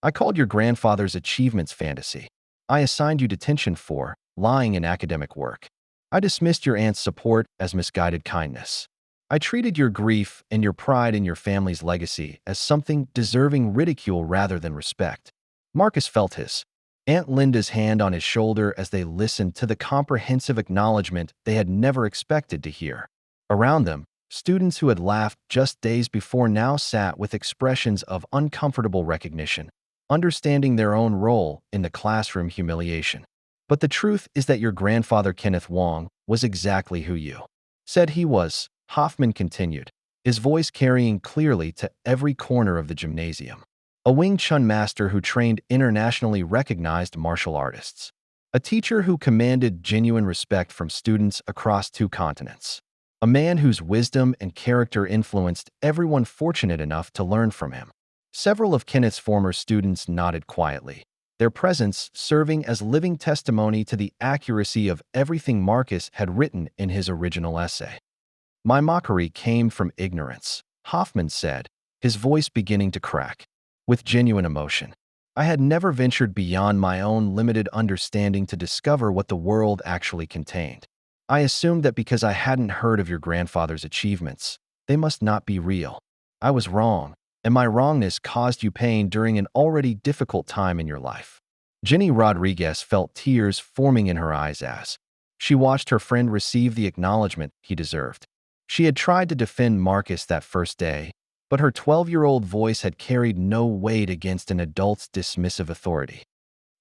I called your grandfather's achievements fantasy. I assigned you detention for lying in academic work. I dismissed your aunt's support as misguided kindness. I treated your grief and your pride in your family's legacy as something deserving ridicule rather than respect. Marcus felt his Aunt Linda's hand on his shoulder as they listened to the comprehensive acknowledgement they had never expected to hear. Around them, students who had laughed just days before now sat with expressions of uncomfortable recognition, understanding their own role in the classroom humiliation. But the truth is that your grandfather Kenneth Wong was exactly who you said he was, Hoffman continued, his voice carrying clearly to every corner of the gymnasium. a Wing Chun master who trained internationally recognized martial artists, a teacher who commanded genuine respect from students across 2 continents, a man whose wisdom and character influenced everyone fortunate enough to learn from him. Several of Kenneth's former students nodded quietly, their presence serving as living testimony to the accuracy of everything Marcus had written in his original essay. My mockery came from ignorance, Hoffman said, his voice beginning to crack. With genuine emotion, I had never ventured beyond my own limited understanding to discover what the world actually contained. I assumed that because I hadn't heard of your grandfather's achievements, they must not be real. I was wrong, and my wrongness caused you pain during an already difficult time in your life. Jenny Rodriguez felt tears forming in her eyes as she watched her friend receive the acknowledgement he deserved. She had tried to defend Marcus that first day, but her 12-year-old voice had carried no weight against an adult's dismissive authority.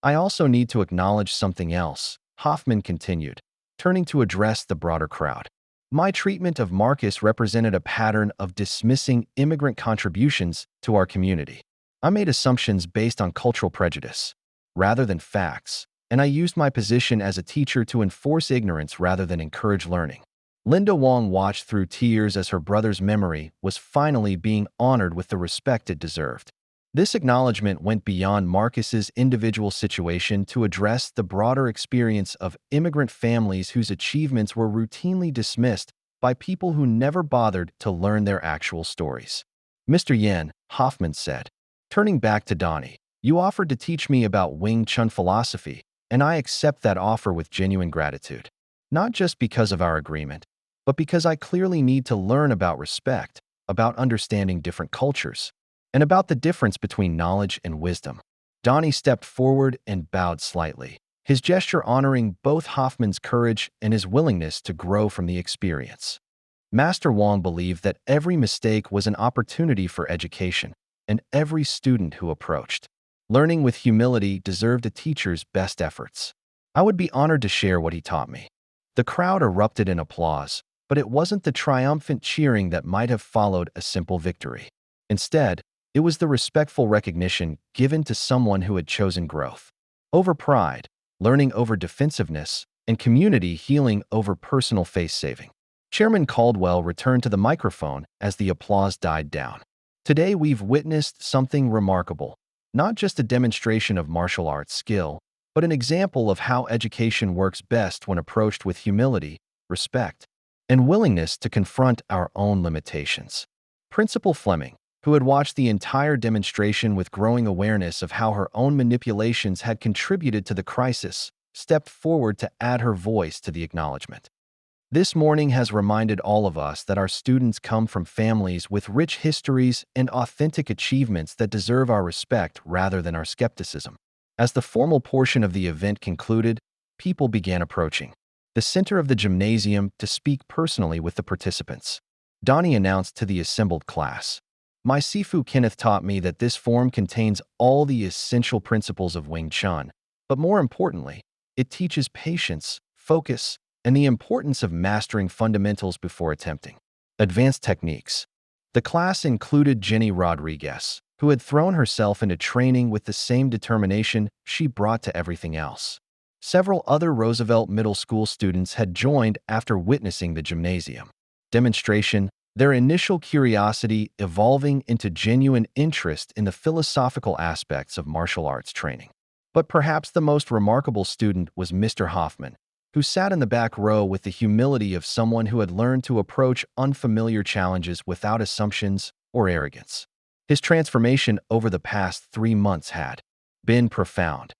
I also need to acknowledge something else, Hoffman continued, turning to address the broader crowd. My treatment of Marcus represented a pattern of dismissing immigrant contributions to our community. I made assumptions based on cultural prejudice, rather than facts, and I used my position as a teacher to enforce ignorance rather than encourage learning. Linda Wong watched through tears as her brother's memory was finally being honored with the respect it deserved. This acknowledgement went beyond Marcus's individual situation to address the broader experience of immigrant families whose achievements were routinely dismissed by people who never bothered to learn their actual stories. Mr. Yen, Hoffman said, turning back to Donnie, you offered to teach me about Wing Chun philosophy, and I accept that offer with genuine gratitude. Not just because of our agreement, but because I clearly need to learn about respect, about understanding different cultures, and about the difference between knowledge and wisdom. Donnie stepped forward and bowed slightly, his gesture honoring both Hoffman's courage and his willingness to grow from the experience. Master Wong believed that every mistake was an opportunity for education, and every student who approached learning with humility deserved a teacher's best efforts. I would be honored to share what he taught me. The crowd erupted in applause, but it wasn't the triumphant cheering that might have followed a simple victory. Instead, it was the respectful recognition given to someone who had chosen growth over pride, learning over defensiveness, and community healing over personal face-saving. Chairman Caldwell returned to the microphone as the applause died down. Today we've witnessed something remarkable, not just a demonstration of martial arts skill, but an example of how education works best when approached with humility, respect, and willingness to confront our own limitations. Principal Fleming, who had watched the entire demonstration with growing awareness of how her own manipulations had contributed to the crisis, stepped forward to add her voice to the acknowledgement. This morning has reminded all of us that our students come from families with rich histories and authentic achievements that deserve our respect rather than our skepticism. As the formal portion of the event concluded, people began approaching the center of the gymnasium to speak personally with the participants. Donnie announced to the assembled class, "My sifu Kenneth taught me that this form contains all the essential principles of Wing Chun, but more importantly, it teaches patience, focus, and the importance of mastering fundamentals before attempting advanced techniques." The class included Jenny Rodriguez, who had thrown herself into training with the same determination she brought to everything else. Several other Roosevelt Middle School students had joined after witnessing the gymnasium demonstration, their initial curiosity evolving into genuine interest in the philosophical aspects of martial arts training. But perhaps the most remarkable student was Mr. Hoffman, who sat in the back row with the humility of someone who had learned to approach unfamiliar challenges without assumptions or arrogance. His transformation over the past 3 months had been profound.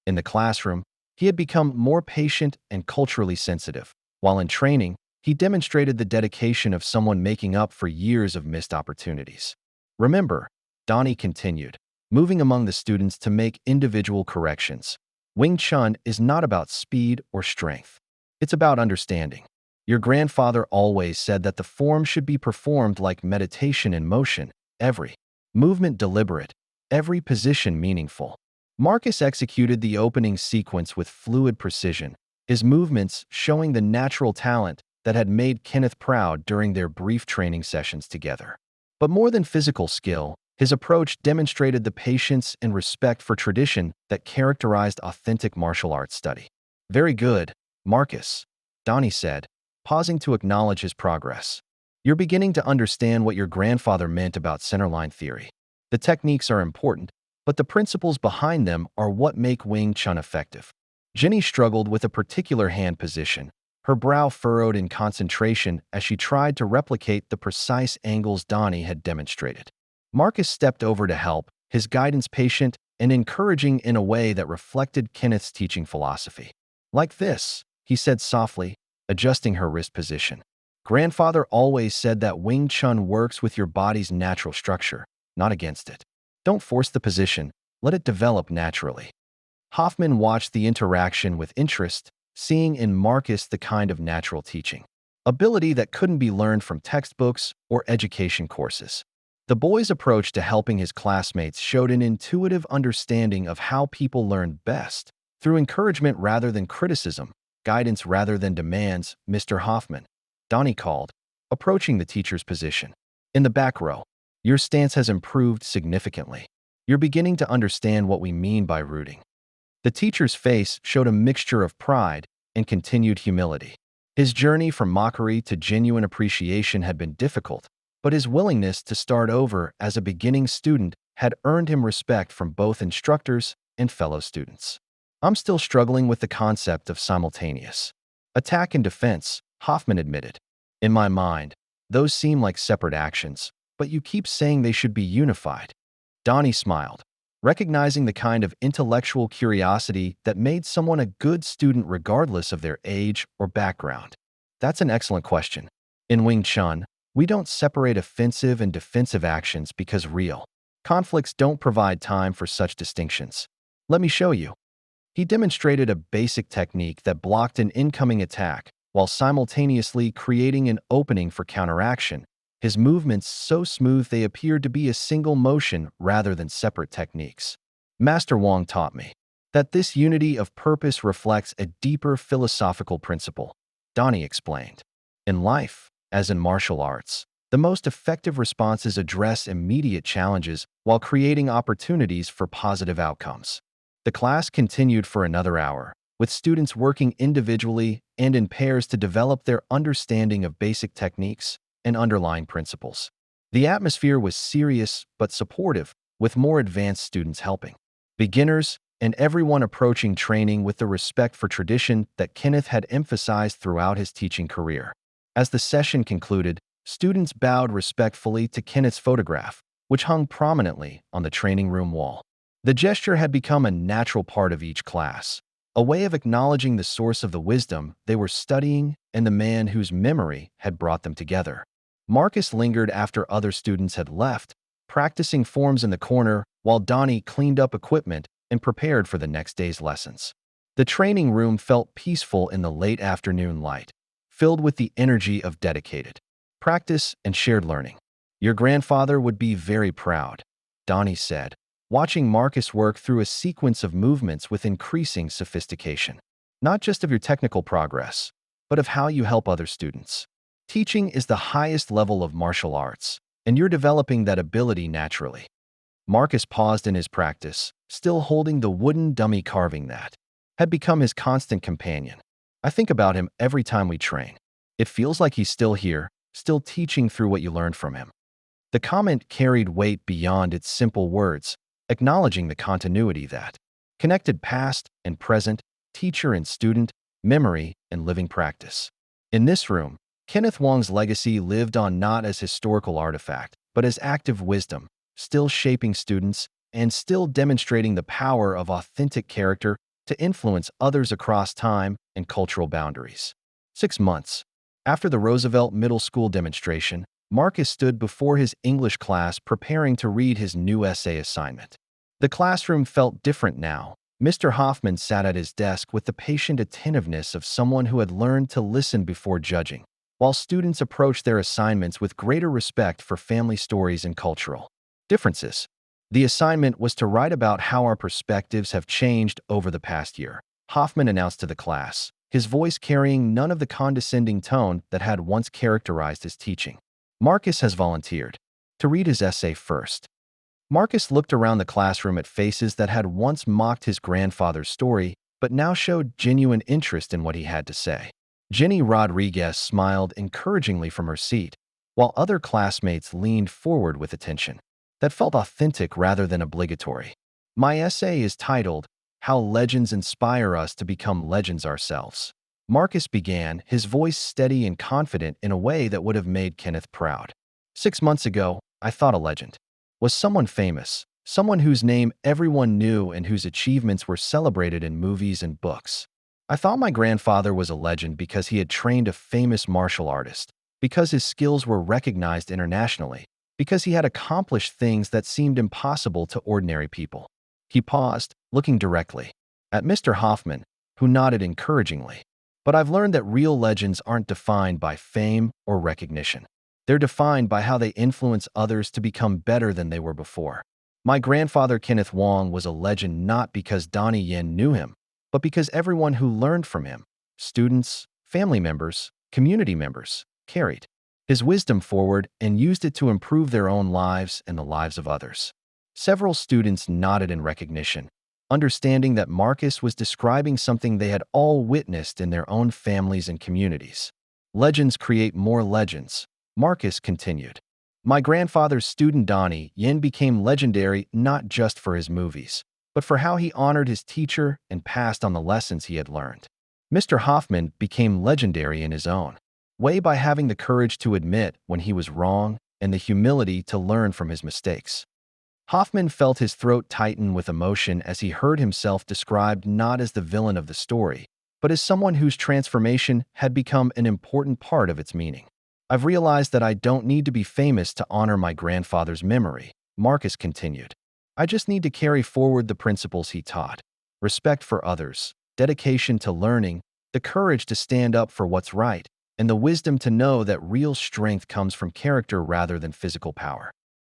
In the classroom, he had become more patient and culturally sensitive, while in training, he demonstrated the dedication of someone making up for years of missed opportunities. Remember, Donnie continued, moving among the students to make individual corrections. Wing Chun is not about speed or strength. It's about understanding. Your grandfather always said that the form should be performed like meditation in motion, every movement deliberate, every position meaningful. Marcus executed the opening sequence with fluid precision, his movements showing the natural talent that had made Kenneth proud during their brief training sessions together. But more than physical skill, His approach demonstrated the patience and respect for tradition that characterized authentic martial arts study. Very good, Marcus, Donnie said, pausing to acknowledge his progress. You're beginning to understand what your grandfather meant about centerline theory. The techniques are important, but the principles behind them are what make Wing Chun effective. Jenny struggled with a particular hand position, her brow furrowed in concentration as she tried to replicate the precise angles Donnie had demonstrated. Marcus stepped over to help, his guidance patient and encouraging in a way that reflected Kenneth's teaching philosophy. Like this, he said softly, adjusting her wrist position. Grandfather always said that Wing Chun works with your body's natural structure, not against it. Don't force the position, let it develop naturally. Hoffman watched the interaction with interest, seeing in Marcus the kind of natural teaching ability that couldn't be learned from textbooks or education courses. The boy's approach to helping his classmates showed an intuitive understanding of how people learn best, through encouragement rather than criticism, guidance rather than demands. Mr. Hoffman, Donnie called, approaching the teacher's position. In the back row, your stance has improved significantly. You're beginning to understand what we mean by rooting. The teacher's face showed a mixture of pride and continued humility. His journey from mockery to genuine appreciation had been difficult, but his willingness to start over as a beginning student had earned him respect from both instructors and fellow students. I'm still struggling with the concept of simultaneous attack and defense, Hoffman admitted. In my mind, those seem like separate actions, but you keep saying they should be unified. Donnie smiled, recognizing the kind of intellectual curiosity that made someone a good student regardless of their age or background. That's an excellent question. In Wing Chun, we don't separate offensive and defensive actions because real conflicts don't provide time for such distinctions. Let me show you. He demonstrated a basic technique that blocked an incoming attack while simultaneously creating an opening for counteraction, his movements so smooth they appeared to be a single motion rather than separate techniques. Master Wong taught me that this unity of purpose reflects a deeper philosophical principle, Donnie explained. In life, as in martial arts, the most effective responses address immediate challenges while creating opportunities for positive outcomes. The class continued for another hour, with students working individually and in pairs to develop their understanding of basic techniques and underlying principles. The atmosphere was serious but supportive, with more advanced students helping beginners and everyone approaching training with the respect for tradition that Kenneth had emphasized throughout his teaching career. As the session concluded, students bowed respectfully to Kenneth's photograph, which hung prominently on the training room wall. The gesture had become a natural part of each class, a way of acknowledging the source of the wisdom they were studying and the man whose memory had brought them together. Marcus lingered after other students had left, practicing forms in the corner while Donnie cleaned up equipment and prepared for the next day's lessons. The training room felt peaceful in the late afternoon light, filled with the energy of dedicated practice and shared learning. Your grandfather would be very proud, Donnie said, watching Marcus work through a sequence of movements with increasing sophistication. Not just of your technical progress, but of how you help other students. Teaching is the highest level of martial arts, and you're developing that ability naturally. Marcus paused in his practice, still holding the wooden dummy carving that had become his constant companion. I think about him every time we train. It feels like he's still here, still teaching through what you learned from him. The comment carried weight beyond its simple words, acknowledging the continuity that connected past and present, teacher and student, memory and living practice. In this room, Kenneth Wong's legacy lived on not as historical artifact, but as active wisdom, still shaping students and still demonstrating the power of authentic character to influence others across time and cultural boundaries. 6 months after the Roosevelt Middle School demonstration, Marcus stood before his English class preparing to read his new essay assignment. The classroom felt different now. Mr. Hoffman sat at his desk with the patient attentiveness of someone who had learned to listen before judging, while students approached their assignments with greater respect for family stories and cultural differences. The assignment was to write about how our perspectives have changed over the past year, Hoffman announced to the class, his voice carrying none of the condescending tone that had once characterized his teaching. Marcus has volunteered to read his essay first. Marcus looked around the classroom at faces that had once mocked his grandfather's story, but now showed genuine interest in what he had to say. Jenny Rodriguez smiled encouragingly from her seat, while other classmates leaned forward with attention. That felt authentic rather than obligatory. My essay is titled, How Legends Inspire Us to Become Legends Ourselves. Marcus began, his voice steady and confident in a way that would have made Kenneth proud. 6 months ago, I thought a legend was someone famous, someone whose name everyone knew and whose achievements were celebrated in movies and books. I thought my grandfather was a legend because he had trained a famous martial artist, because his skills were recognized internationally, because he had accomplished things that seemed impossible to ordinary people. He paused, looking directly at Mr. Hoffman, who nodded encouragingly. But I've learned that real legends aren't defined by fame or recognition. They're defined by how they influence others to become better than they were before. My grandfather Kenneth Wong was a legend not because Donnie Yen knew him, but because everyone who learned from him, students, family members, community members, carried his wisdom forward and used it to improve their own lives and the lives of others. Several students nodded in recognition, understanding that Marcus was describing something they had all witnessed in their own families and communities. Legends create more legends, Marcus continued. My grandfather's student Donnie Yen became legendary not just for his movies, but for how he honored his teacher and passed on the lessons he had learned. Mr. Hoffman became legendary in his own way by having the courage to admit when he was wrong and the humility to learn from his mistakes. Hoffman felt his throat tighten with emotion as he heard himself described not as the villain of the story, but as someone whose transformation had become an important part of its meaning. I've realized that I don't need to be famous to honor my grandfather's memory, Marcus continued. I just need to carry forward the principles he taught: respect for others, dedication to learning, the courage to stand up for what's right, and the wisdom to know that real strength comes from character rather than physical power.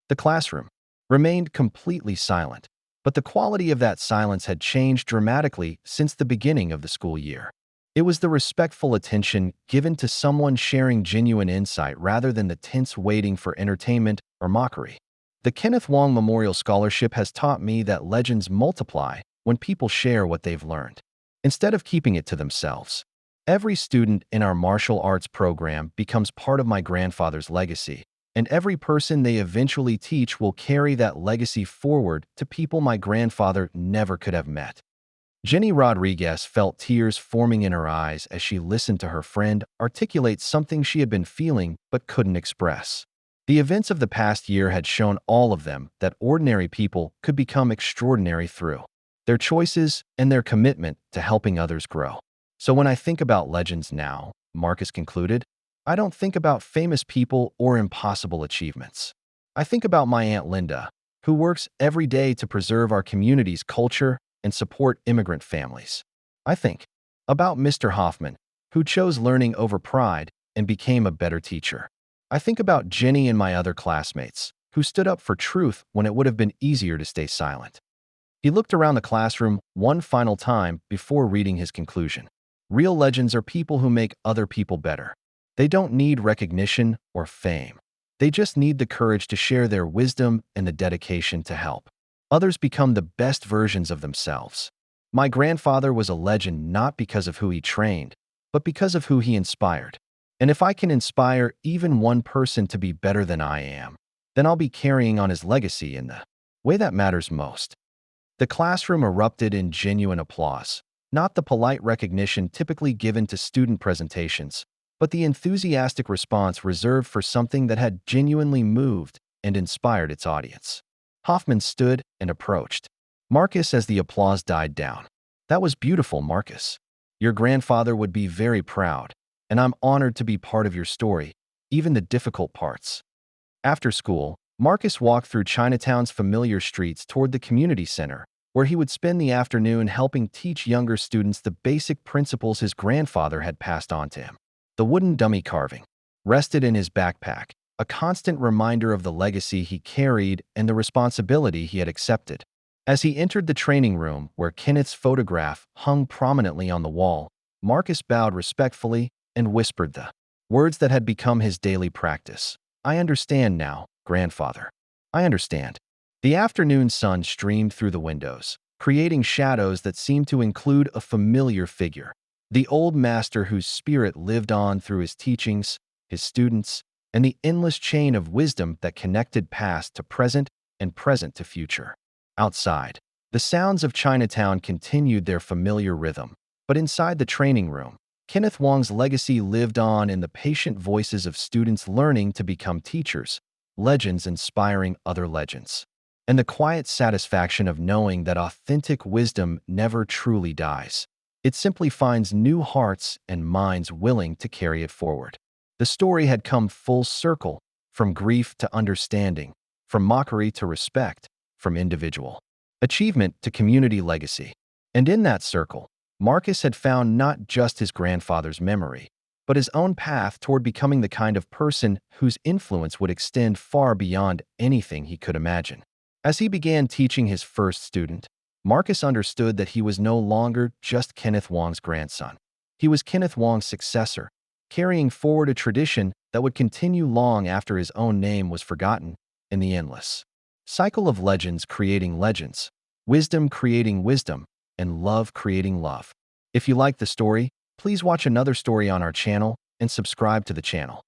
The classroom remained completely silent, but the quality of that silence had changed dramatically since the beginning of the school year. It was the respectful attention given to someone sharing genuine insight rather than the tense waiting for entertainment or mockery. The Kenneth Wong Memorial Scholarship has taught me that legends multiply when people share what they've learned, instead of keeping it to themselves. Every student in our martial arts program becomes part of my grandfather's legacy, and every person they eventually teach will carry that legacy forward to people my grandfather never could have met. Jenny Rodriguez felt tears forming in her eyes as she listened to her friend articulate something she had been feeling but couldn't express. The events of the past year had shown all of them that ordinary people could become extraordinary through their choices and their commitment to helping others grow. So when I think about legends now, Marcus concluded, I don't think about famous people or impossible achievements. I think about my Aunt Linda, who works every day to preserve our community's culture and support immigrant families. I think about Mr. Hoffman, who chose learning over pride and became a better teacher. I think about Jenny and my other classmates, who stood up for truth when it would have been easier to stay silent. He looked around the classroom one final time before reading his conclusion. Real legends are people who make other people better. They don't need recognition or fame. They just need the courage to share their wisdom and the dedication to help others become the best versions of themselves. My grandfather was a legend not because of who he trained, but because of who he inspired. And if I can inspire even one person to be better than I am, then I'll be carrying on his legacy in the way that matters most. The classroom erupted in genuine applause, not the polite recognition typically given to student presentations, but the enthusiastic response reserved for something that had genuinely moved and inspired its audience. Hoffman stood and approached Marcus as the applause died down. That was beautiful, Marcus. Your grandfather would be very proud, and I'm honored to be part of your story, even the difficult parts. After school, Marcus walked through Chinatown's familiar streets toward the community center, where he would spend the afternoon helping teach younger students the basic principles his grandfather had passed on to him. The wooden dummy carving rested in his backpack, a constant reminder of the legacy he carried and the responsibility he had accepted. As he entered the training room, where Kenneth's photograph hung prominently on the wall, Marcus bowed respectfully and whispered the words that had become his daily practice. I understand now, grandfather. I understand. The afternoon sun streamed through the windows, creating shadows that seemed to include a familiar figure. The old master whose spirit lived on through his teachings, his students, and the endless chain of wisdom that connected past to present and present to future. Outside, the sounds of Chinatown continued their familiar rhythm, but inside the training room, Kenneth Wong's legacy lived on in the patient voices of students learning to become teachers, legends inspiring other legends, and the quiet satisfaction of knowing that authentic wisdom never truly dies. It simply finds new hearts and minds willing to carry it forward. The story had come full circle, from grief to understanding, from mockery to respect, from individual achievement to community legacy. And in that circle, Marcus had found not just his grandfather's memory, but his own path toward becoming the kind of person whose influence would extend far beyond anything he could imagine. As he began teaching his first student, Marcus understood that he was no longer just Kenneth Wong's grandson. He was Kenneth Wong's successor, carrying forward a tradition that would continue long after his own name was forgotten in the endless cycle of legends creating legends, wisdom creating wisdom, and love creating love. If you like the story, please watch another story on our channel and subscribe to the channel.